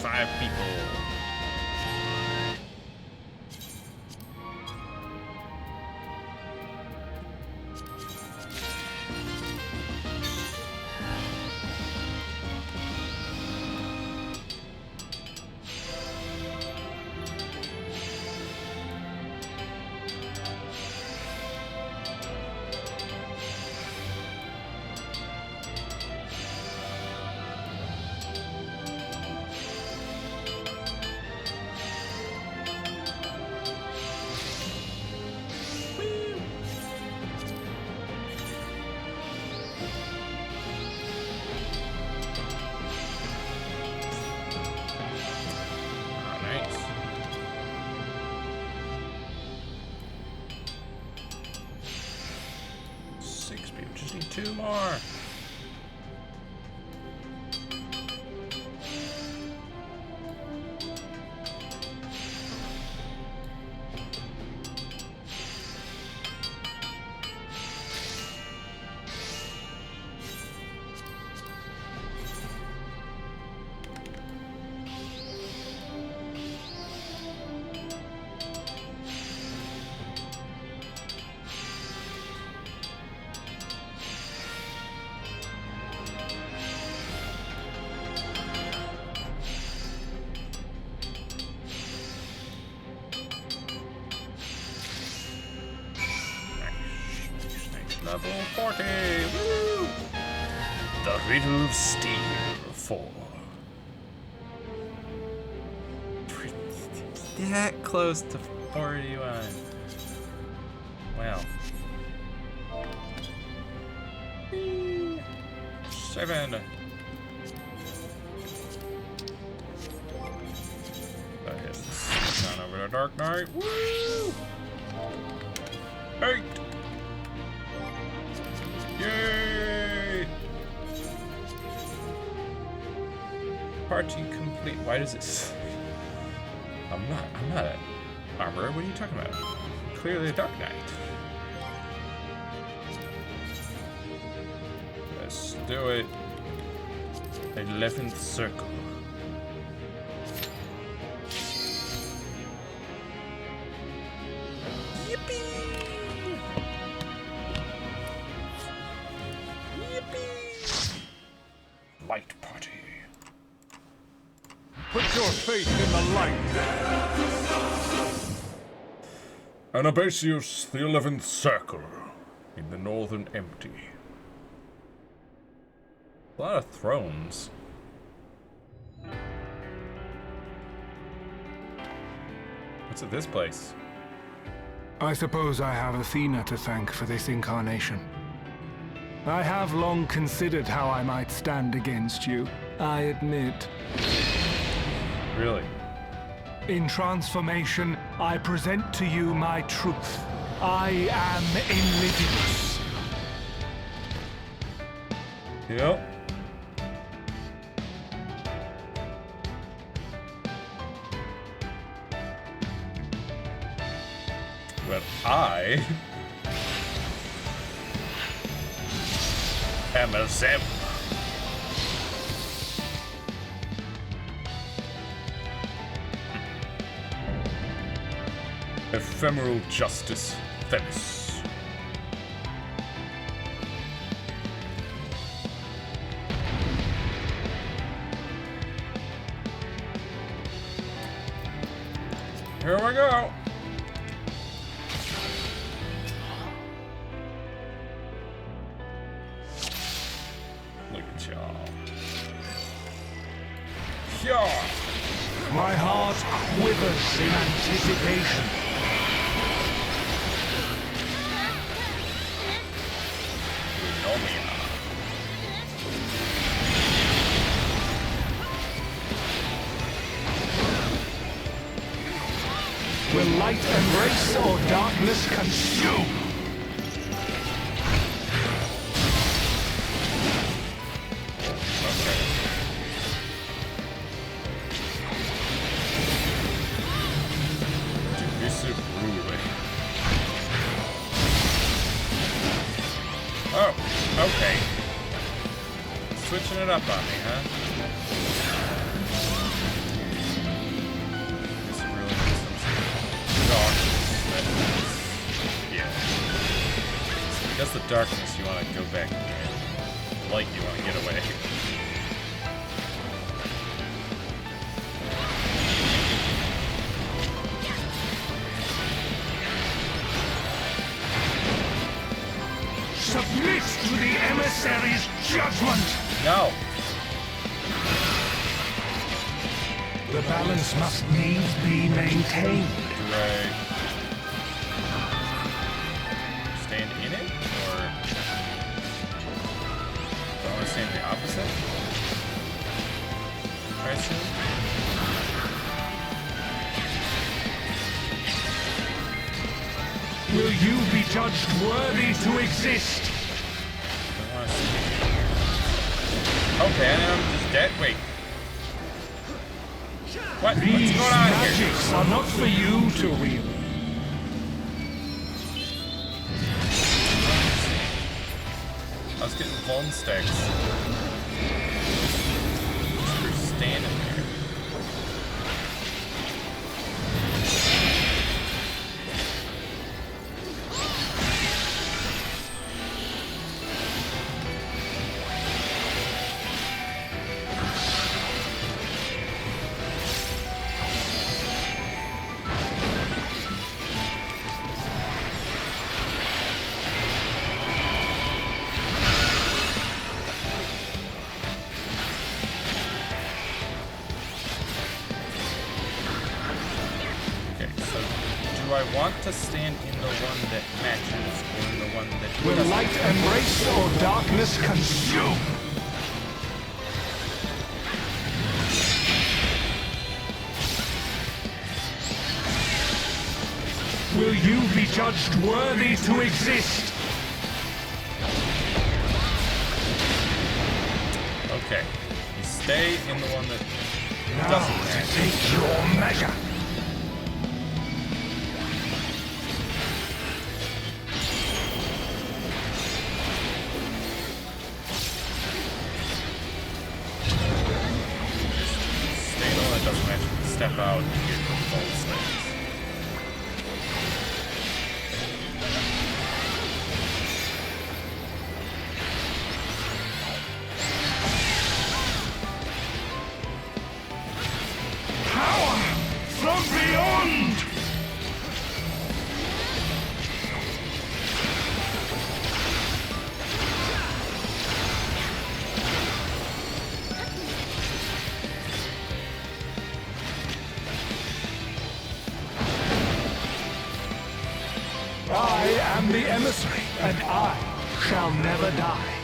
Five people. Two more. Level 40. Woo! The Riddle of Steel 4. That close to 41. Wow. 7. Go ahead and switch on over to Dark Knight. Woo! 8. Yay! Party complete. Why does it? I'm not an armorer. What are you talking about? Clearly a Dark Knight. Let's do it. 11th circle. Light Party. Put your faith in the light. Anabasius, the 11th circle, in the northern empty. A lot of thrones. What's at this place? I suppose I have Athena to thank for this incarnation. I have long considered how I might stand against you, I admit. Really? In transformation, I present to you my truth. I am Elidibus. Yep. Well, I am a Zem. Ephemeral Justice, Themis. Here we go. Look at y'all. Yeah. My heart quivers in anticipation. Will light embrace or darkness consume? Divisive ruling. Oh, okay. Switching it up on me, huh? That's the darkness you want to go back in. Light you want to get away. Submit to the emissary's judgment! No! The balance must needs be maintained. Right. Stand in it? Or do I want to stand the opposite? I assume? Will you be judged worthy to exist? Okay, I'm just dead. Wait. What's These going on here? magics are not for you to wield. I was getting bone stacks. Just for standing there. Do I want to stand in the one that matches or in the one that Will doesn't? light embrace or darkness consume? Will you be judged worthy to exist? Okay. You stay in the one that Now doesn't to match. take your measure. Stay in the one that doesn't match. Step out and get both slaves. Power from beyond! I am the emissary, and I shall never die.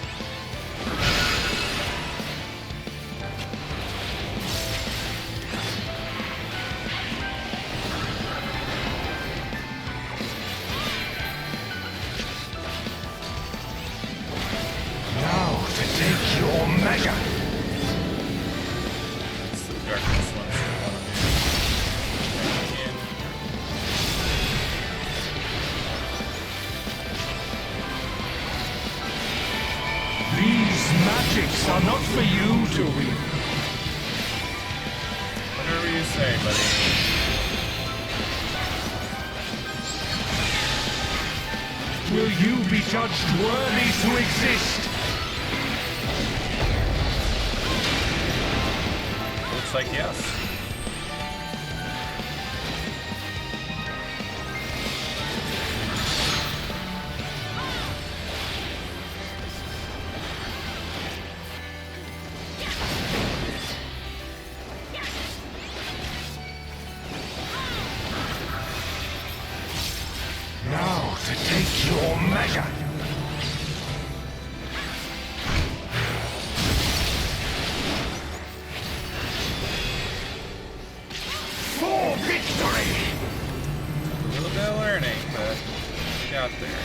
Now to take your measure. It's the darkness one. In. These magics are not for you to wield. Whatever you say, buddy. Will you be judged worthy to exist? Looks like yes. Now to take your measure. For victory! A little bit of learning, but we got there.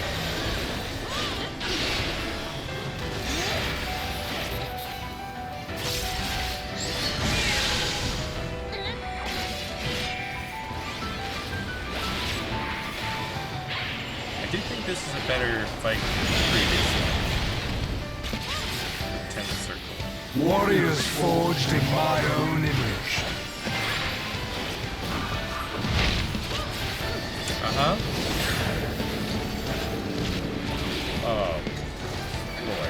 I do think this is a better fight than the previous one. 10th circle. Warriors forged in my own image. Uh-huh. Oh. Boy.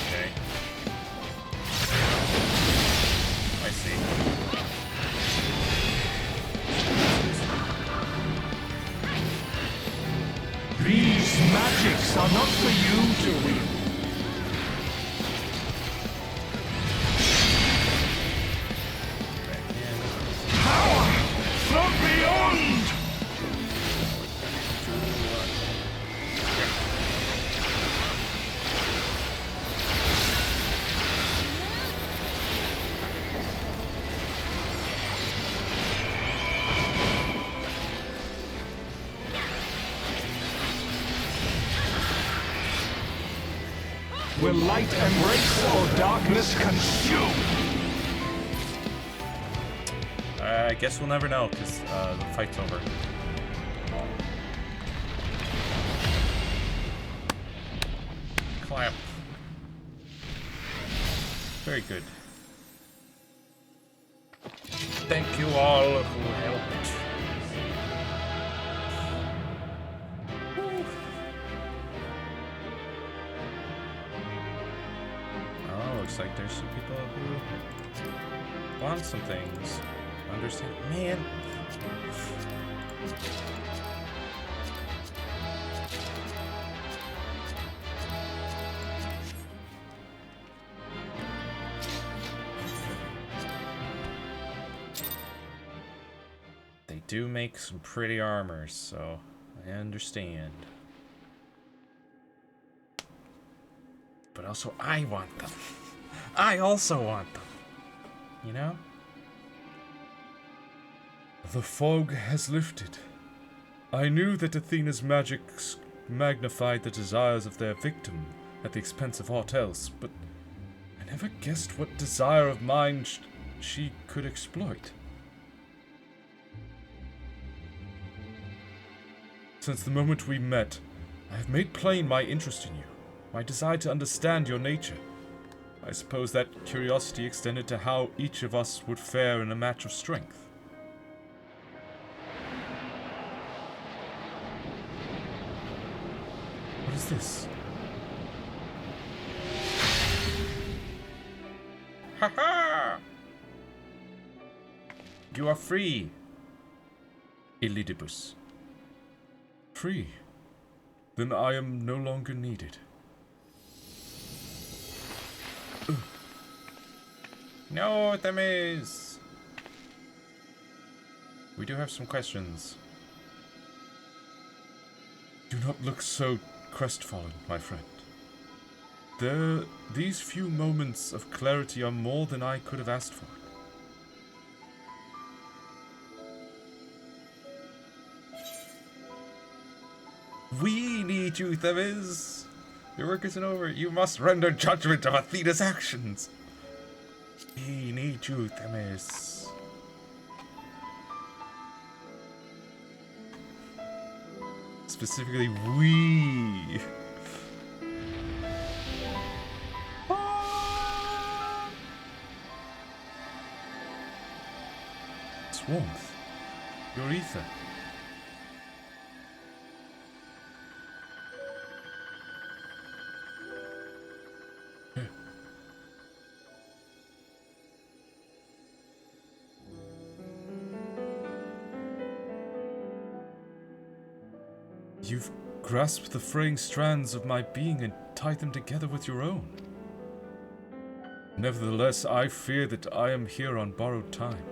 Okay. I see. These magics are not for you to wield. Back in. Power from beyond! Will light embrace or darkness consume? I guess we'll never know, because the fight's over. Clamp. Very good. Thank you all who helped. Woo. Oh, looks like there's some people who want some things. Understand? Man. They do make some pretty armor, so I understand. But also, I want them. I also want them. You know? The fog has lifted. I knew that Athena's magic magnified the desires of their victim at the expense of aught else, but I never guessed what desire of mine she could exploit. Since the moment we met, I have made plain my interest in you, my desire to understand your nature. I suppose that curiosity extended to how each of us would fare in a match of strength. What is this? Ha-ha! You are free, Elidibus. Free? Then I am no longer needed. No, Themis! We do have some questions. Do not look so crestfallen, my friend. These few moments of clarity are more than I could have asked for. We need you, Themis! Your work isn't over. You must render judgment of Athena's actions. We need you, Themis. Specifically, we. It's warmth. Your ether. Here. You've grasped the fraying strands of my being and tied them together with your own. Nevertheless, I fear that I am here on borrowed time.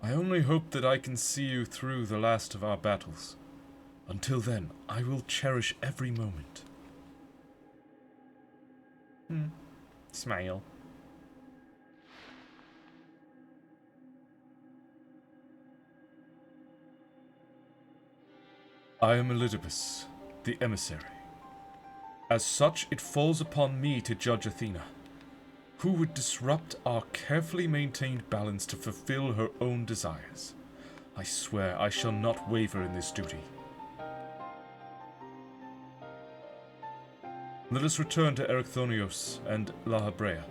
I only hope that I can see you through the last of our battles. Until then, I will cherish every moment. Smile. I am Elidibus, the emissary. As such, it falls upon me to judge Athena, who would disrupt our carefully maintained balance to fulfill her own desires. I swear I shall not waver in this duty. Let us return to Erechthonios and La Habrea.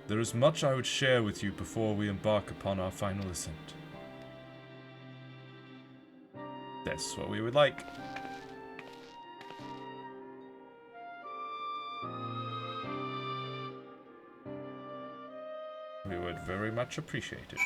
There is much I would share with you before we embark upon our final ascent. That's what we would like. We would very much appreciate it.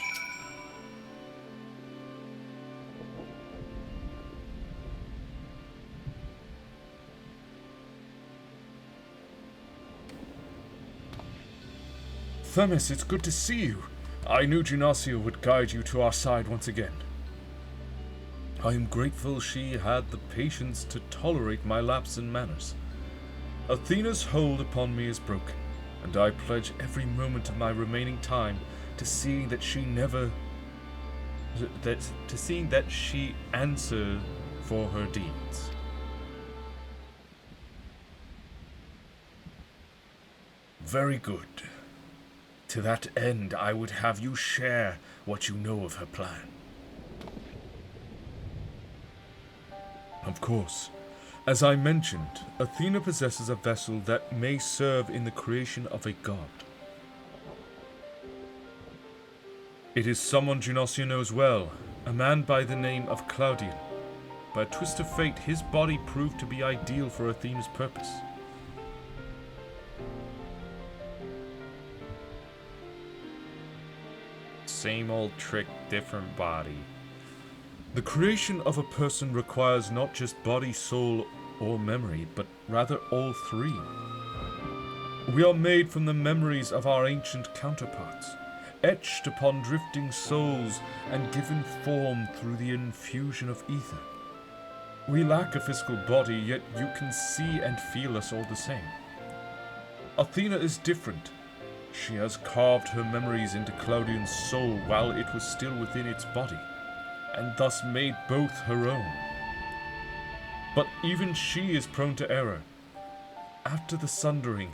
Themis, it's good to see you. I knew Gymnasia would guide you to our side once again. I am grateful she had the patience to tolerate my lapse in manners. Athena's hold upon me is broken, and I pledge every moment of my remaining time to seeing that she answers for her deeds. Very good. To that end, I would have you share what you know of her plan. Of course. As I mentioned, Athena possesses a vessel that may serve in the creation of a god. It is someone Gymnasia knows well, a man by the name of Claudian. By a twist of fate, his body proved to be ideal for Athena's purpose. Same old trick, different body. The creation of a person requires not just body, soul, or memory, but rather all three. We are made from the memories of our ancient counterparts, etched upon drifting souls and given form through the infusion of ether. We lack a physical body, yet you can see and feel us all the same. Athena is different. She has carved her memories into Claudian's soul while it was still within its body, and thus made both her own. But even she is prone to error. After the sundering,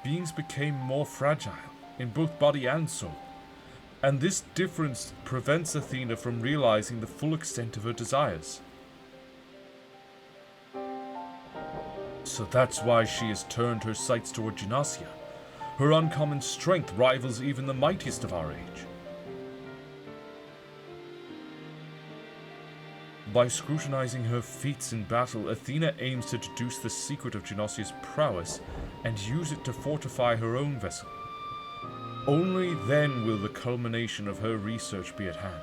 beings became more fragile in both body and soul, and this difference prevents Athena from realizing the full extent of her desires. So that's why she has turned her sights toward Gymnasia. Her uncommon strength rivals even the mightiest of our age. By scrutinizing her feats in battle, Athena aims to deduce the secret of Gymnasia's prowess and use it to fortify her own vessel. Only then will the culmination of her research be at hand.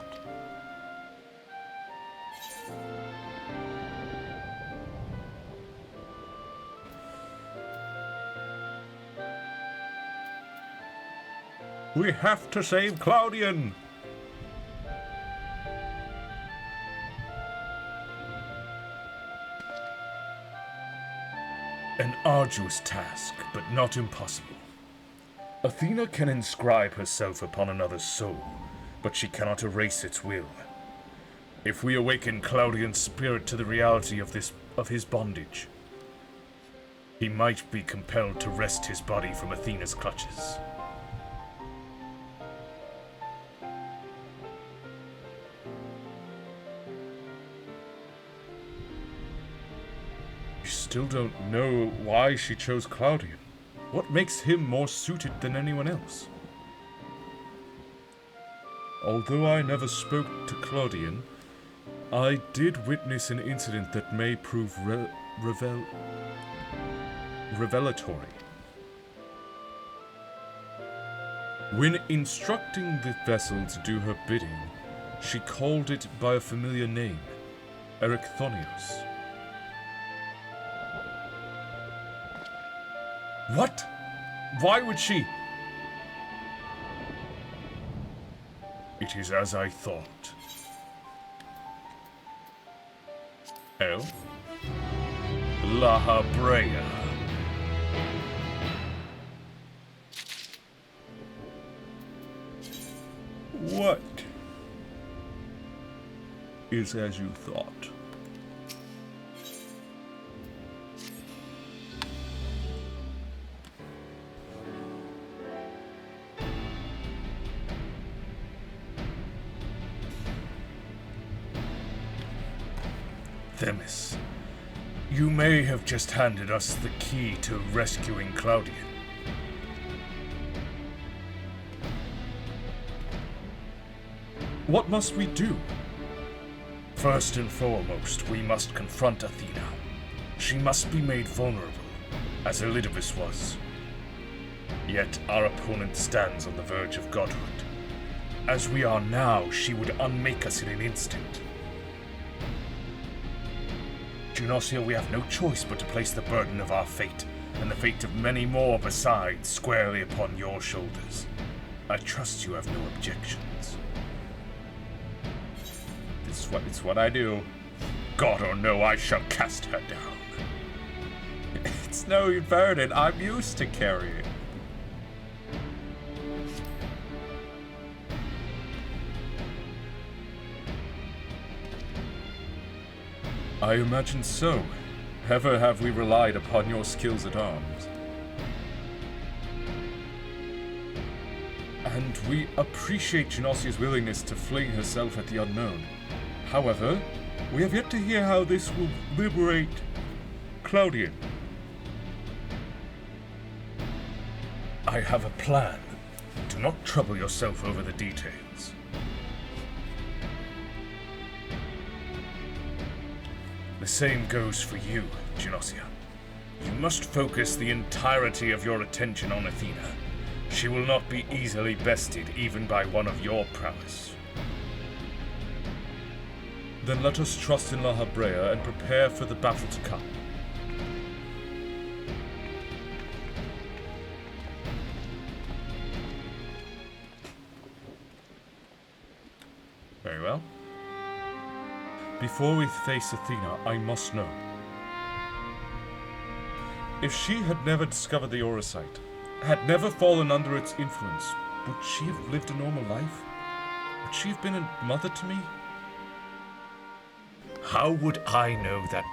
We have to save Claudian! An arduous task, but not impossible. Athena can inscribe herself upon another's soul, but she cannot erase its will. If we awaken Claudian's spirit to the reality of his bondage, he might be compelled to wrest his body from Athena's clutches. You still don't know why she chose Claudian. What makes him more suited than anyone else? Although I never spoke to Claudian, I did witness an incident that may prove revelatory. When instructing the vessel to do her bidding, she called it by a familiar name, Erechthonios. What? Why would she? It is as I thought. El? La Habrea. What is as you thought? Themis, you may have just handed us the key to rescuing Claudian. What must we do? First and foremost, we must confront Athena. She must be made vulnerable, as Elidibus was. Yet our opponent stands on the verge of godhood. As we are now, she would unmake us in an instant. Gymnasia, we have no choice but to place the burden of our fate, and the fate of many more besides, squarely upon your shoulders. I trust you have no objections. It's what I do. God or no, I shall cast her down. It's no burden. I'm used to carrying. I imagine so. Ever have we relied upon your skills at arms. And we appreciate Gymnasia's willingness to fling herself at the unknown. However, we have yet to hear how this will liberate Claudian. I have a plan. Do not trouble yourself over the details. The same goes for you, Gymnasia. You must focus the entirety of your attention on Athena. She will not be easily bested even by one of your prowess. Then let us trust in La Habrea and prepare for the battle to come. well. Before we face Athena, I must know. If she had never discovered the Aurosite, had never fallen under its influence, would she have lived a normal life? Would she have been a mother to me? How would I know that?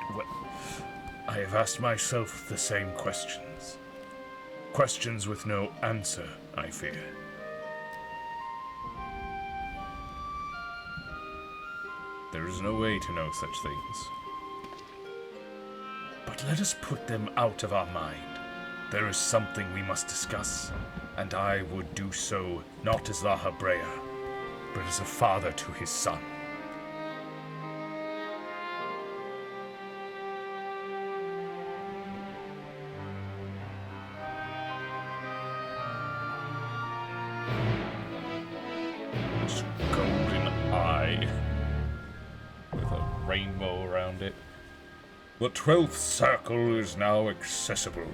I have asked myself the same questions. Questions with no answer, I fear. There is no way to know such things. But let us put them out of our mind. There is something we must discuss, and I would do so not as La Habrea, but as a father to his son. This golden eye with a rainbow around it. The 12th circle is now accessible.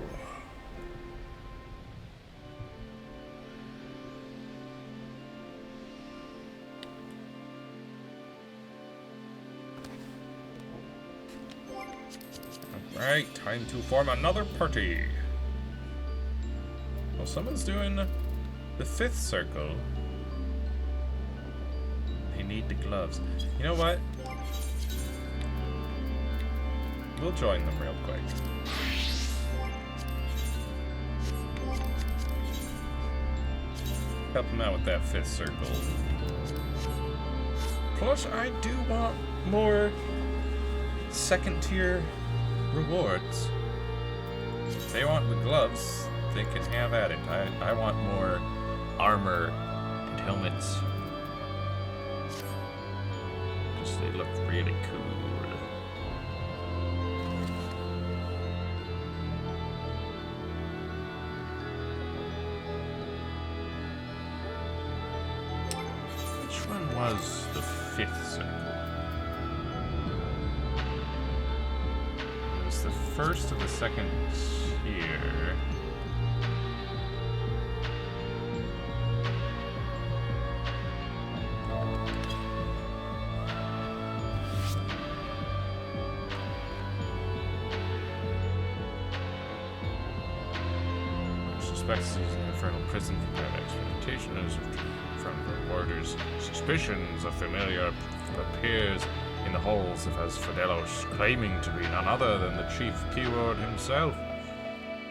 Alright, time to form another party. Well, someone's doing the 5th circle. They need the gloves. You know what? We'll join them real quick. Help them out with that 5th circle. Plus, I do want more 2nd tier rewards. If they want the gloves, they can have at it. I want more armor and helmets. Because they look really cool. Which one was the 5th circle? It was the 1st of the 2nd tier. Suspects he's in an infernal prison for bad exploitations from the warders. Suspicions of familiar appears in the halls of Asfodelos, claiming to be none other than the chief keyword himself.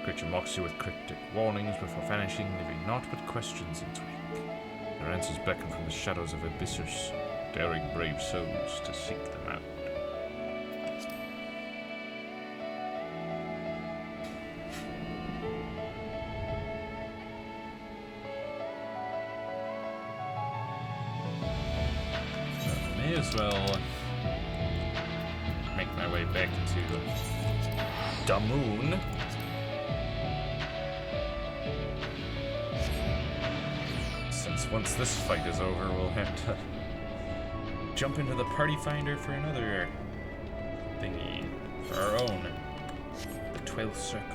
Creature mocks you with cryptic warnings before vanishing, leaving naught but questions in its wake. Their answers beckon from the shadows of abysses, daring brave souls to seek them out. May as well make my way back to Damoon. Since once this fight is over, we'll have to jump into the party finder for another thingy, for our own. The 12th circle.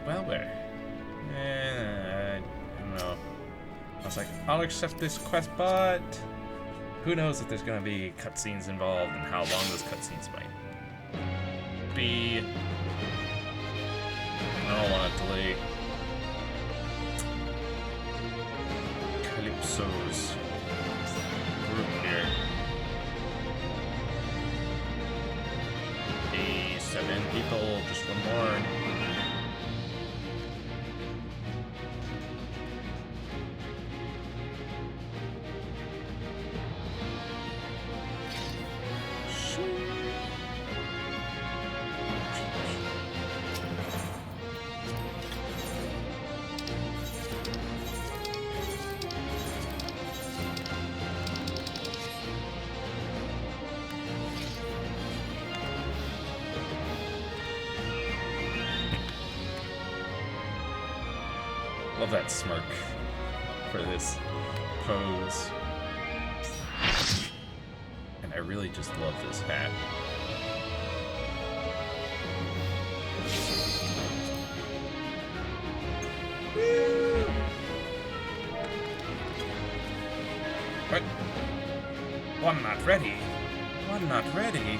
Well, I don't know. I was like, I'll accept this quest, but who knows if there's gonna be cutscenes involved and how long those cutscenes might be. I don't want to delay Calypso's group here. 7 people, just one more. Love that smirk for this pose. And I really just love this hat. What? One not ready. One not ready.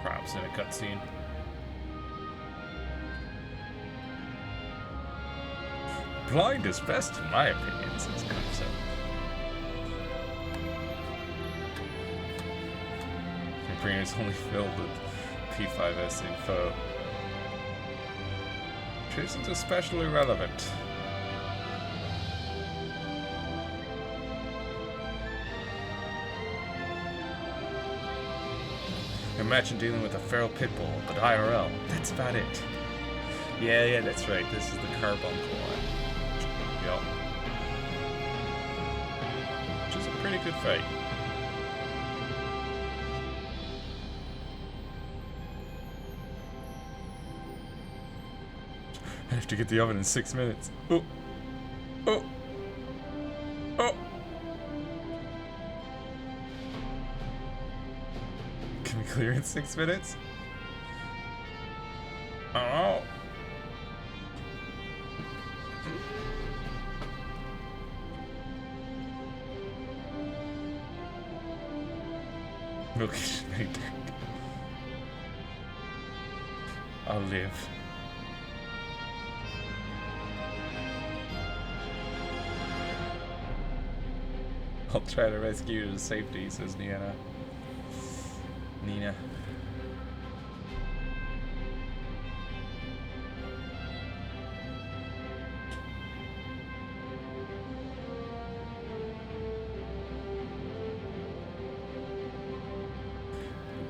Props in a cutscene. Blind is best in my opinion, says Concept. My brain is only filled with P5S info. Which isn't especially relevant. Imagine dealing with a feral pit bull, but IRL. That's about it. Yeah, that's right. This is the Carbuncle one. Yup. Which is a pretty good fight. I have to get the oven in 6 minutes. Oh. Oh. Oh. Can we clear in 6 minutes? Oh. Milk is very dark. I'll live. I'll try to rescue you to safety, says Nina.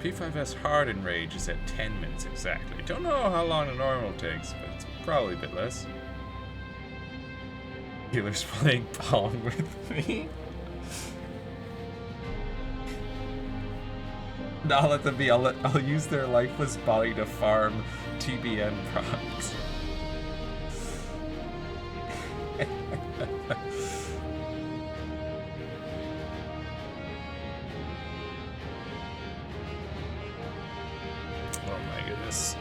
P5S hard and rage is at 10 minutes exactly. Don't know how long a normal takes, but it's probably a bit less. Healer's playing Pong with me. No, I'll let them be. I'll use their lifeless body to farm TBN procs. Oh my goodness.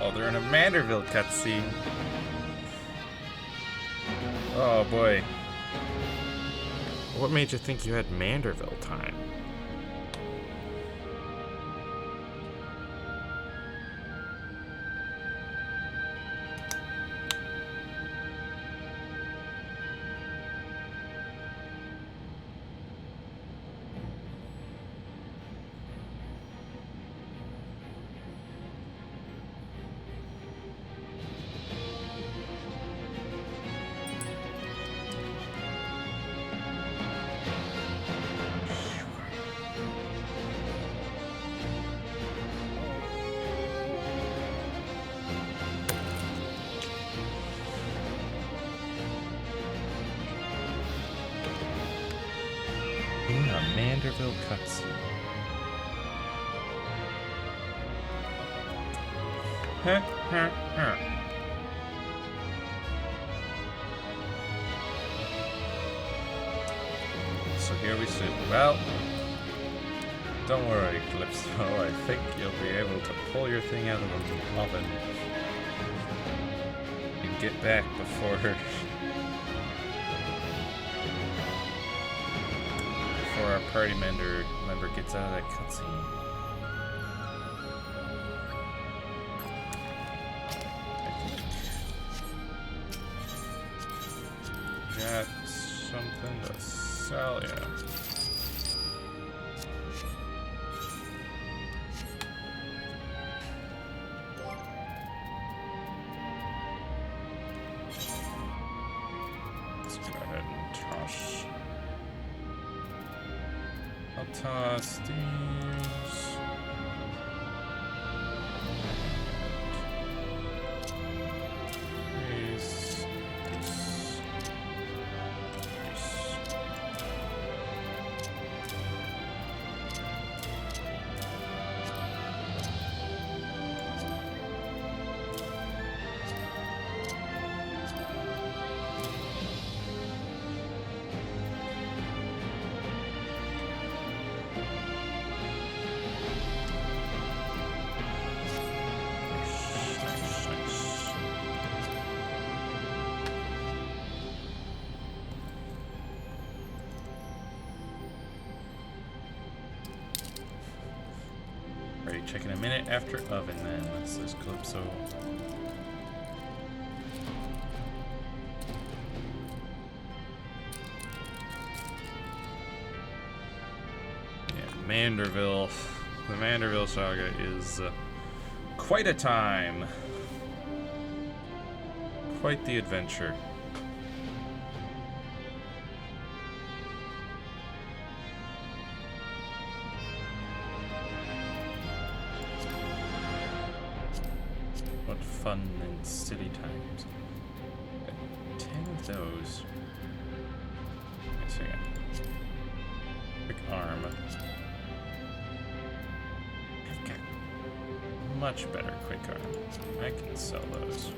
Oh, they're in a Manderville cutscene. Oh boy. What made you think you had Manderville time? In a Manderville cutscene. So here we sit. Well, don't worry, Calypso. I think you'll be able to pull your thing out of the oven and get back before our party member gets out of that cutscene. got something to sell? Yeah. Let's go ahead and toss. I'll toss these. Ready, checking a minute after oven then. That says Calypso. Yeah, Manderville. The Manderville saga is quite a time. Quite the adventure. What fun in city times. Got 10 of those. Wait a second. Quick arm. I've got much better quick arm. I can sell those.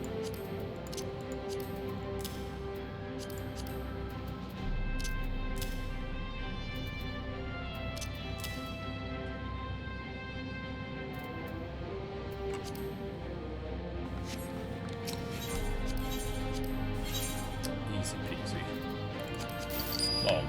Easy peasy. Long.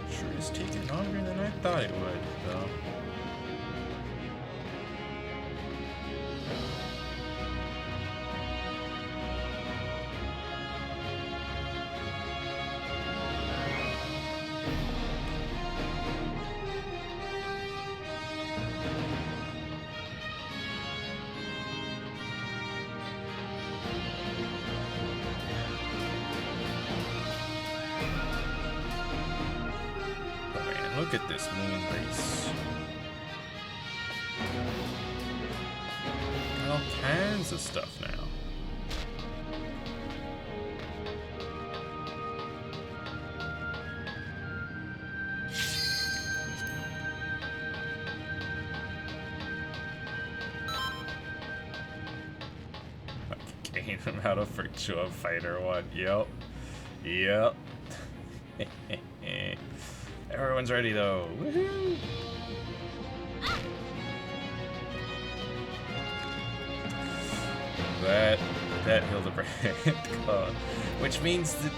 Sure is taking longer than I thought it would, though. Look at this moon base. Got all kinds of stuff now. Gain amount of virtual fighter one. Yep. Yep. Everyone's ready though. Woohoo! That Hildebrand clone, which means that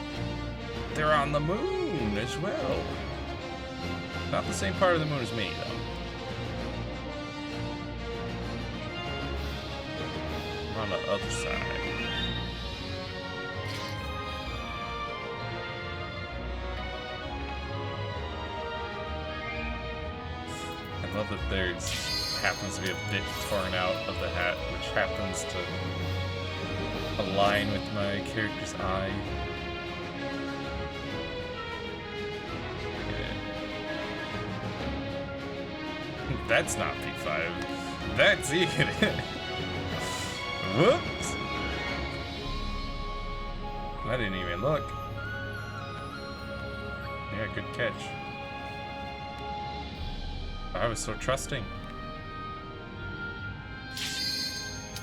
they're on the moon as well. Not the same part of the moon as me though. We're on the other side. I love that there's happens to be a bit torn out of the hat, which happens to align with my character's eye. Yeah. That's not P5. That's Ian. Whoops! I didn't even look. Yeah, good catch. I was so trusting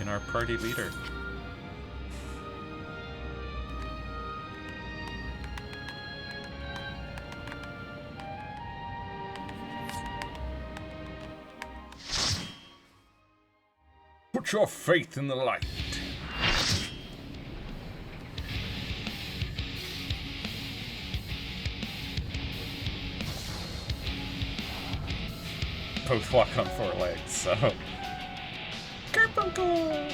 in our party leader. Put your faith in the light. Both walk on 4 legs, so. Carbuncle!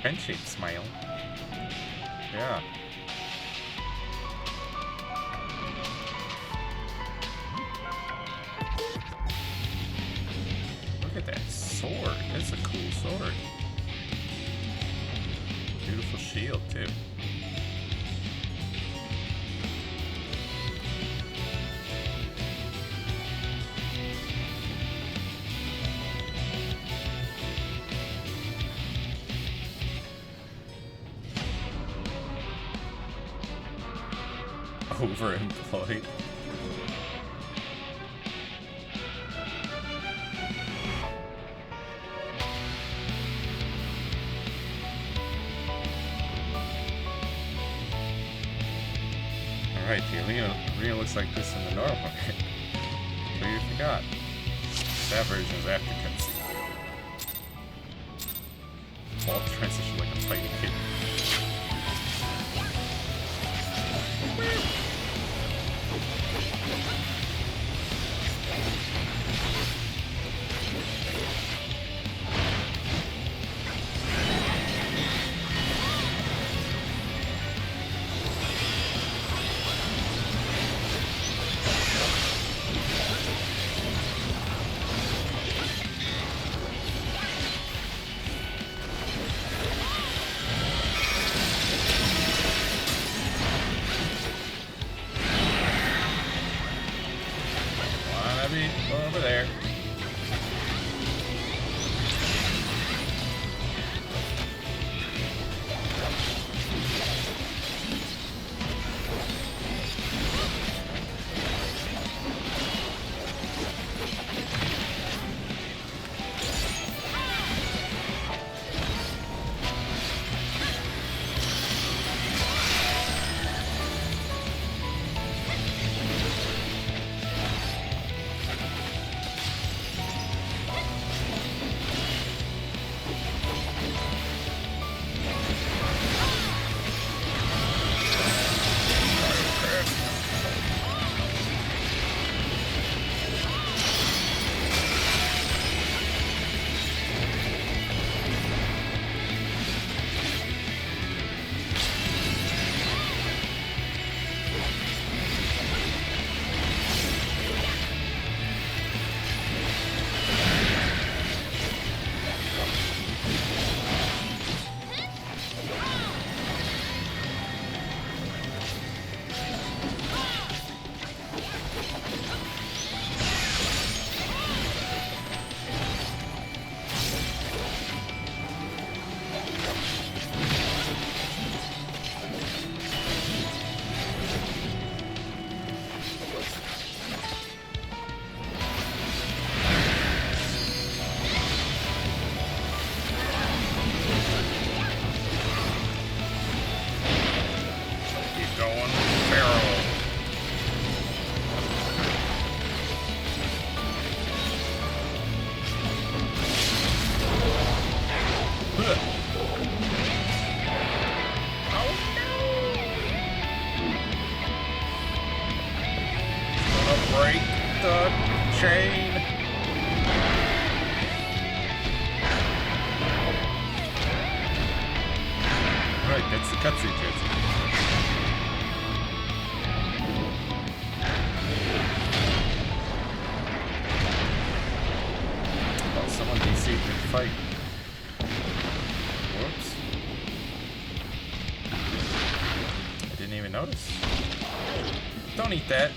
Friendship smile. Yeah. Look at that sword. That's a cool sword. Beautiful shield, too. Overemployed. Alright, the arena looks like this in the normal one. Completely forgot. That version is after cutscene. All transition like a fighting kid. Over there. chain. Alright, that's the cutscene chance. Oh, someone DC'd the fight. Whoops. I didn't even notice. Don't eat that.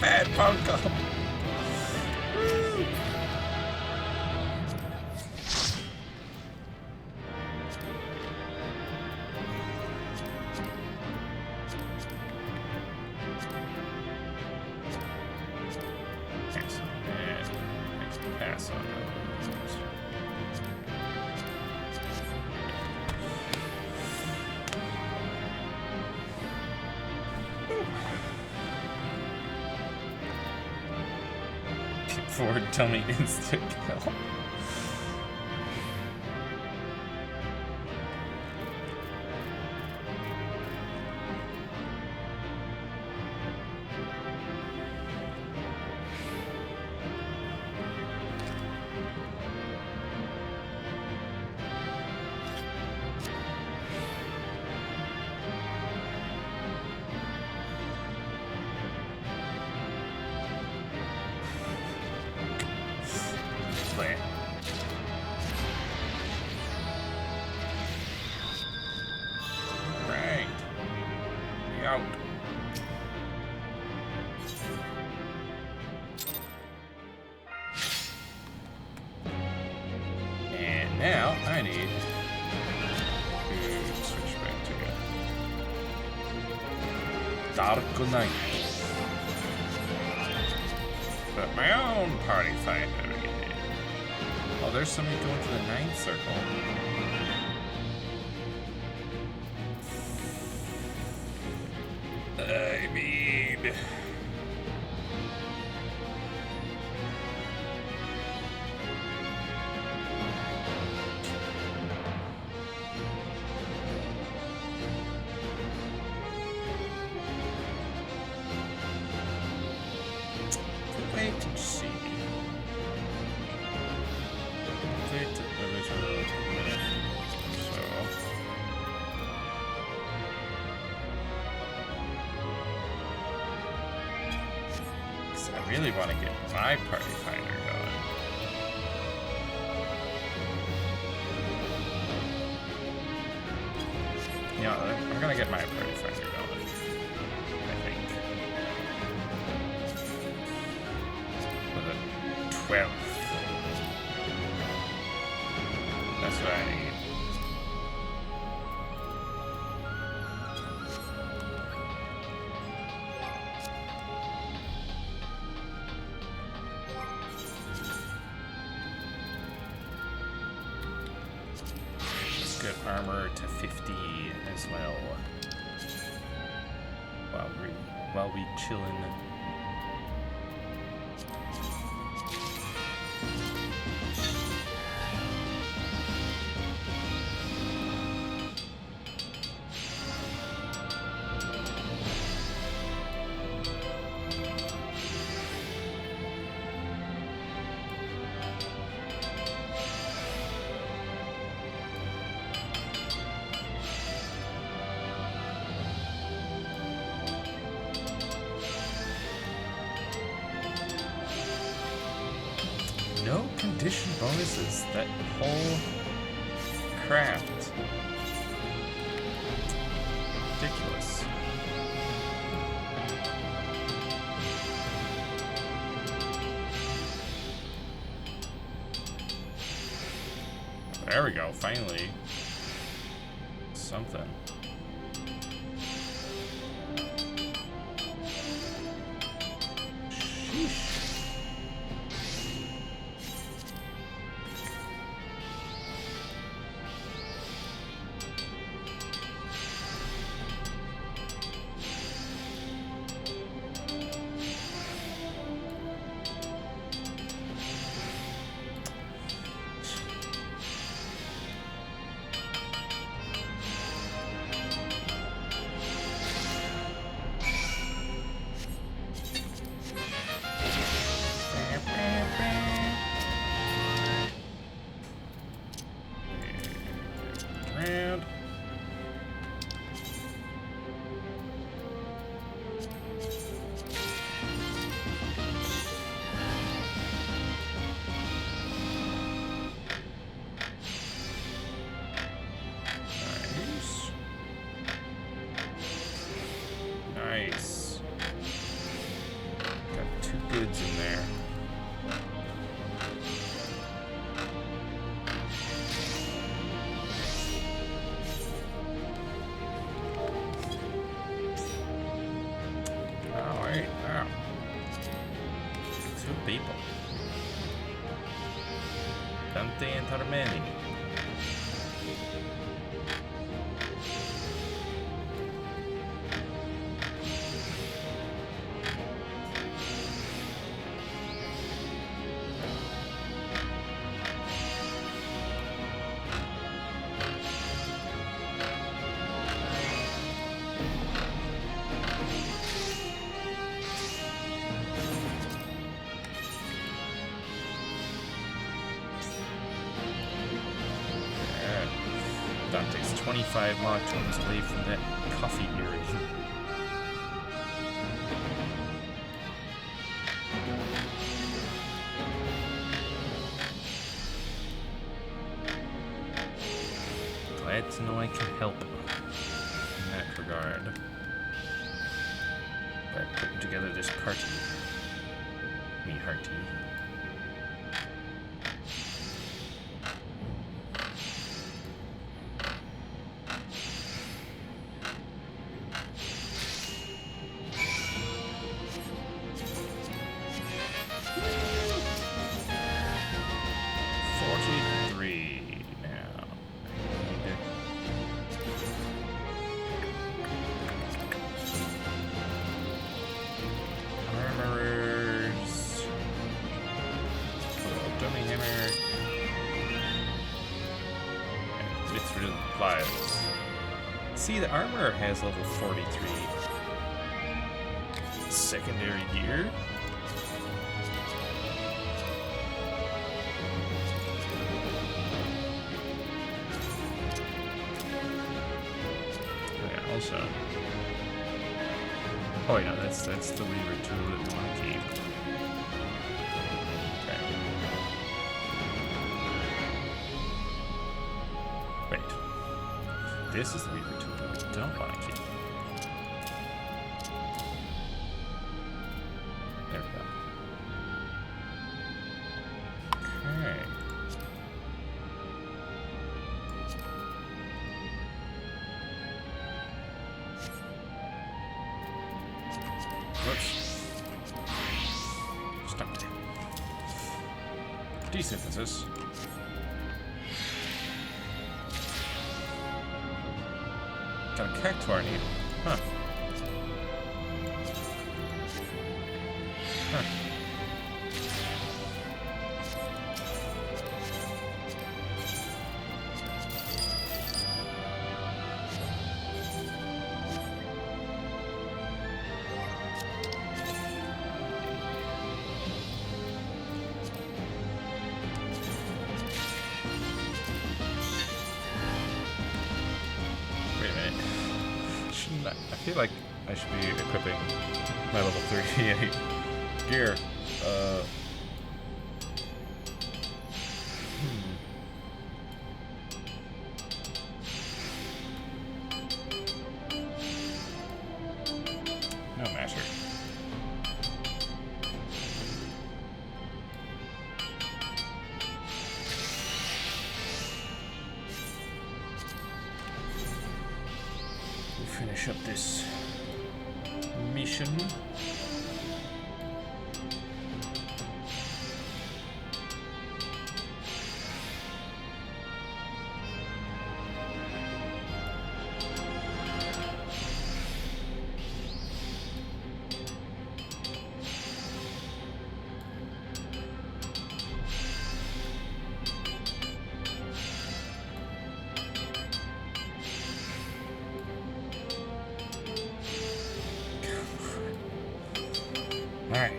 Bad bunko. Pass on those. Forward tummy instant kill. Play. Right. Be out. And now I need to switch back to Dark Knight. But my own party fighter. Oh, there's somebody going to the 9th circle. I mean... Wait and see. I really want to get my party finder going. Yeah, I'm gonna get my party finder going, I think. With a 12th. That's what I need. Armor to 50 as well. While we chillin'. No condition bonuses. That whole craft. Ridiculous. There we go, finally. Something. Sheesh. people. Tanti and Tarmeni. That takes 25 Mogtones away from that coffee earring. Glad to know I can help in that regard. By putting together this party. Me hearty. See, the armorer has level 43. Secondary gear? Yeah, also. Oh yeah, that's the Weaver tool that we want to keep. Okay. Wait. This is the Weaver tool. Don't want to keep. There we go. Okay. Whoops. Stuck to desynthesis. Got a cactuar needle. Huh. Huh. I feel like I should be equipping my level 38 gear. No matter. Finish up this mission. Alright.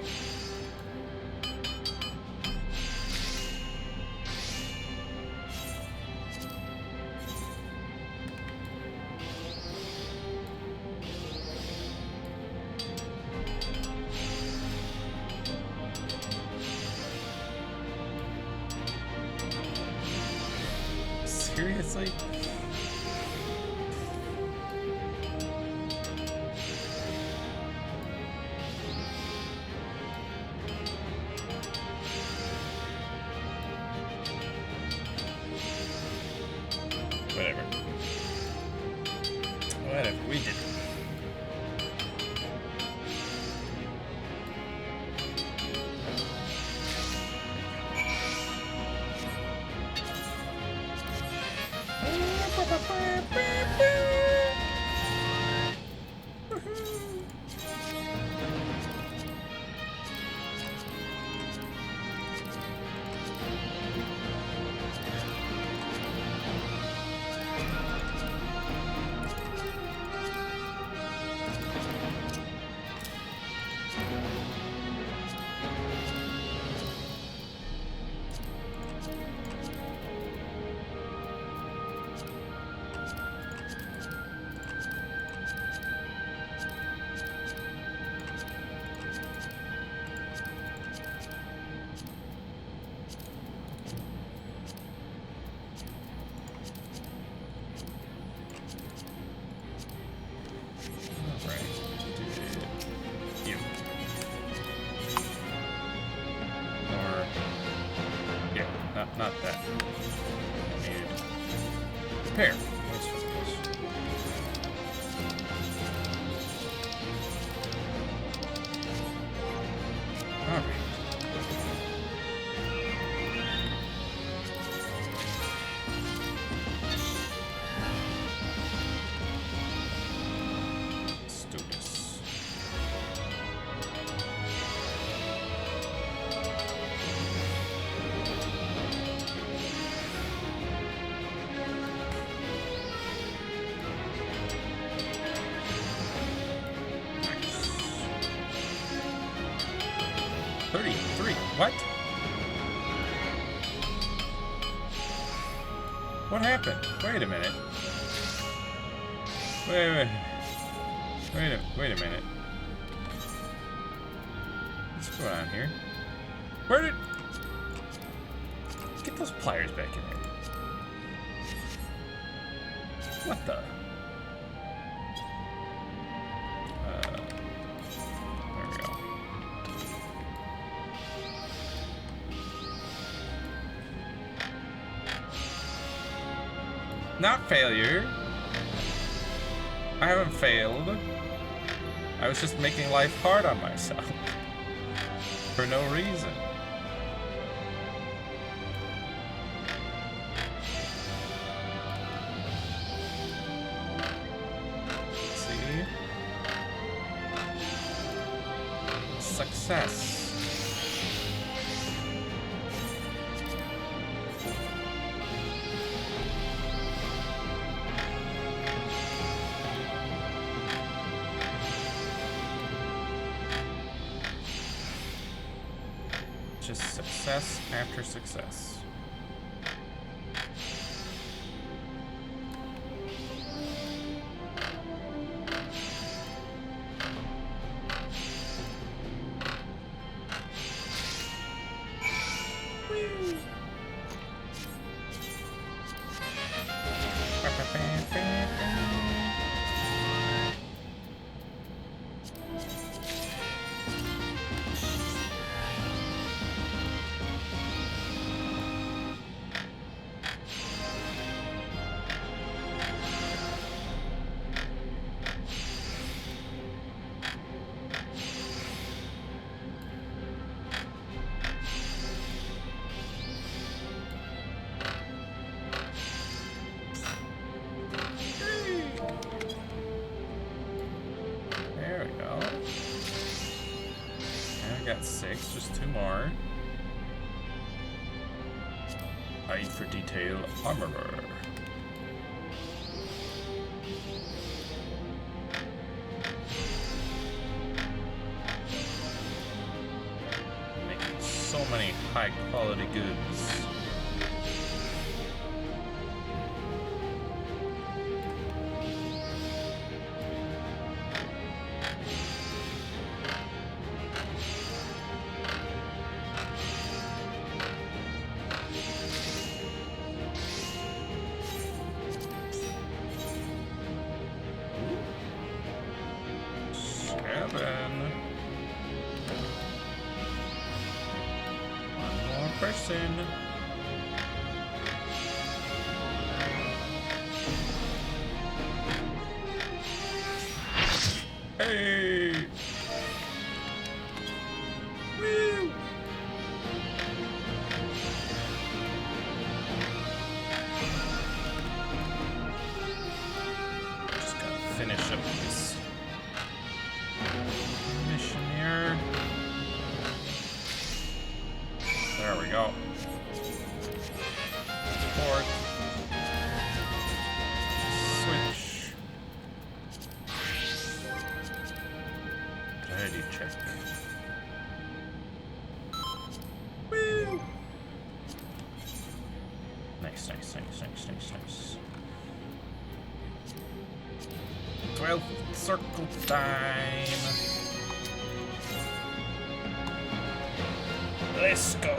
Seriously? Whatever. Whatever, we did it. not that. And repair. Let's focus. Alright. Let's do this. Nice. 33. What? What happened? Wait a minute. Wait a minute. What's going on here? Where did... Get those pliers back in there. What the? There we go. Not failure. I haven't failed. I was just making life hard on myself. For no reason. See? Success. Just success after success. There we go. And I got 6, just 2 more. Eye for detail armorer. Making so many high quality goods. One more person. Hey! Woo! Just gotta finish up this mission here. There we go. Port. Switch. Ready check. Woo! Nice. 12th circle time. Let's go.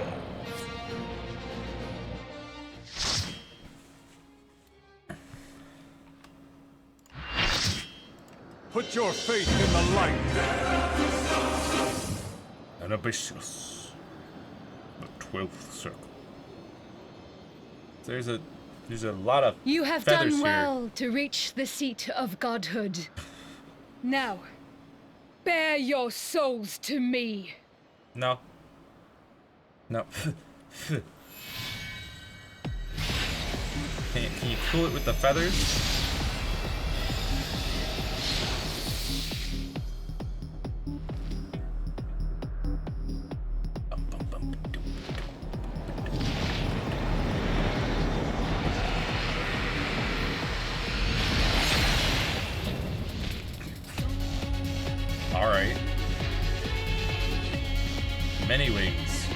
Put your faith in the light. An Abyssals. The 12th circle. There's a lot of You have feathers done here. well to reach the seat of godhood. Now, bear your souls to me. No. No. Can you cool it with the feathers? Alright. Many wings.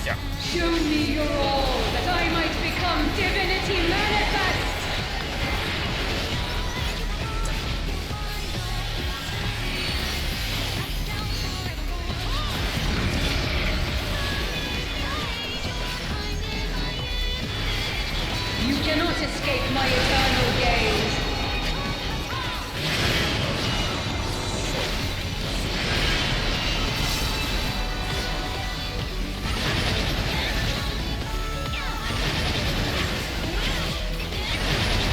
Yeah. Show me your all, that I might become divinity manifest! You cannot escape my eternal gaze.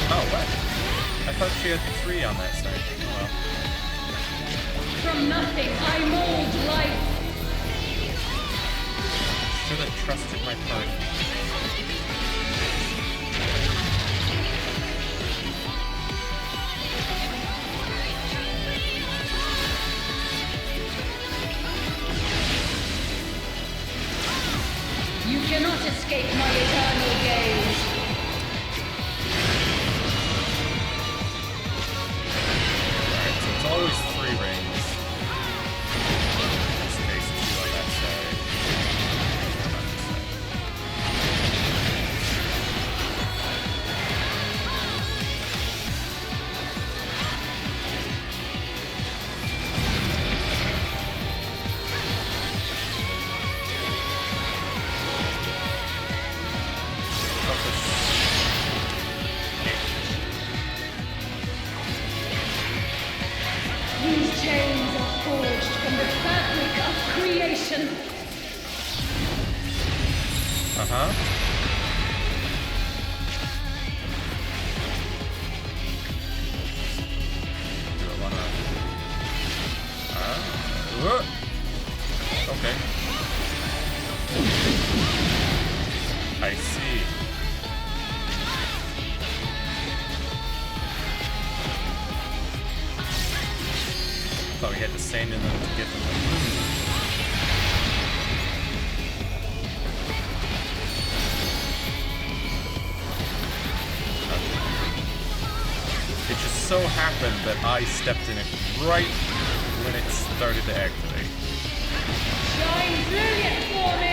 Oh, what? I thought she had 3 on that side. Well, From nothing, I mold life. should have trusted my partner. You cannot escape my eternal gaze. Alright, so it's always 3 rings. In this case, 2 on that side. 1 on this side. These chains are forged from the fabric of creation. Uh-huh. Do I wanna... Okay. I see. Thought we had to sand in them to get them. It just so happened that I stepped in it right when it started to activate. Shine brilliant for me!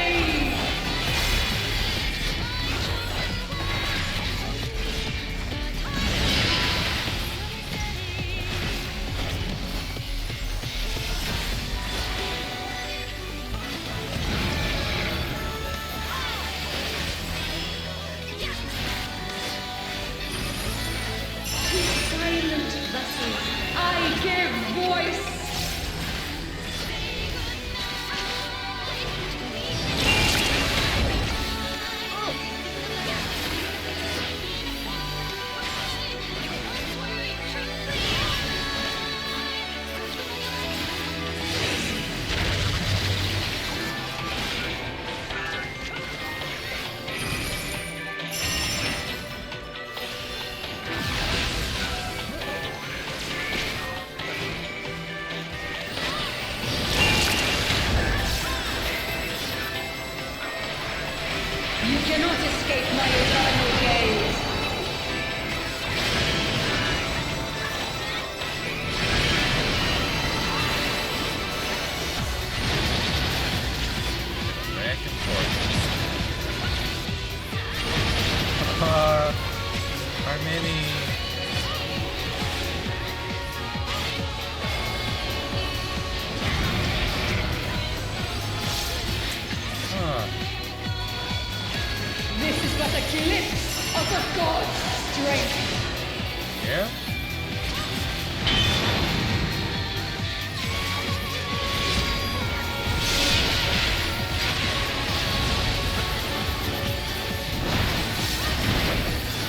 To silent vessels, I give voice! You cannot escape my eternal gaze. Back and forth. How many? a glimpse of a god's strength. Yeah?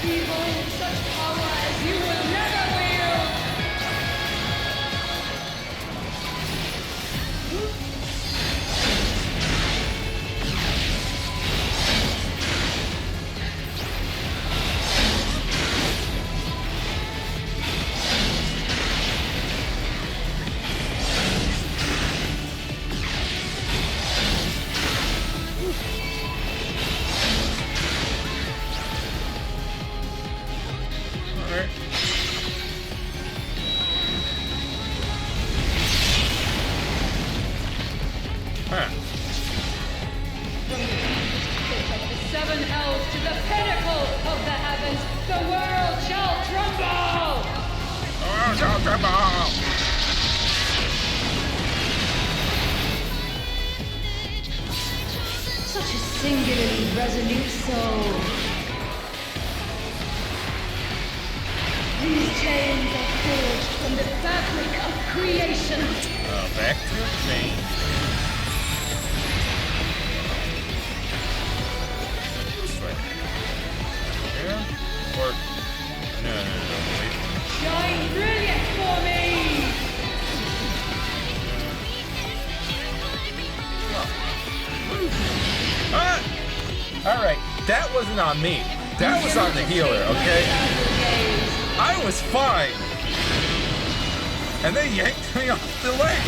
Behold such power as you will never wield! Alright. Huh. Of the seven hells to the pinnacle of the heavens, the world shall tremble! Oh, don't tremble! Such a singularly resolute soul. These chains are forged from the fabric of creation. Back to the chain. This way. Yeah? Or... No, wait. Shine brilliant for me! Ah! Alright, that wasn't on me. That was on the healer, okay? I was fine! And they yanked me off the leg!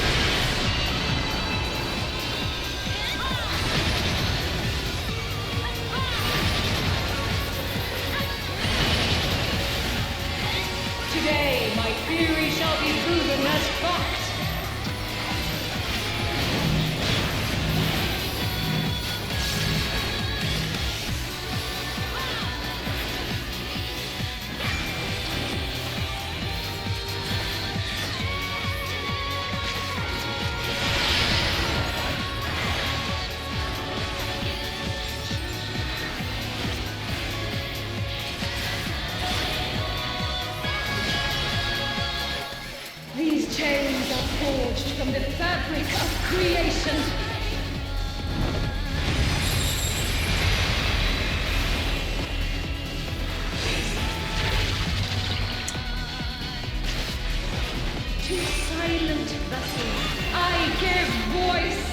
Today, my theory shall be proven as fact. These chains are forged from the fabric of creation. To silent vessels, I give voice.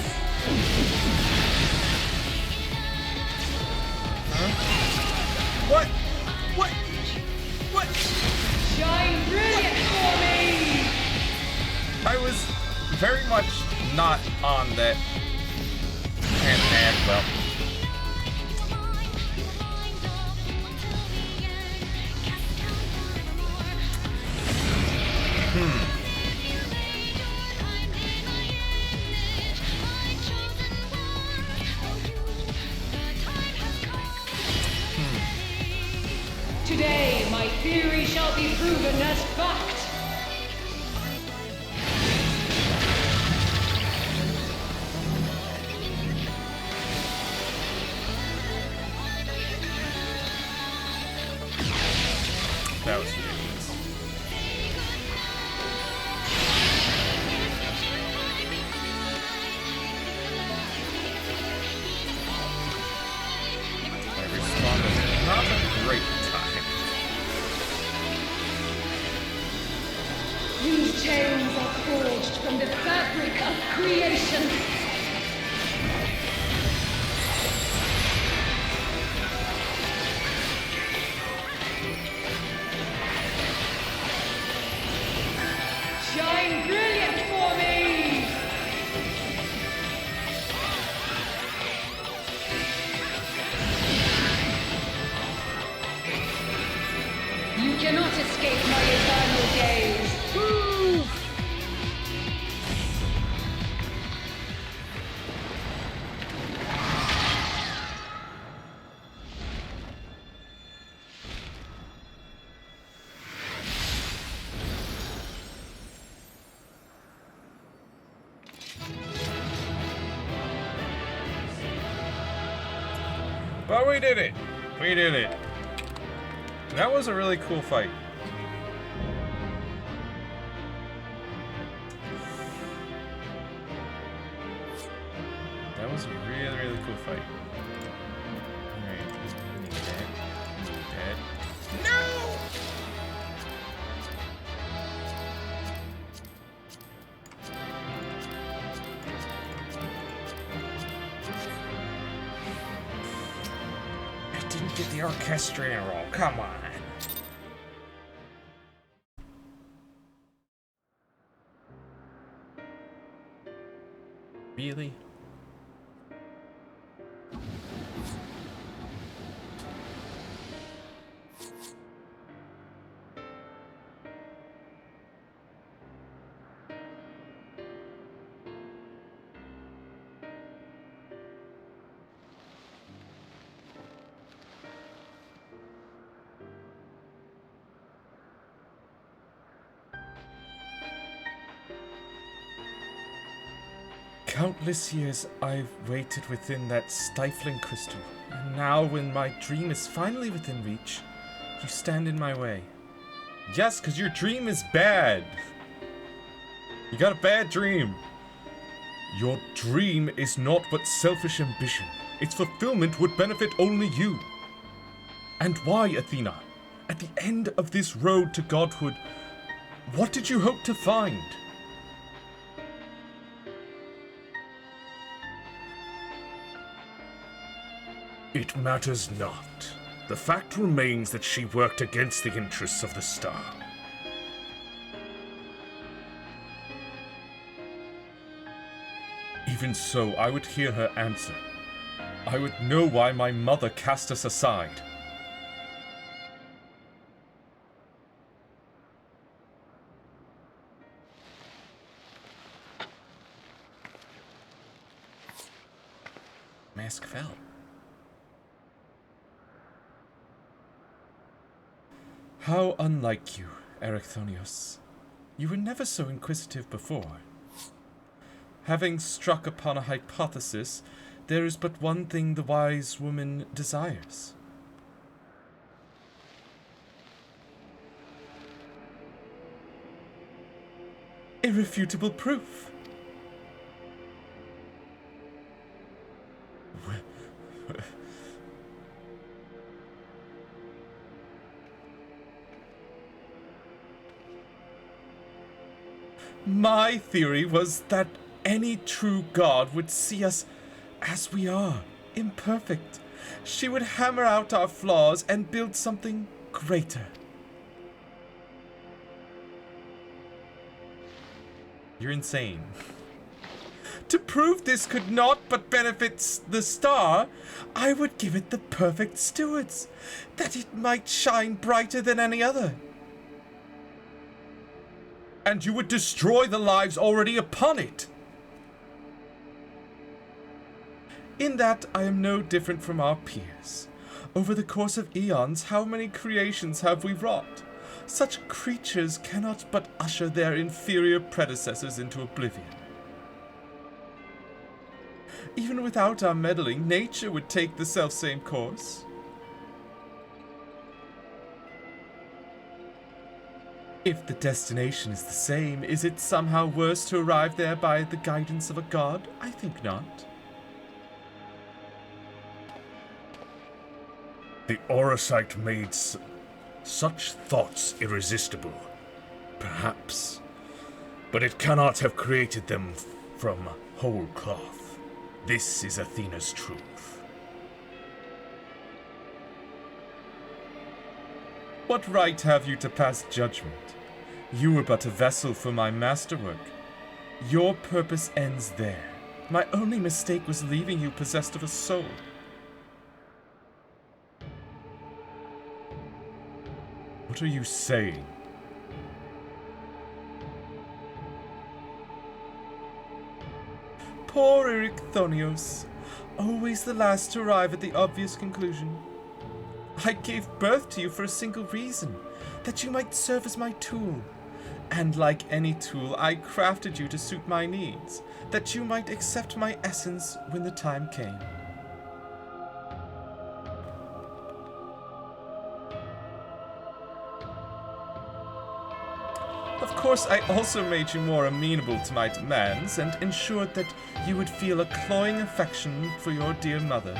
What? What? What? Shine brilliant for me. I was very much not on that hand, well. Today, my theory shall be proven as fact. That was ridiculous. I responded not a great time. These chains are forged from the fabric of creation. Shine brilliant for me! You cannot escape my eternal gaze. Woo! But we did it! We did it. That was a really cool fight. That was a really, really cool fight. Alright, he's dead. He's dead. No! I didn't get the orchestra roll. Come on. Really? Countless years I've waited within that stifling crystal, and now when my dream is finally within reach, you stand in my way. Yes, because your dream is bad. You got a bad dream. Your dream is not but selfish ambition. Its fulfillment would benefit only you. And why, Athena? At the end of this road to godhood, what did you hope to find? It matters not. The fact remains that she worked against the interests of the star. Even so, I would hear her answer. I would know why my mother cast us aside. Mask fell. How unlike you, Erechthonios. You were never so inquisitive before. Having struck upon a hypothesis, there is but one thing the wise woman desires. Irrefutable proof. My theory was that any true god would see us as we are, imperfect. She would hammer out our flaws and build something greater. You're insane. To prove this could not but benefit the star, I would give it the perfect stewards, that it might shine brighter than any other. And you would destroy the lives already upon it. In that, I am no different from our peers. Over the course of eons, how many creations have we wrought? Such creatures cannot but usher their inferior predecessors into oblivion. Even without our meddling, nature would take the selfsame course. If the destination is the same, is it somehow worse to arrive there by the guidance of a god? I think not. The Orosite made such thoughts irresistible. Perhaps. But it cannot have created them from whole cloth. This is Athena's truth. What right have you to pass judgment? You were but a vessel for my masterwork. Your purpose ends there. My only mistake was leaving you possessed of a soul. What are you saying? Poor Erechthonios, always the last to arrive at the obvious conclusion. I gave birth to you for a single reason, that you might serve as my tool. And like any tool, I crafted you to suit my needs, that you might accept my essence when the time came. Of course, I also made you more amenable to my demands and ensured that you would feel a cloying affection for your dear mother.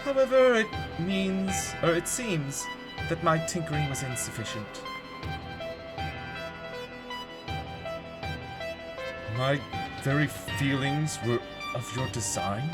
However, it seems that my tinkering was insufficient. My very feelings were of your design?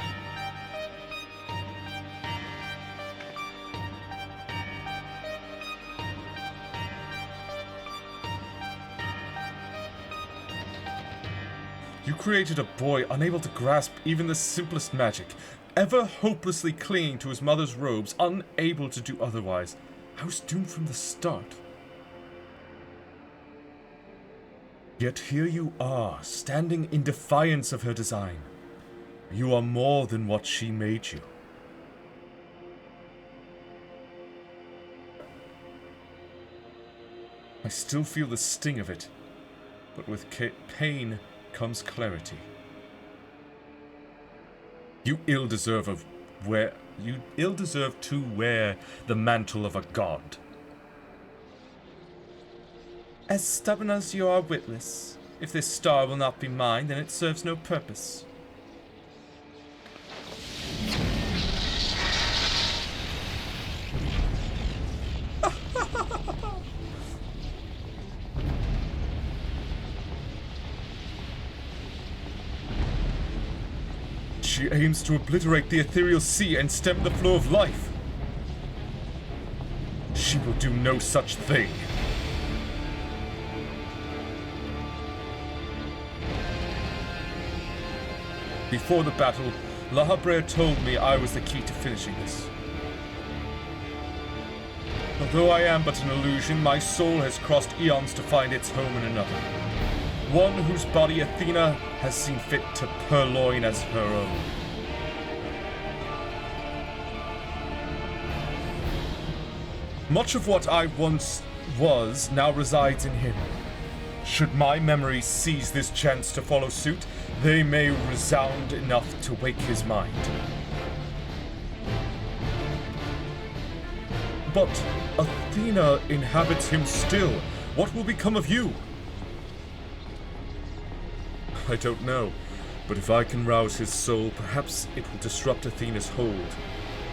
You created a boy unable to grasp even the simplest magic, ever hopelessly clinging to his mother's robes, unable to do otherwise. I was doomed from the start. Yet here you are, standing in defiance of her design. You are more than what she made you. I still feel the sting of it, but with pain comes clarity. You ill deserve to wear the mantle of a god. As stubborn as you are witless. If this star will not be mine, then it serves no purpose. She aims to obliterate the ethereal sea and stem the flow of life. She will do no such thing. Before the battle, La Habrea told me I was the key to finishing this. Although I am but an illusion, my soul has crossed eons to find its home in another. One whose body Athena has seen fit to purloin as her own. Much of what I once was now resides in him. Should my memories seize this chance to follow suit, they may resound enough to wake his mind. But Athena inhabits him still. What will become of you? I don't know, but if I can rouse his soul, perhaps it will disrupt Athena's hold.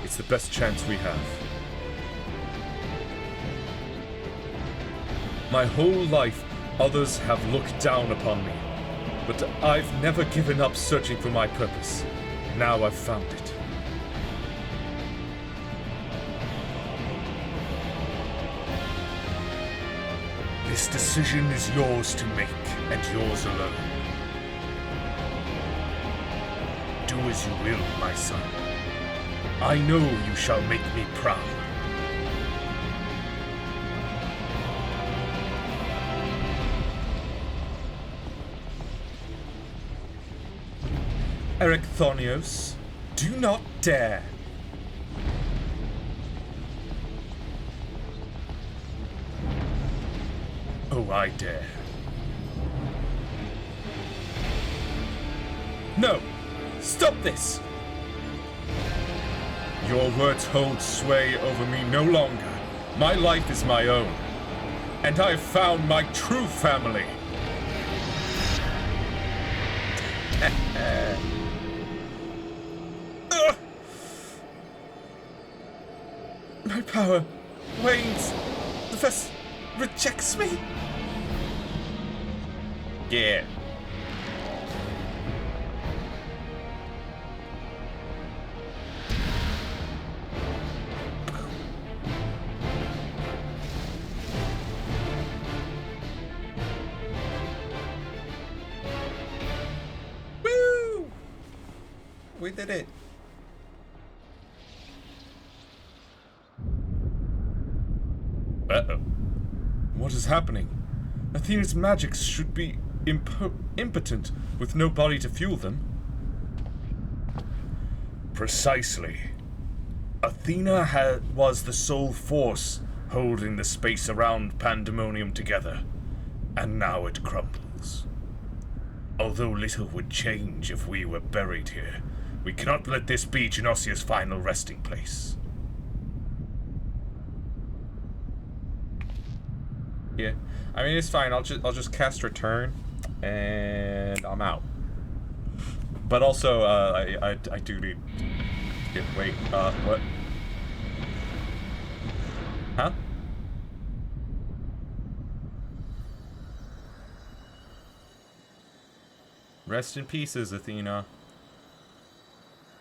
It's the best chance we have. My whole life, others have looked down upon me, but I've never given up searching for my purpose. Now I've found it. This decision is yours to make, and yours alone. Do as you will, my son. I know you shall make me proud. Erechthonios, do not dare. Oh, I dare. No! Stop this! Your words hold sway over me no longer. My life is my own. And I have found my true family. My power wanes. The Fest rejects me. Yeah. Woo! We did it. Uh-oh. What is happening? Athena's magics should be impotent with no body to fuel them. Precisely. Athena was the sole force holding the space around Pandemonium together, and now it crumbles. Although little would change if we were buried here, we cannot let this be Genosia's final resting place. Yeah, I mean it's fine. I'll just cast return, and I'm out. But also, I do need. Wait, what? Huh? Rest in pieces, Athena.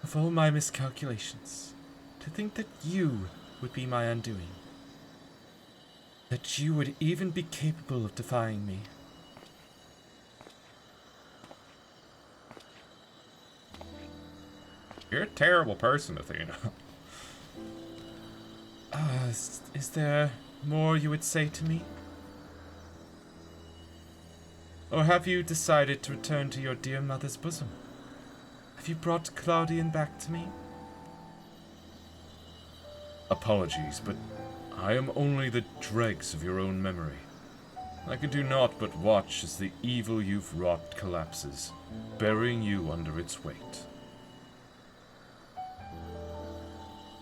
Of all my miscalculations, to think that you would be my undoing. That you would even be capable of defying me. You're a terrible person, Athena. Is there more you would say to me? Or have you decided to return to your dear mother's bosom? Have you brought Claudian back to me? Apologies, but I am only the dregs of your own memory. I can do naught but watch as the evil you've wrought collapses, burying you under its weight.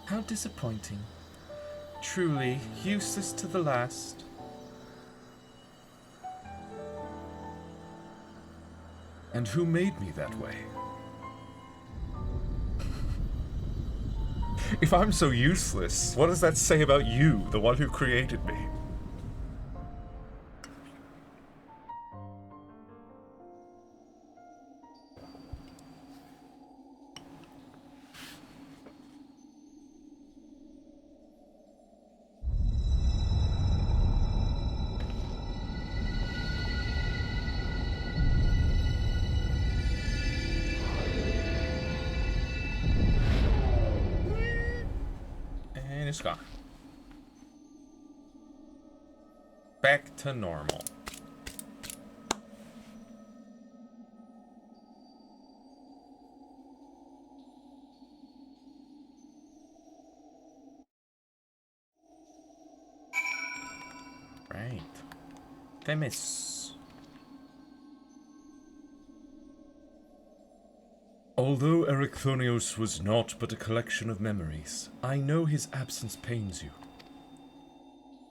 How disappointing. Truly useless to the last. And who made me that way? If I'm so useless, what does that say about you, the one who created me? And it's gone. Back to normal. Right. Themis. Although Ericthonios was naught but a collection of memories, I know his absence pains you.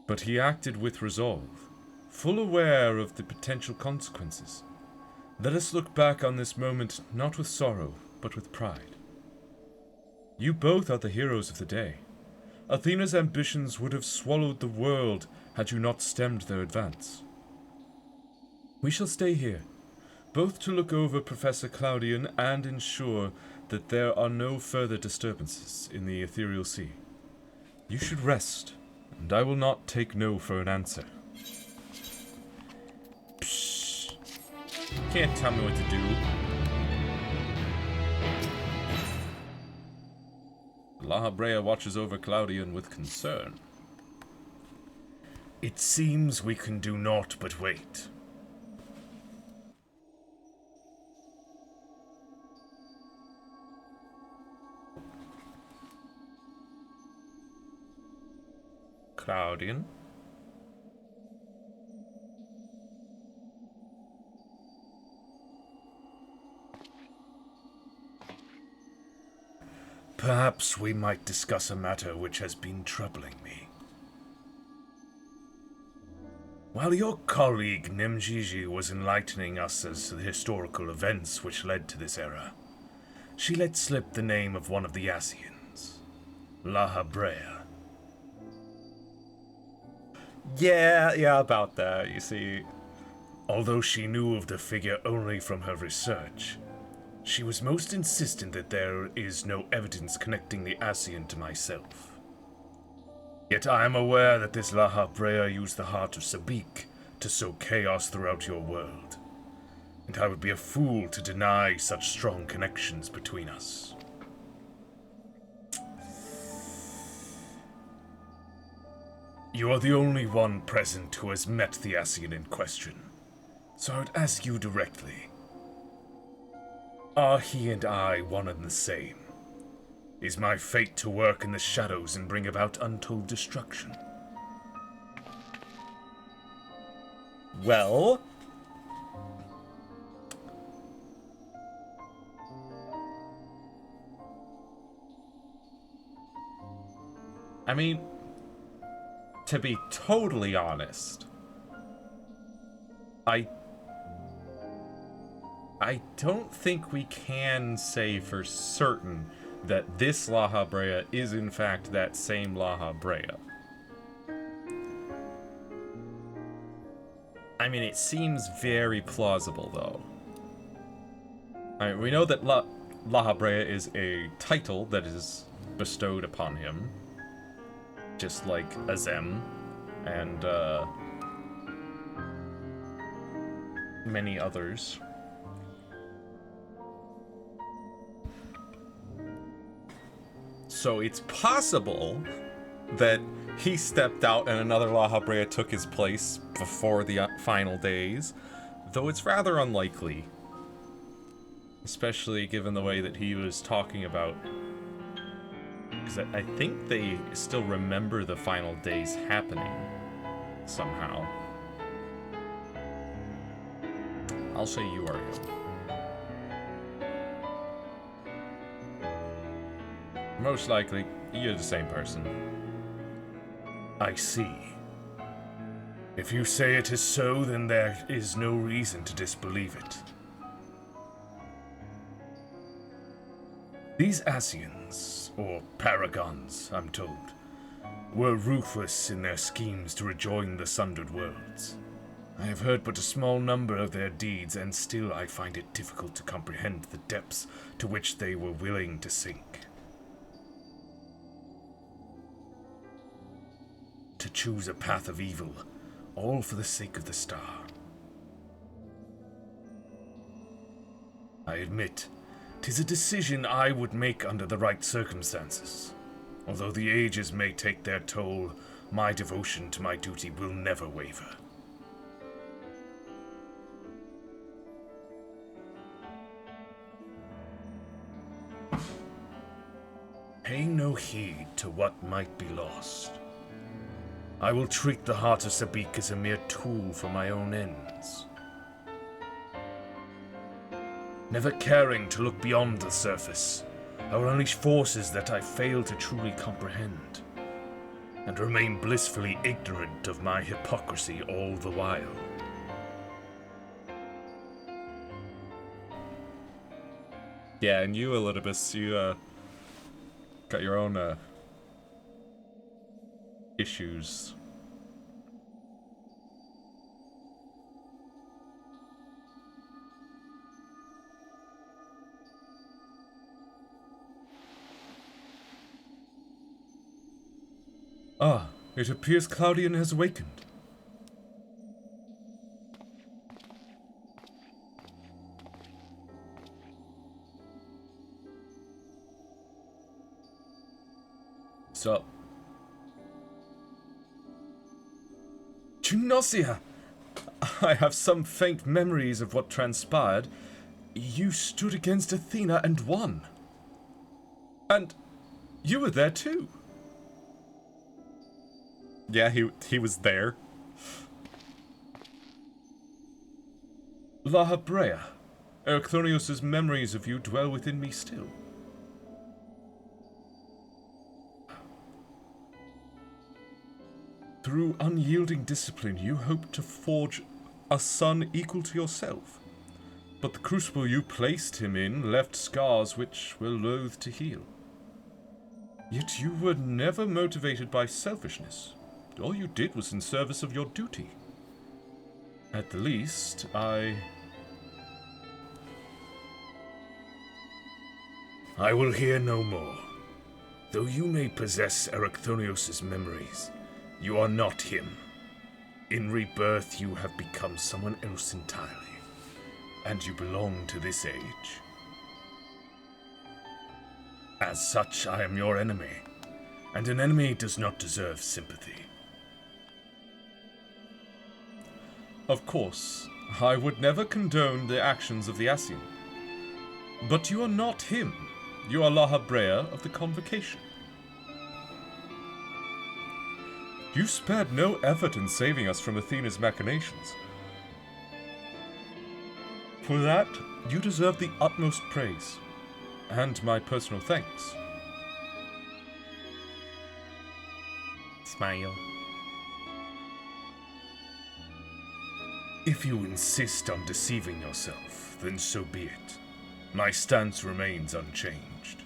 But he acted with resolve, full aware of the potential consequences. Let us look back on this moment not with sorrow, but with pride. You both are the heroes of the day. Athena's ambitions would have swallowed the world had you not stemmed their advance. We shall stay here, both to look over Professor Claudian and ensure that there are no further disturbances in the ethereal sea. You should rest, and I will not take no for an answer. Psh. Can't tell me what to do. La Habrea watches over Claudian with concern. It seems we can do naught but wait. Claudian? Perhaps we might discuss a matter which has been troubling me. While your colleague Nemgigi was enlightening us as to the historical events which led to this era, she let slip the name of one of the Asians, La Habrea. Yeah, about that, you see. Although she knew of the figure only from her research, she was most insistent that there is no evidence connecting the Asian to myself. Yet I am aware that this La Habrea used the heart of Sabik to sow chaos throughout your world, and I would be a fool to deny such strong connections between us. You are the only one present who has met the Asian in question, so I would ask you directly. Are he and I one and the same? Is my fate to work in the shadows and bring about untold destruction? Well... I mean, to be totally honest, I don't think we can say for certain that this La Habrea is in fact that same La Habrea. I mean, it seems very plausible, though. I mean, we know that La Habrea is a title that is bestowed upon him, just like Azem and many others. So it's possible that he stepped out and another La Habrea took his place before the final days, though it's rather unlikely. Especially given the way that he was talking about... Because I think they still remember the final days happening, somehow. I'll say you are him. Most likely, you're the same person. I see. If you say it is so, then there is no reason to disbelieve it. These Asians, or Paragons, I'm told, were ruthless in their schemes to rejoin the Sundered Worlds. I have heard but a small number of their deeds, and still I find it difficult to comprehend the depths to which they were willing to sink. To choose a path of evil, all for the sake of the star. I admit, 'tis a decision I would make under the right circumstances. Although the ages may take their toll, my devotion to my duty will never waver. Pay no heed to what might be lost. I will treat the heart of Sabik as a mere tool for my own ends. Never caring to look beyond the surface, I will unleash forces that I fail to truly comprehend, and remain blissfully ignorant of my hypocrisy all the while. Yeah, and you, Elidibus, you, got your own, issues. Ah, it appears Claudian has awakened. So, Gymnosia! I have some faint memories of what transpired. You stood against Athena and won. And you were there too. yeah, he was there. La Habrea, Erchthonios' memories of you dwell within me still. Through unyielding discipline, you hoped to forge a son equal to yourself. But the crucible you placed him in left scars which were loath to heal. Yet you were never motivated by selfishness. All you did was in service of your duty. At the least, I will hear no more. Though you may possess Erchthonios' memories, you are not him. In rebirth, you have become someone else entirely, and you belong to this age. As such, I am your enemy, and an enemy does not deserve sympathy. Of course, I would never condone the actions of the Asian. But you are not him. You are La Habrea of the Convocation. You spared no effort in saving us from Athena's machinations. For that, you deserve the utmost praise, and my personal thanks. Smile. If you insist on deceiving yourself, then so be it. My stance remains unchanged.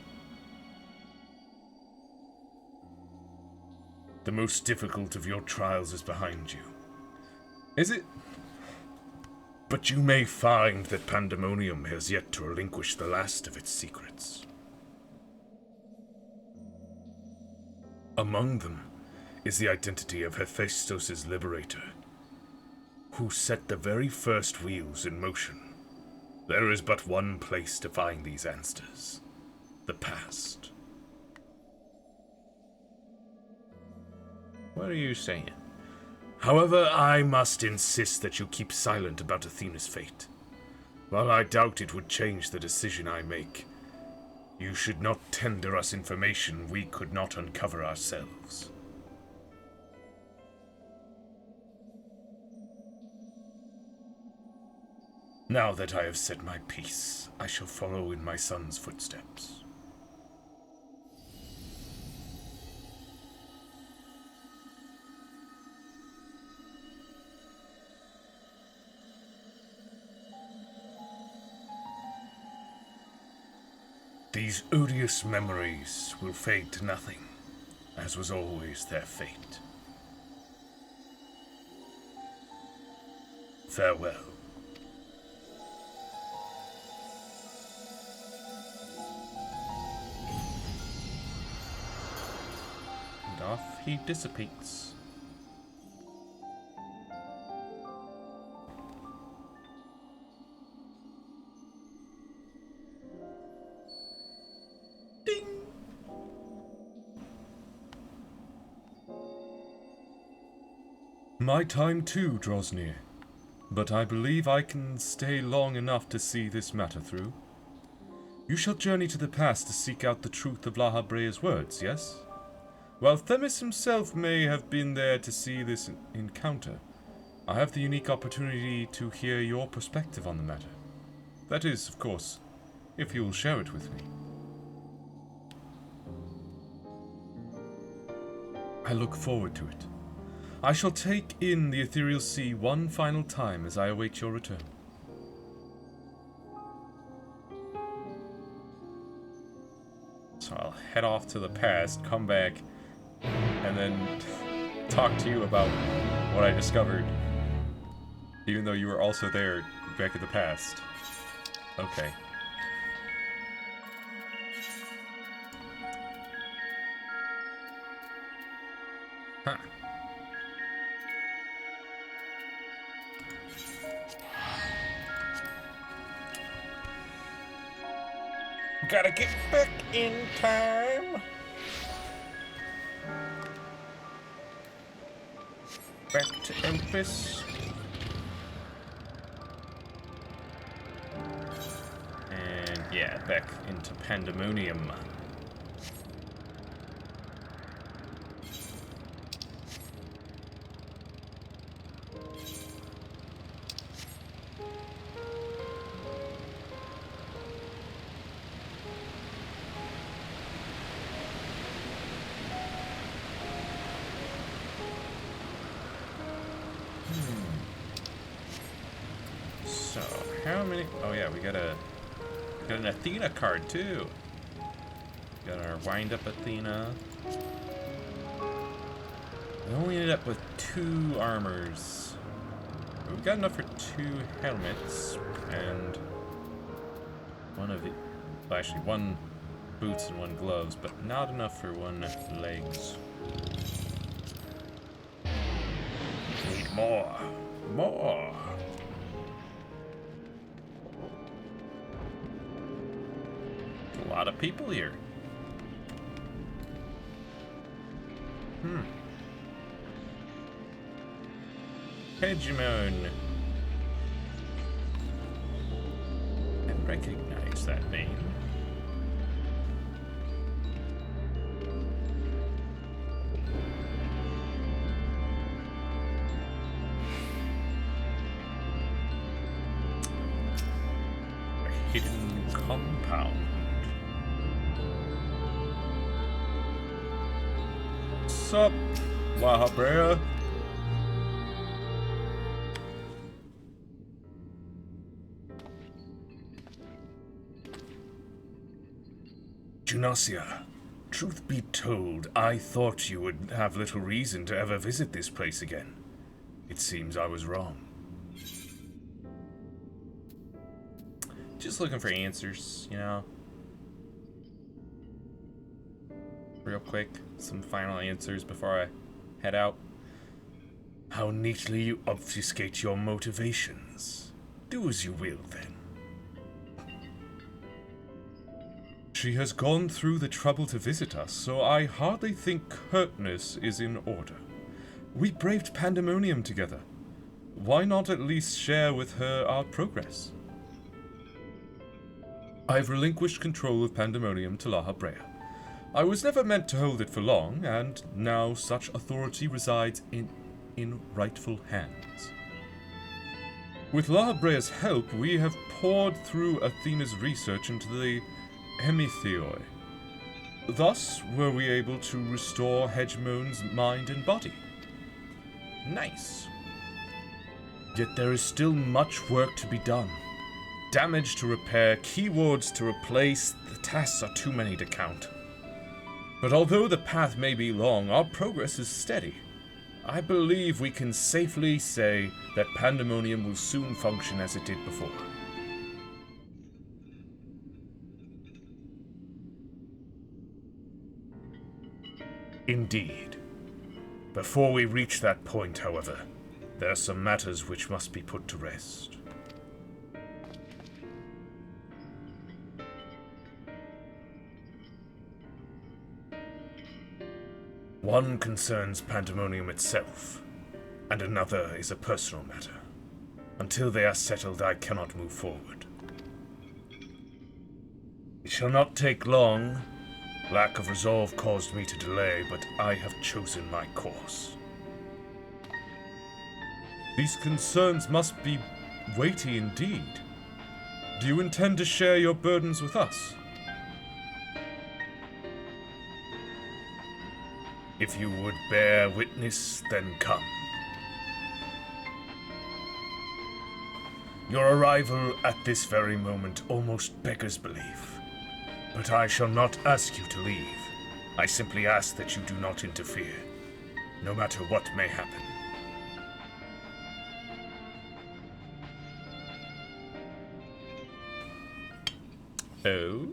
The most difficult of your trials is behind you. Is it? But you may find that Pandemonium has yet to relinquish the last of its secrets. Among them is the identity of Hephaestus' liberator, who set the very first wheels in motion. There is but one place to find these answers: the past. What are you saying? However, I must insist that you keep silent about Athena's fate. While I doubt it would change the decision I make, you should not tender us information we could not uncover ourselves. Now that I have said my piece, I shall follow in my son's footsteps. These odious memories will fade to nothing, as was always their fate. Farewell. And off he dissipates. My time too draws near, but I believe I can stay long enough to see this matter through. You shall journey to the past to seek out the truth of La Habrea's words, yes? While Themis himself may have been there to see this encounter, I have the unique opportunity to hear your perspective on the matter. That is, of course, if you will share it with me. I look forward to it. I shall take in the ethereal sea one final time as I await your return. So I'll head off to the past, come back, and then talk to you about what I discovered. Even though you were also there back in the past. Okay. Huh. Gotta get back in time. Back to Olympus. And yeah, back into Pandemonium. So, how many? Oh yeah, we got an Athena card too. Got our wind up Athena. We only ended up with 2 armors. But we got enough for 2 helmets and actually 1 boots and 1 gloves, but not enough for 1 legs. Need more. More. A lot of people here. Hegemon. I recognize that name. A hidden compound. Sup, La Habrea? Ignacia, truth be told, I thought you would have little reason to ever visit this place again. It seems I was wrong. Just looking for answers, you know. Real quick, some final answers before I head out. How neatly you obfuscate your motivations. Do as you will, then. She has gone through the trouble to visit us, so I hardly think curtness is in order. We braved Pandemonium together. Why not at least share with her our progress? I've relinquished control of Pandemonium to La Habrea. I was never meant to hold it for long, and now such authority resides in rightful hands. With La Habrea's help, we have poured through Athena's research into the Hemitheoi. Thus were we able to restore Hegemon's mind and body. Nice. Yet there is still much work to be done. Damage to repair, keywords to replace, the tasks are too many to count. But although the path may be long, our progress is steady. I believe we can safely say that Pandemonium will soon function as it did before. Indeed. Before we reach that point, however, there are some matters which must be put to rest. One concerns Pandemonium itself, and another is a personal matter. Until they are settled, I cannot move forward. It shall not take long. Lack of resolve caused me to delay, but I have chosen my course. These concerns must be weighty indeed. Do you intend to share your burdens with us? If you would bear witness, then come. Your arrival at this very moment almost beggars belief. But I shall not ask you to leave. I simply ask that you do not interfere, no matter what may happen. Oh?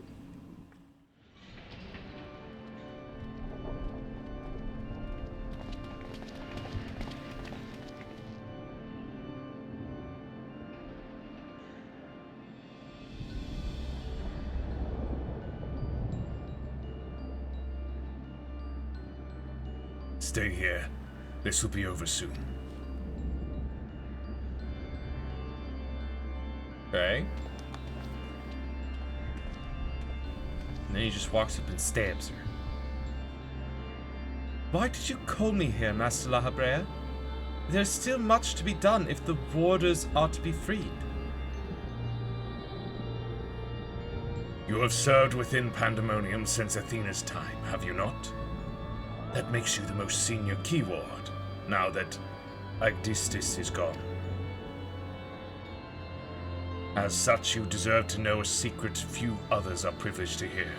Stay here. This will be over soon. Okay. And then he just walks up and stabs her. Why did you call me here, Master La Habrea? There's still much to be done if the warders are to be freed. You have served within Pandemonium since Athena's time, have you not? That makes you the most senior key ward, now that Agdistis is gone. As such, you deserve to know a secret few others are privileged to hear.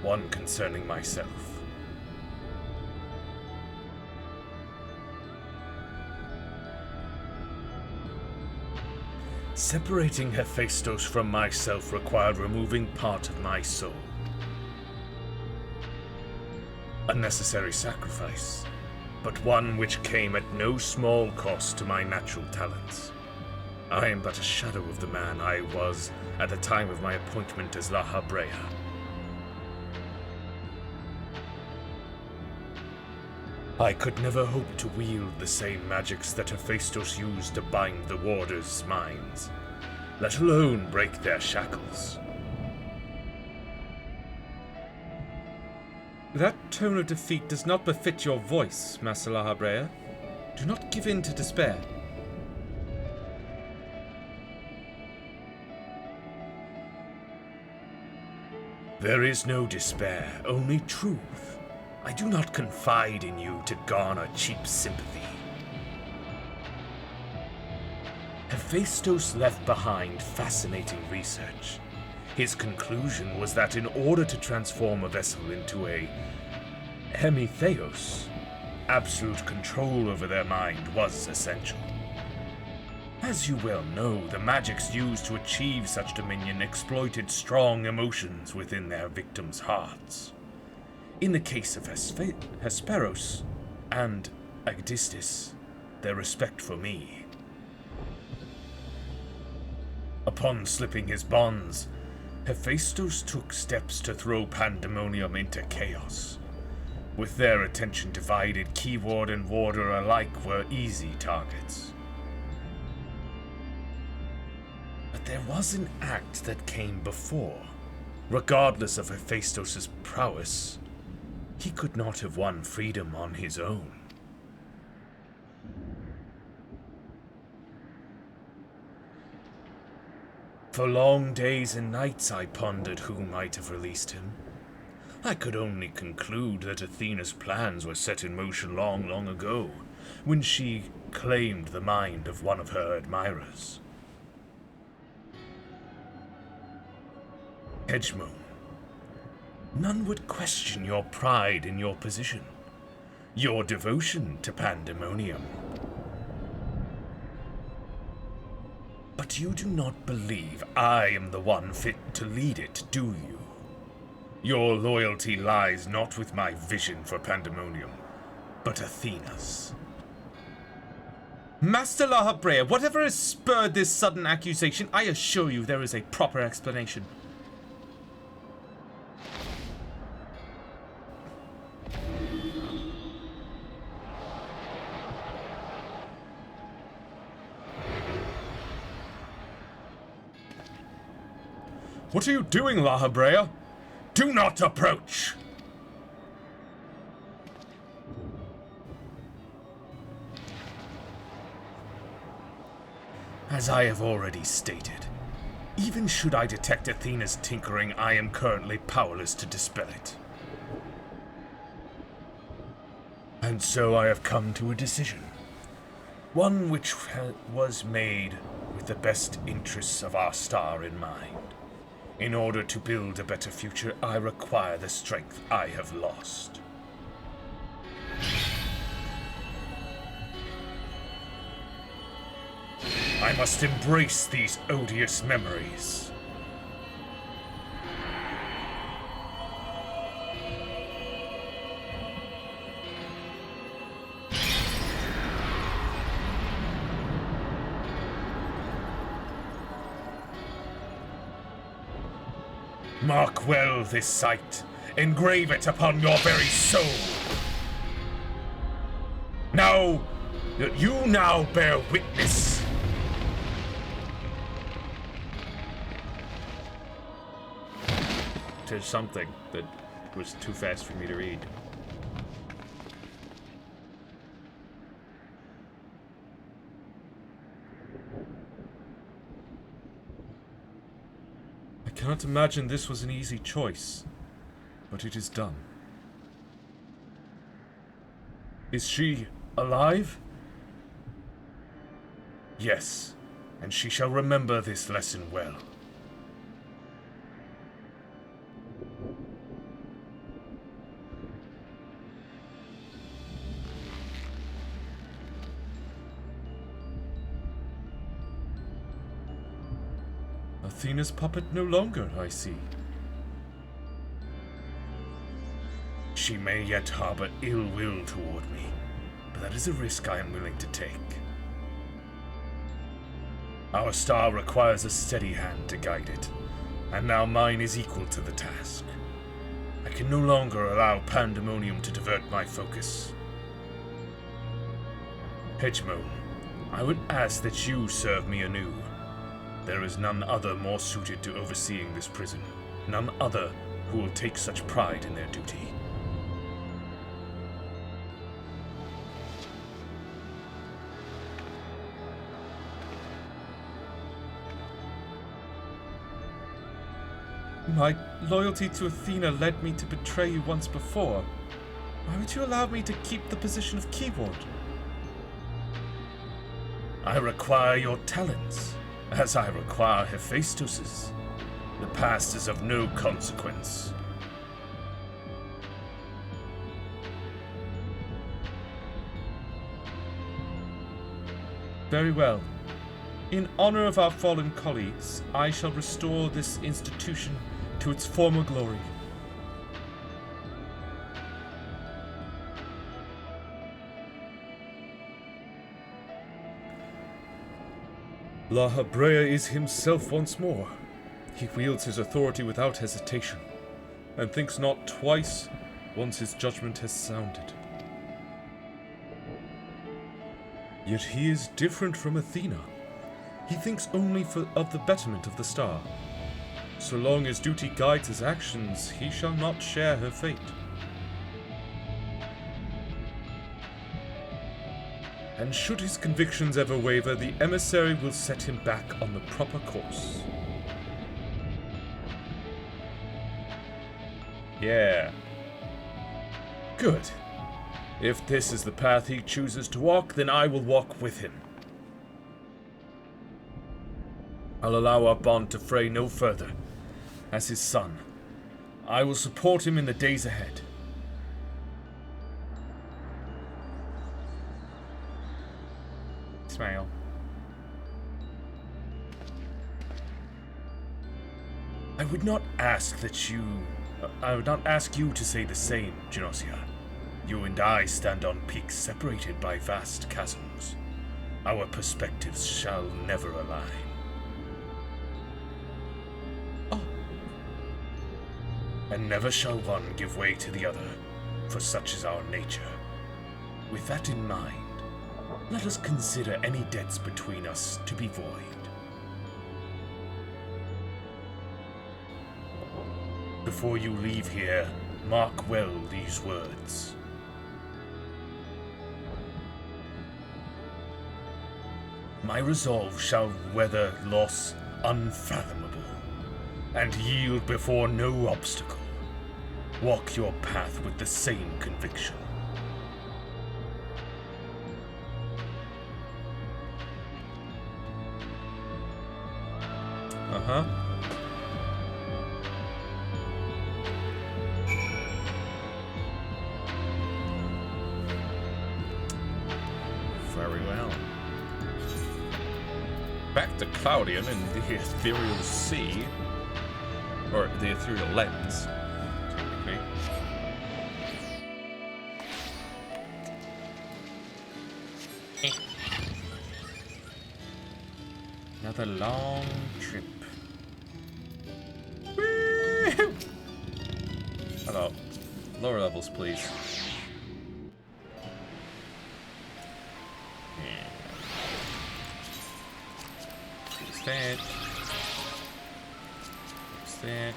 One concerning myself. Separating Hephaestus from myself required removing part of my soul. A necessary sacrifice, but one which came at no small cost to my natural talents. I am but a shadow of the man I was at the time of my appointment as La Habrea. I could never hope to wield the same magics that Hephaestus used to bind the warders' minds, let alone break their shackles. That tone of defeat does not befit your voice, Master La Habrea. Do not give in to despair. There is no despair, only truth. I do not confide in you to garner cheap sympathy. Hephaestus left behind fascinating research. His conclusion was that in order to transform a vessel into a hemitheos, absolute control over their mind was essential. As you well know, the magics used to achieve such dominion exploited strong emotions within their victims' hearts. In the case of Hesperos and Agdistis, their respect for me. Upon slipping his bonds, Hephaestus took steps to throw Pandemonium into chaos. With their attention divided, Keyword and Warder alike were easy targets. But there was an act that came before. Regardless of Hephaestus' prowess, he could not have won freedom on his own. For long days and nights I pondered who might have released him. I could only conclude that Athena's plans were set in motion long, long ago, when she claimed the mind of one of her admirers. Hedgemone, none would question your pride in your position, your devotion to Pandemonium. But you do not believe I am the one fit to lead it, do you? Your loyalty lies not with my vision for Pandemonium, but Athena's. Master La Habrea, whatever has spurred this sudden accusation, I assure you there is a proper explanation. What are you doing, La Habrea? Do not approach! As I have already stated, even should I detect Athena's tinkering, I am currently powerless to dispel it. And so I have come to a decision. One which was made with the best interests of our star in mind. In order to build a better future, I require the strength I have lost. I must embrace these odious memories. Mark well this sight. Engrave it upon your very soul. Now, you now bear witness. To something that was too fast for me to read. I cannot imagine this was an easy choice, but it is done. Is she alive? Yes, and she shall remember this lesson well. Athena's puppet no longer, I see. She may yet harbor ill will toward me, but that is a risk I am willing to take. Our star requires a steady hand to guide it, and now mine is equal to the task. I can no longer allow Pandemonium to divert my focus. Hedgemone, I would ask that you serve me anew. There is none other more suited to overseeing this prison, none other who will take such pride in their duty. My loyalty to Athena led me to betray you once before. Why would you allow me to keep the position of Keyword? I require your talents, as I require Hephaestus's. The past is of no consequence. Very well. In honor of our fallen colleagues, I shall restore this institution to its former glory. La Habrea is himself once more. He wields his authority without hesitation, and thinks not twice once his judgment has sounded. Yet he is different from Athena. He thinks only of the betterment of the star. So long as duty guides his actions, he shall not share her fate. And should his convictions ever waver, the emissary will set him back on the proper course. Yeah. Good. If this is the path he chooses to walk, then I will walk with him. I'll allow our bond to fray no further. As his son, I will support him in the days ahead. Smile. I would not ask you to say the same, Genosia. You and I stand on peaks separated by vast chasms. Our perspectives shall never align. And never shall one give way to the other, for such is our nature. With that in mind, let us consider any debts between us to be void. Before you leave here, mark well these words. My resolve shall weather loss unfathomable, and yield before no obstacle. Walk your path with the same conviction. Uh-huh. Very well. Back to Claudian and the ethereal sea. Or the ethereal lens, technically. Another long trip. Woo! Hello. Lower levels, please. What's that? What's that?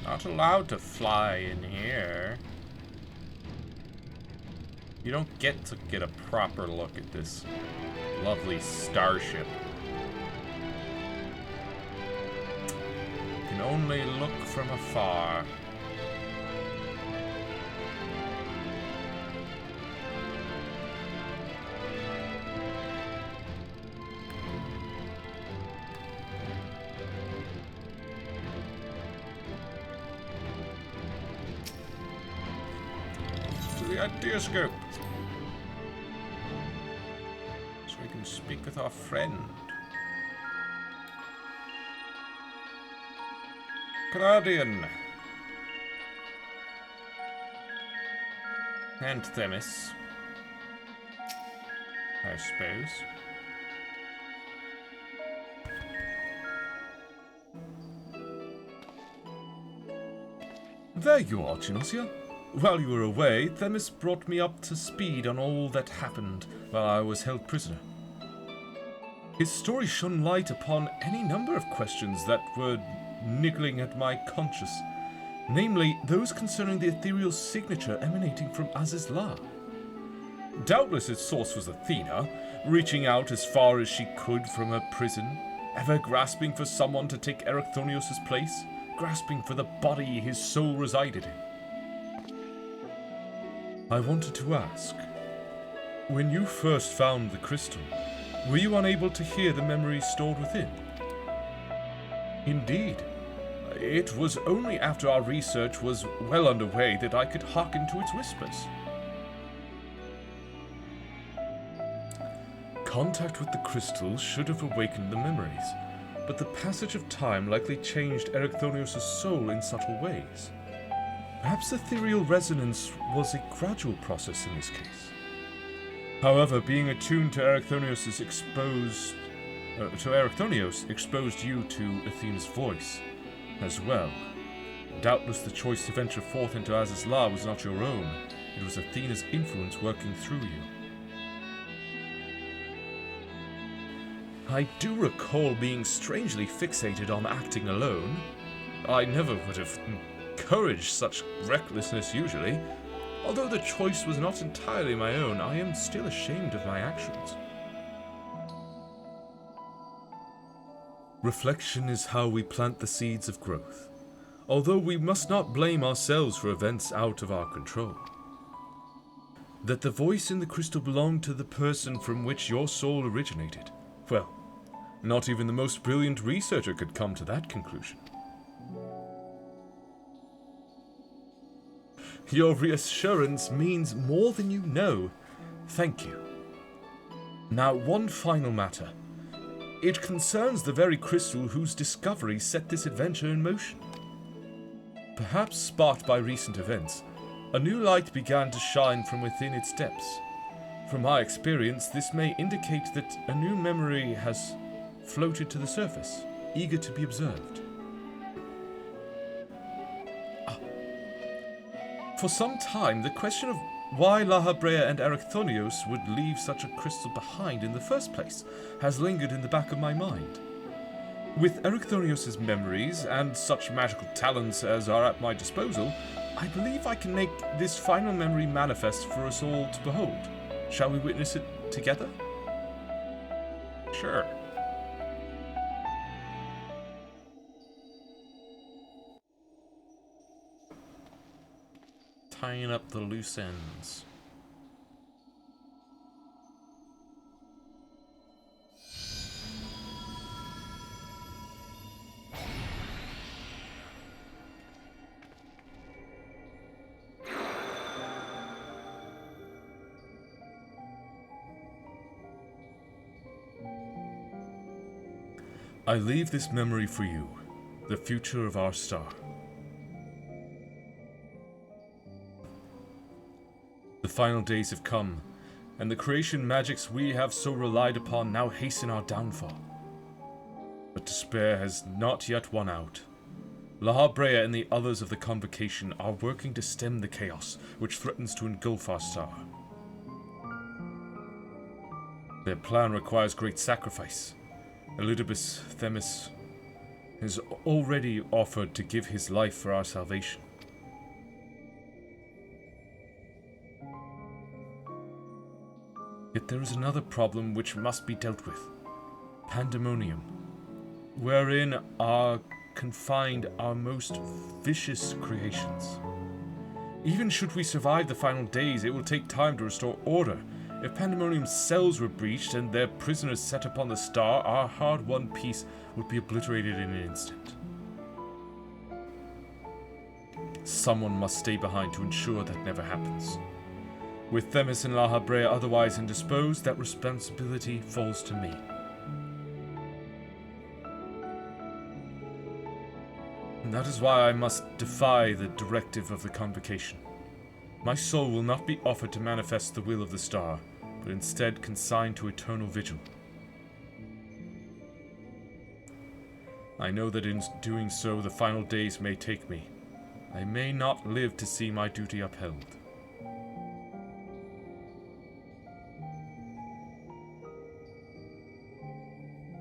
Not allowed to fly in here. You don't get to get a proper look at this lovely starship. You can only look from afar. Ideoscope, so we can speak with our friend. Claudian and Themis, I suppose. There you are, Genosia. While you were away, Themis brought me up to speed on all that happened while I was held prisoner. His story shone light upon any number of questions that were niggling at my conscience, namely those concerning the ethereal signature emanating from Azizla. Doubtless its source was Athena, reaching out as far as she could from her prison, ever grasping for someone to take Erycthonios' place, grasping for the body his soul resided in. I wanted to ask, when you first found the crystal, were you unable to hear the memories stored within? Indeed. It was only after our research was well underway that I could hearken to its whispers. Contact with the crystal should have awakened the memories, but the passage of time likely changed Erycthonios' soul in subtle ways. Perhaps ethereal resonance was a gradual process in this case. However, being attuned to Erycthonios exposed you to Athena's voice as well. Doubtless the choice to venture forth into Az's law was not your own. It was Athena's influence working through you. I do recall being strangely fixated on acting alone. I never would have encouraged such recklessness usually. Although the choice was not entirely my own, I am still ashamed of my actions. Reflection is how we plant the seeds of growth, although we must not blame ourselves for events out of our control. That the voice in the crystal belonged to the person from which your soul originated, well, not even the most brilliant researcher could come to that conclusion. Your reassurance means more than you know. Thank you. Now, one final matter. It concerns the very crystal whose discovery set this adventure in motion. Perhaps sparked by recent events, a new light began to shine from within its depths. From my experience, this may indicate that a new memory has floated to the surface, eager to be observed. For some time, the question of why La Habrea and Erycthonios would leave such a crystal behind in the first place has lingered in the back of my mind. With Erycthonios' memories and such magical talents as are at my disposal, I believe I can make this final memory manifest for us all to behold. Shall we witness it together? Sure. Tying up the loose ends. I leave this memory for you, the future of our star. The final days have come, and the creation magics we have so relied upon now hasten our downfall. But despair has not yet won out. La Habrea and the others of the Convocation are working to stem the chaos which threatens to engulf our star. Their plan requires great sacrifice. Elidibus Themis has already offered to give his life for our salvation. Yet there is another problem which must be dealt with. Pandemonium, wherein are confined our most vicious creations. Even should we survive the final days, it will take time to restore order. If Pandemonium's cells were breached and their prisoners set upon the star, our hard-won peace would be obliterated in an instant. Someone must stay behind to ensure that never happens. With Themis and La Habrea otherwise indisposed, that responsibility falls to me. And that is why I must defy the directive of the Convocation. My soul will not be offered to manifest the will of the star, but instead consigned to eternal vigil. I know that in doing so, the final days may take me. I may not live to see my duty upheld.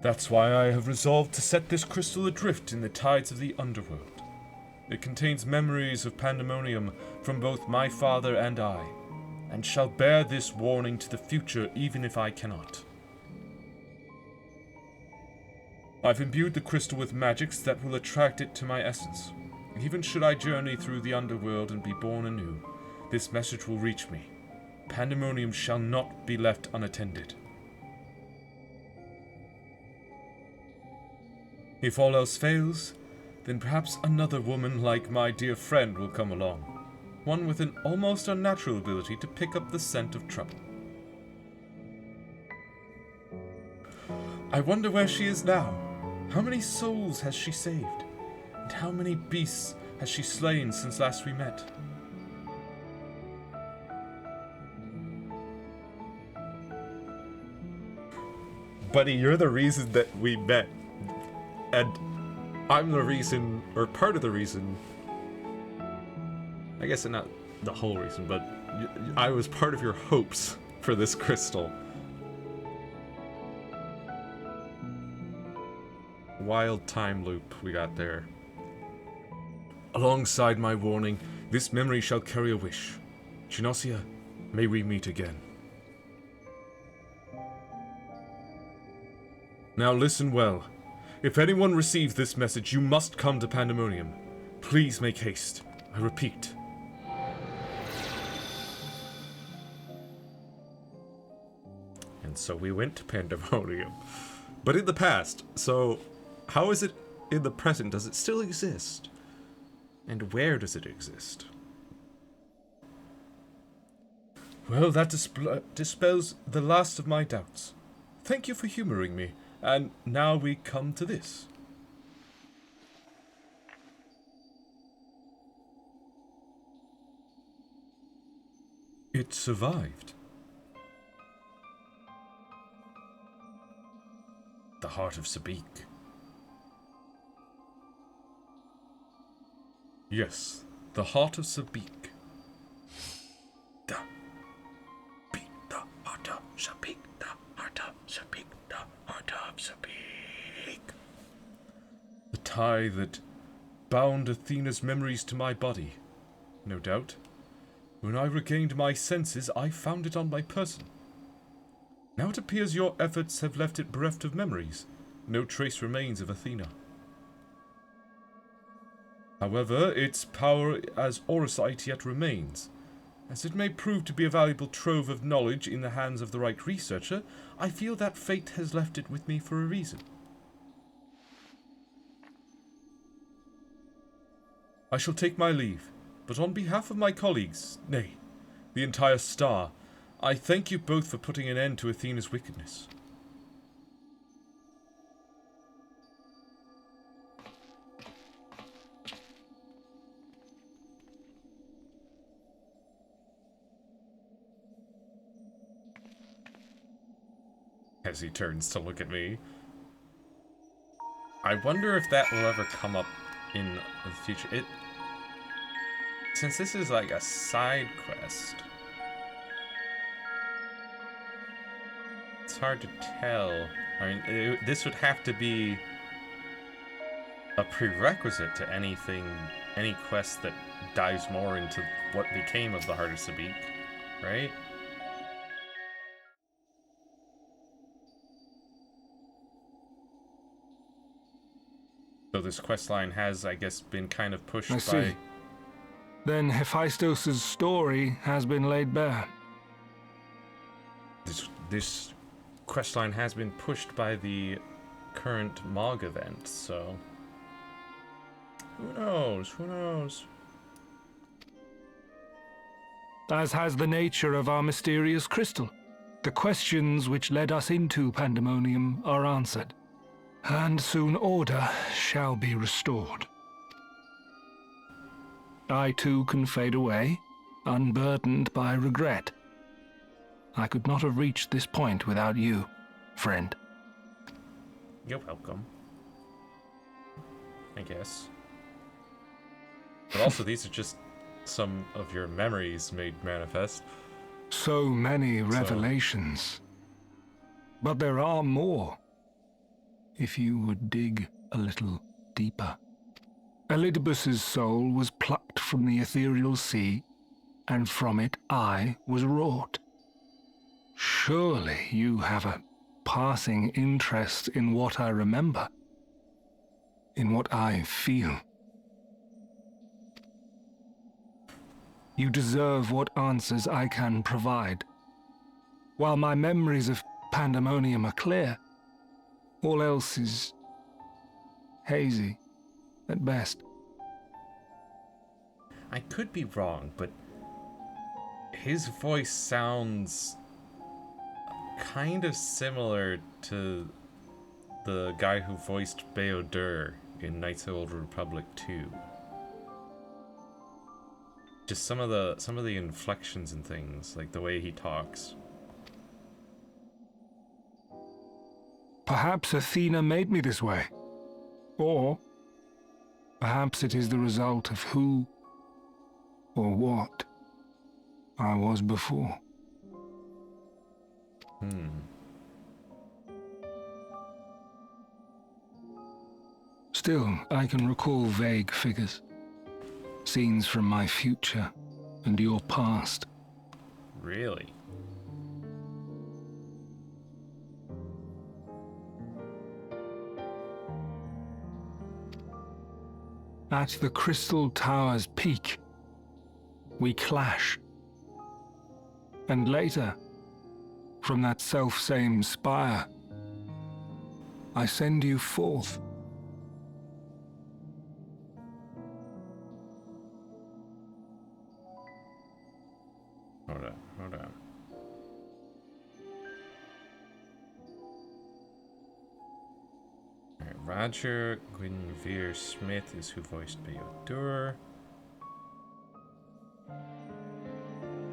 That's why I have resolved to set this crystal adrift in the tides of the underworld. It contains memories of Pandemonium from both my father and I, and shall bear this warning to the future even if I cannot. I've imbued the crystal with magics that will attract it to my essence. Even should I journey through the underworld and be born anew, this message will reach me. Pandemonium shall not be left unattended. If all else fails, then perhaps another woman like my dear friend will come along. One with an almost unnatural ability to pick up the scent of trouble. I wonder where she is now. How many souls has she saved? And how many beasts has she slain since last we met? Buddy, you're the reason that we met. And I'm the reason, or part of the reason. I guess not the whole reason, but I was part of your hopes for this crystal. Wild time loop we got there. Alongside my warning, this memory shall carry a wish. Genosia, may we meet again. Now listen well. If anyone receives this message, you must come to Pandemonium. Please make haste. I repeat. And so we went to Pandemonium. But in the past, so how is it in the present? Does it still exist? And where does it exist? Well, that dispels the last of my doubts. Thank you for humoring me. And now we come to this. It survived. The heart of Sabik. Yes, the heart of Sabik. The heart of Sabik. The heart of Sabik. The heart of Sabik. The tie that bound Athena's memories to my body. No doubt. When I regained my senses, I found it on my person. Now it appears your efforts have left it bereft of memories. No trace remains of Athena. However, its power as Orosite yet remains. As it may prove to be a valuable trove of knowledge in the hands of the right researcher, I feel that fate has left it with me for a reason. I shall take my leave, but on behalf of my colleagues, nay, the entire Star, I thank you both for putting an end to Athena's wickedness. As he turns to look at me. I wonder if that will ever come up in the future. Since this is like a side quest, it's hard to tell. I mean, this would have to be a prerequisite to any quest that dives more into what became of the Heart of Sabik, right? So this questline has, I guess, been kind of pushed by... I see. Then Hephaestus' story has been laid bare. This questline has been pushed by the current MOG event, so... Who knows? Who knows? As has the nature of our mysterious crystal. The questions which led us into Pandemonium are answered. And soon order shall be restored. I too can fade away, unburdened by regret. I could not have reached this point without you, friend. You're welcome. I guess. But also, these are just some of your memories made manifest. So many revelations. But there are more. If you would dig a little deeper. Elidibus's soul was plucked from the ethereal sea, and from it I was wrought. Surely you have a passing interest in what I remember, in what I feel. You deserve what answers I can provide. While my memories of Pandemonium are clear, all else is hazy at best. I could be wrong, but his voice sounds kind of similar to the guy who voiced Beodur in Knights of the Old Republic 2. Just some of the inflections and things, like the way he talks. Perhaps Athena made me this way. Or perhaps it is the result of who or what I was before. Still, I can recall vague figures. Scenes from my future and your past. Really? At the Crystal Tower's peak, we clash. And later, from that self-same spire, I send you forth. Hold on. Alright, Roger Guinevere Smith is who voiced Beodur.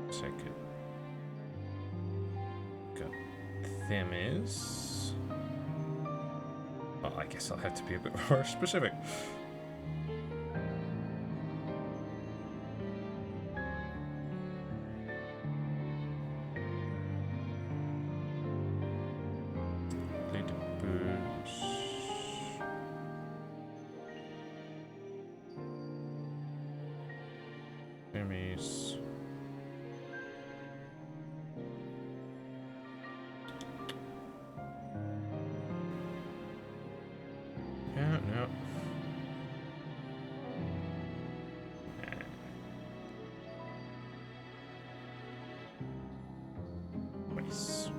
Second. Got Themis. Well, I guess I'll have to be a bit more specific. Themis. Yeah, no. Nice.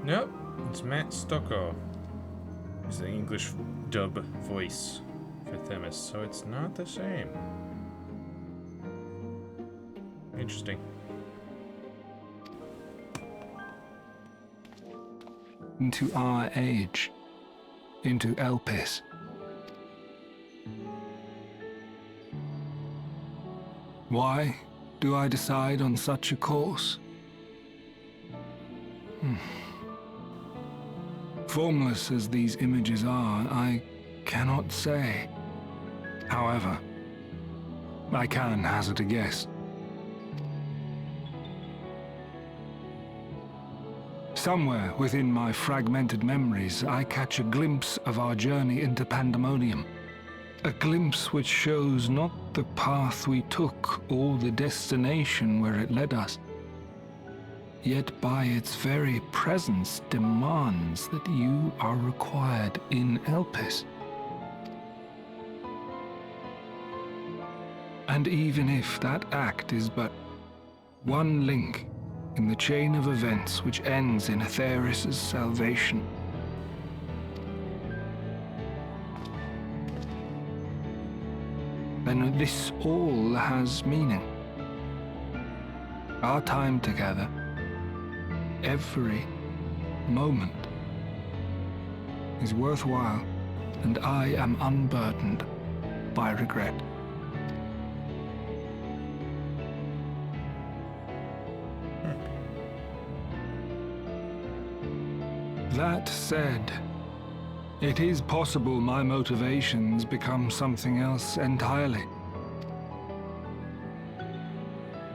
Nope, it's Matt Stocko. It's the English dub voice for Themis, so it's not the same. Interesting. Into our age, into Elpis. Why do I decide on such a course? Formless as these images are, I cannot say. However, I can hazard a guess. Somewhere within my fragmented memories, I catch a glimpse of our journey into Pandemonium. A glimpse which shows not the path we took or the destination where it led us, yet by its very presence demands that you are required in Elpis. And even if that act is but one link in the chain of events which ends in Atheris' salvation, then this all has meaning. Our time together, every moment, is worthwhile, and I am unburdened by regret. That said, it is possible my motivations become something else entirely.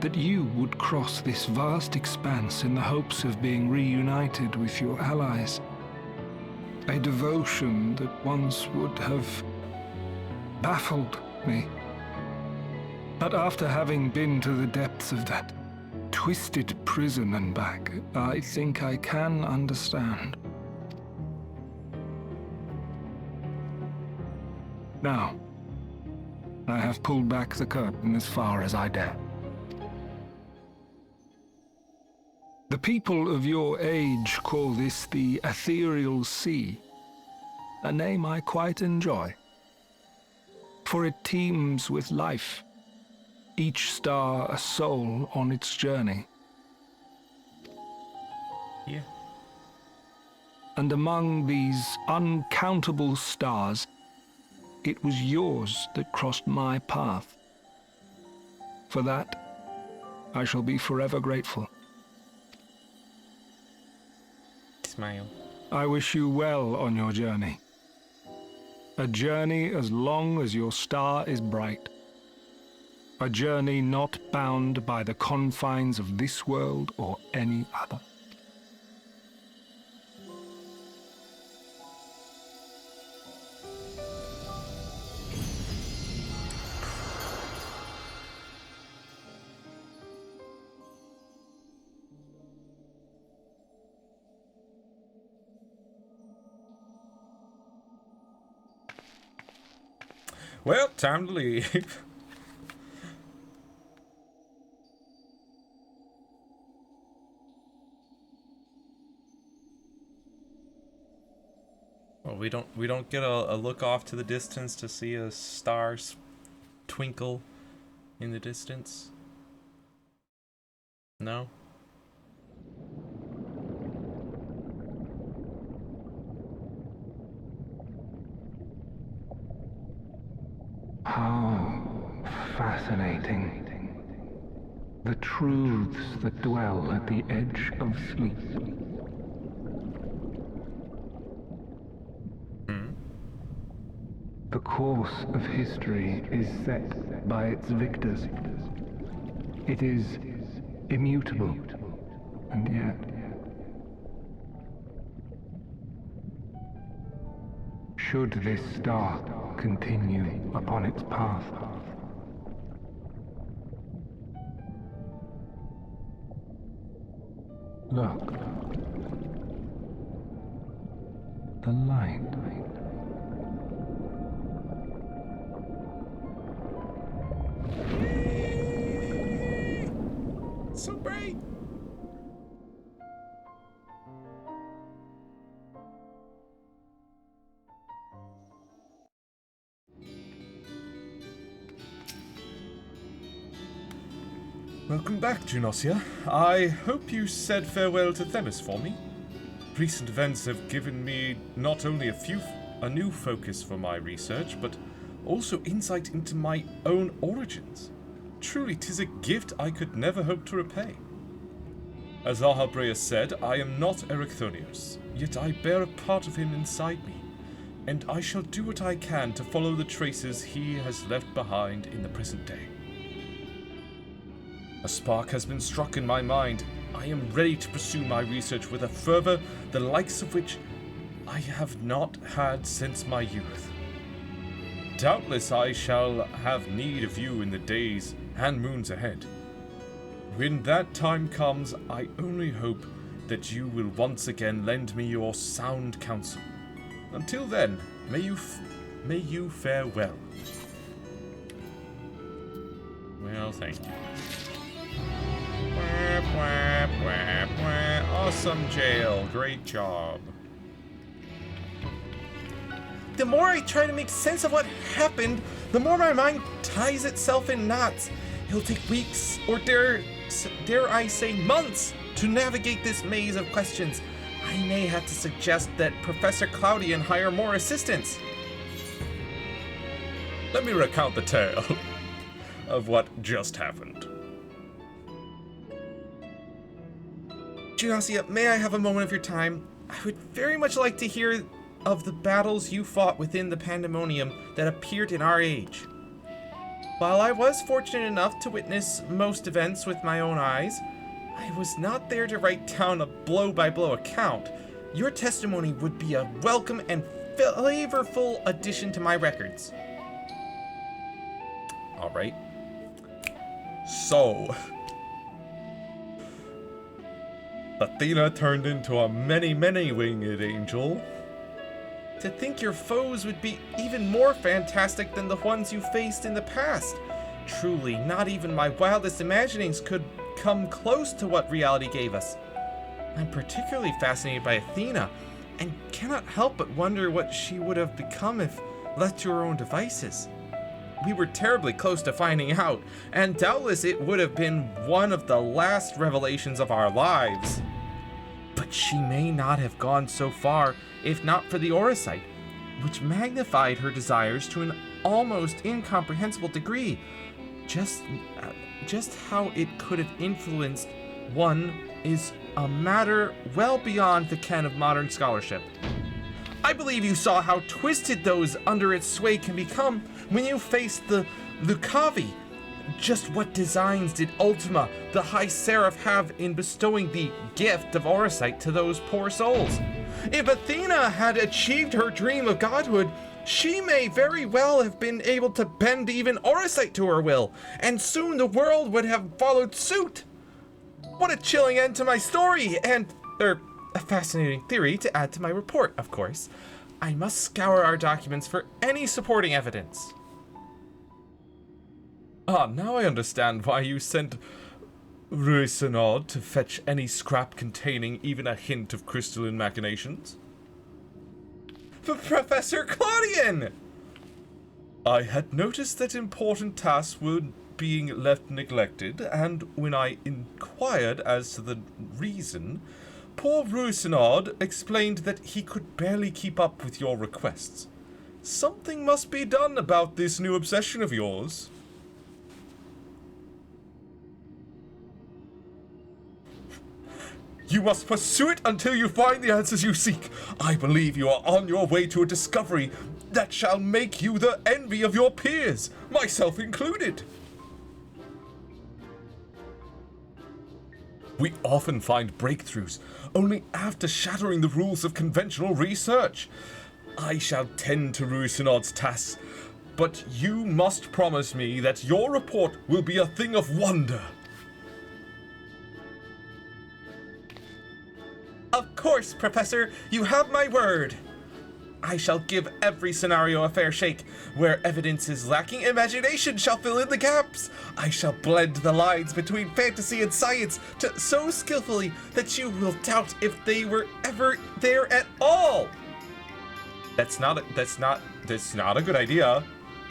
That you would cross this vast expanse in the hopes of being reunited with your allies. A devotion that once would have baffled me. But after having been to the depths of that twisted prison and back, I think I can understand. Now, I have pulled back the curtain as far as I dare. The people of your age call this the Ethereal Sea, a name I quite enjoy, for it teems with life, each star a soul on its journey. Yeah. And among these uncountable stars, it was yours that crossed my path. For that, I shall be forever grateful. Smile. I wish you well on your journey. A journey as long as your star is bright. A journey not bound by the confines of this world or any other. Well, time to leave. Well, we don't get a look off to the distance to see a star twinkle in the distance. No. How fascinating. The truths that dwell at the edge of sleep. The course of history is set by its victors. It is immutable, and yet... Should this star continue upon its path, look. The light. So bright. Welcome back, Junosia. I hope you said farewell to Themis for me. Recent events have given me not only a new focus for my research, but also insight into my own origins. Truly, 'tis a gift I could never hope to repay. As Ahabrea said, I am not Erechthonius, yet I bear a part of him inside me, and I shall do what I can to follow the traces he has left behind in the present day. A spark has been struck in my mind. I am ready to pursue my research with a fervor the likes of which I have not had since my youth. Doubtless I shall have need of you in the days and moons ahead. When that time comes, I only hope that you will once again lend me your sound counsel. Until then, may you fare well. Well, thank you. Wah, wah, wah, wah. Awesome jail. Great job. The more I try to make sense of what happened, the more my mind ties itself in knots. It'll take weeks, or dare I say months, to navigate this maze of questions. I may have to suggest that Professor Cloudian hire more assistants. Let me recount the tale of what just happened. Junosia, may I have a moment of your time? I would very much like to hear of the battles you fought within the Pandemonium that appeared in our age. While I was fortunate enough to witness most events with my own eyes, I was not there to write down a blow-by-blow account. Your testimony would be a welcome and flavorful addition to my records. All right. So, Athena turned into a many-winged angel. To think your foes would be even more fantastic than the ones you faced in the past. Truly, not even my wildest imaginings could come close to what reality gave us. I'm particularly fascinated by Athena, and cannot help but wonder what she would have become if left to her own devices. We were terribly close to finding out, and doubtless it would have been one of the last revelations of our lives. But she may not have gone so far if not for the Orosite, which magnified her desires to an almost incomprehensible degree. Just how it could have influenced one is a matter well beyond the ken of modern scholarship. I believe you saw how twisted those under its sway can become when you faced the Lucavi. Just what designs did Ultima, the High Seraph, have in bestowing the gift of Orosite to those poor souls? If Athena had achieved her dream of godhood, she may very well have been able to bend even Orosite to her will, and soon the world would have followed suit. What a chilling end to my story, and, a fascinating theory to add to my report, of course. I must scour our documents for any supporting evidence. Ah, now I understand why you sent Ruisanod to fetch any scrap containing even a hint of crystalline machinations. Professor Claudian! I had noticed that important tasks were being left neglected, and when I inquired as to the reason, poor Ruisanod explained that he could barely keep up with your requests. Something must be done about this new obsession of yours. You must pursue it until you find the answers you seek. I believe you are on your way to a discovery that shall make you the envy of your peers, myself included. We often find breakthroughs only after shattering the rules of conventional research. I shall tend to Ruisanod's tasks, but you must promise me that your report will be a thing of wonder. Of course, Professor, you have my word. I shall give every scenario a fair shake. Where evidence is lacking, imagination shall fill in the gaps. I shall blend the lines between fantasy and science so skillfully that you will doubt if they were ever there at all. That's not a good idea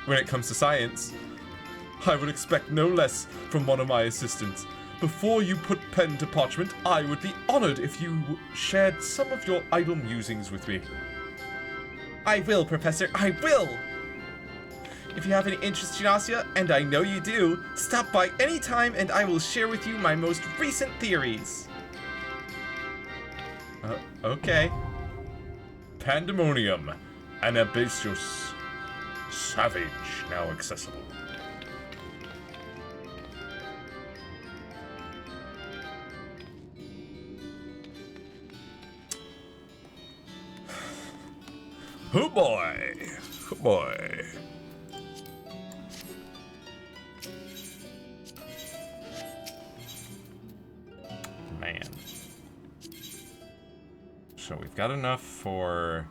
when it comes to science. I would expect no less from one of my assistants. Before you put pen to parchment, I would be honored if you shared some of your idle musings with me. I will, Professor, I will! If you have any interest, Gymnasia, and I know you do, stop by any time and I will share with you my most recent theories. Okay. Pandemonium. Anabasios. Savage, now accessible. Oh boy. Oh boy. Man. So we've got enough for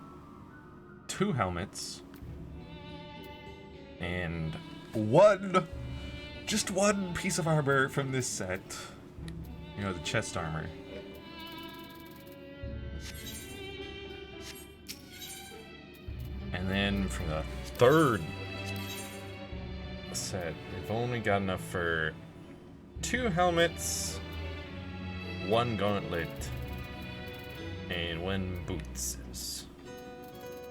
2 helmets. And just one piece of armor from this set. You know, the chest armor. And then for the 3rd set, we've only got enough for 2 helmets, 1 gauntlet, and 1 boots.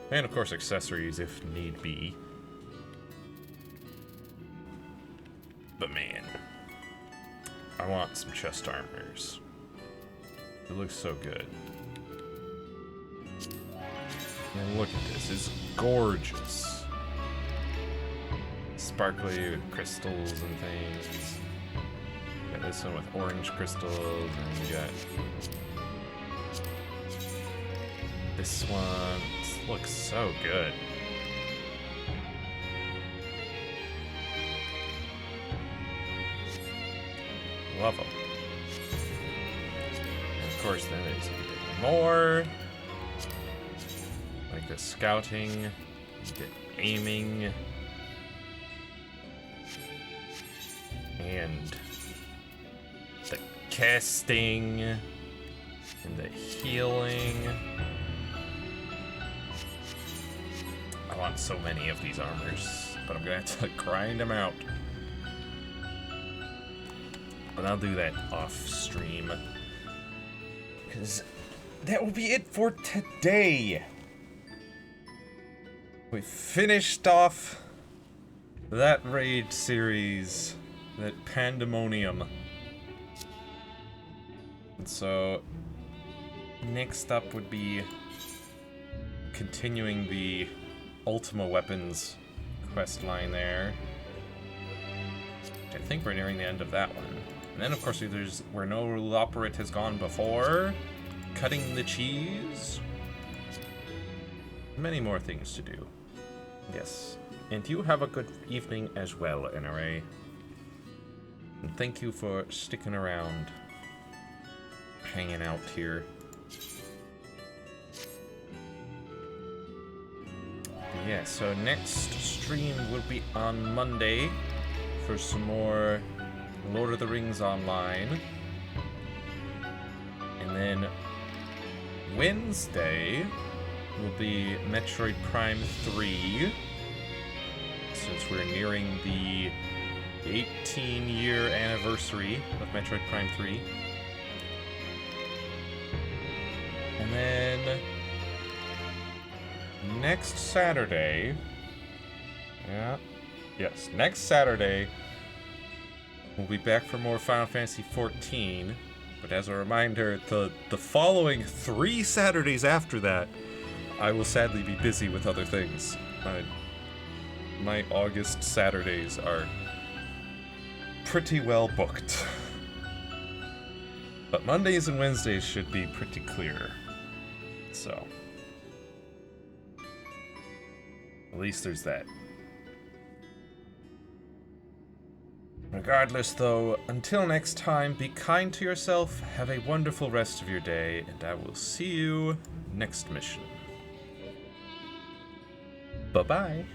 And of course accessories if need be. But man, I want some chest armors. It looks so good. And look at this, it's gorgeous. Sparkly with crystals and things. Got this one with orange crystals, and you got this one. This looks so good. Love them. And of course, then there's a bit more. Like the scouting, the aiming, and the casting, and the healing. I want so many of these armors, but I'm gonna have to grind them out. But I'll do that off stream, because that will be it for today. We finished off that raid series, that Pandemonium. And so next up would be continuing the Ultima Weapons quest line there. I think we're nearing the end of that one. And then, of course, there's Where No Loporrit Has Gone Before, Cutting the Cheese. Many more things to do. Yes. And you have a good evening as well, NRA. And thank you for sticking around, hanging out here. Yeah, so next stream will be on Monday for some more Lord of the Rings Online. And then Wednesday will be Metroid Prime 3, since we're nearing the 18-year anniversary of Metroid Prime 3. And then next Saturday, next Saturday, we'll be back for more Final Fantasy XIV, but as a reminder, the following 3 Saturdays after that, I will sadly be busy with other things. My August Saturdays are pretty well booked. But Mondays and Wednesdays should be pretty clear. So, at least there's that. Regardless, though, until next time, be kind to yourself, have a wonderful rest of your day, and I will see you next mission. Bye-bye.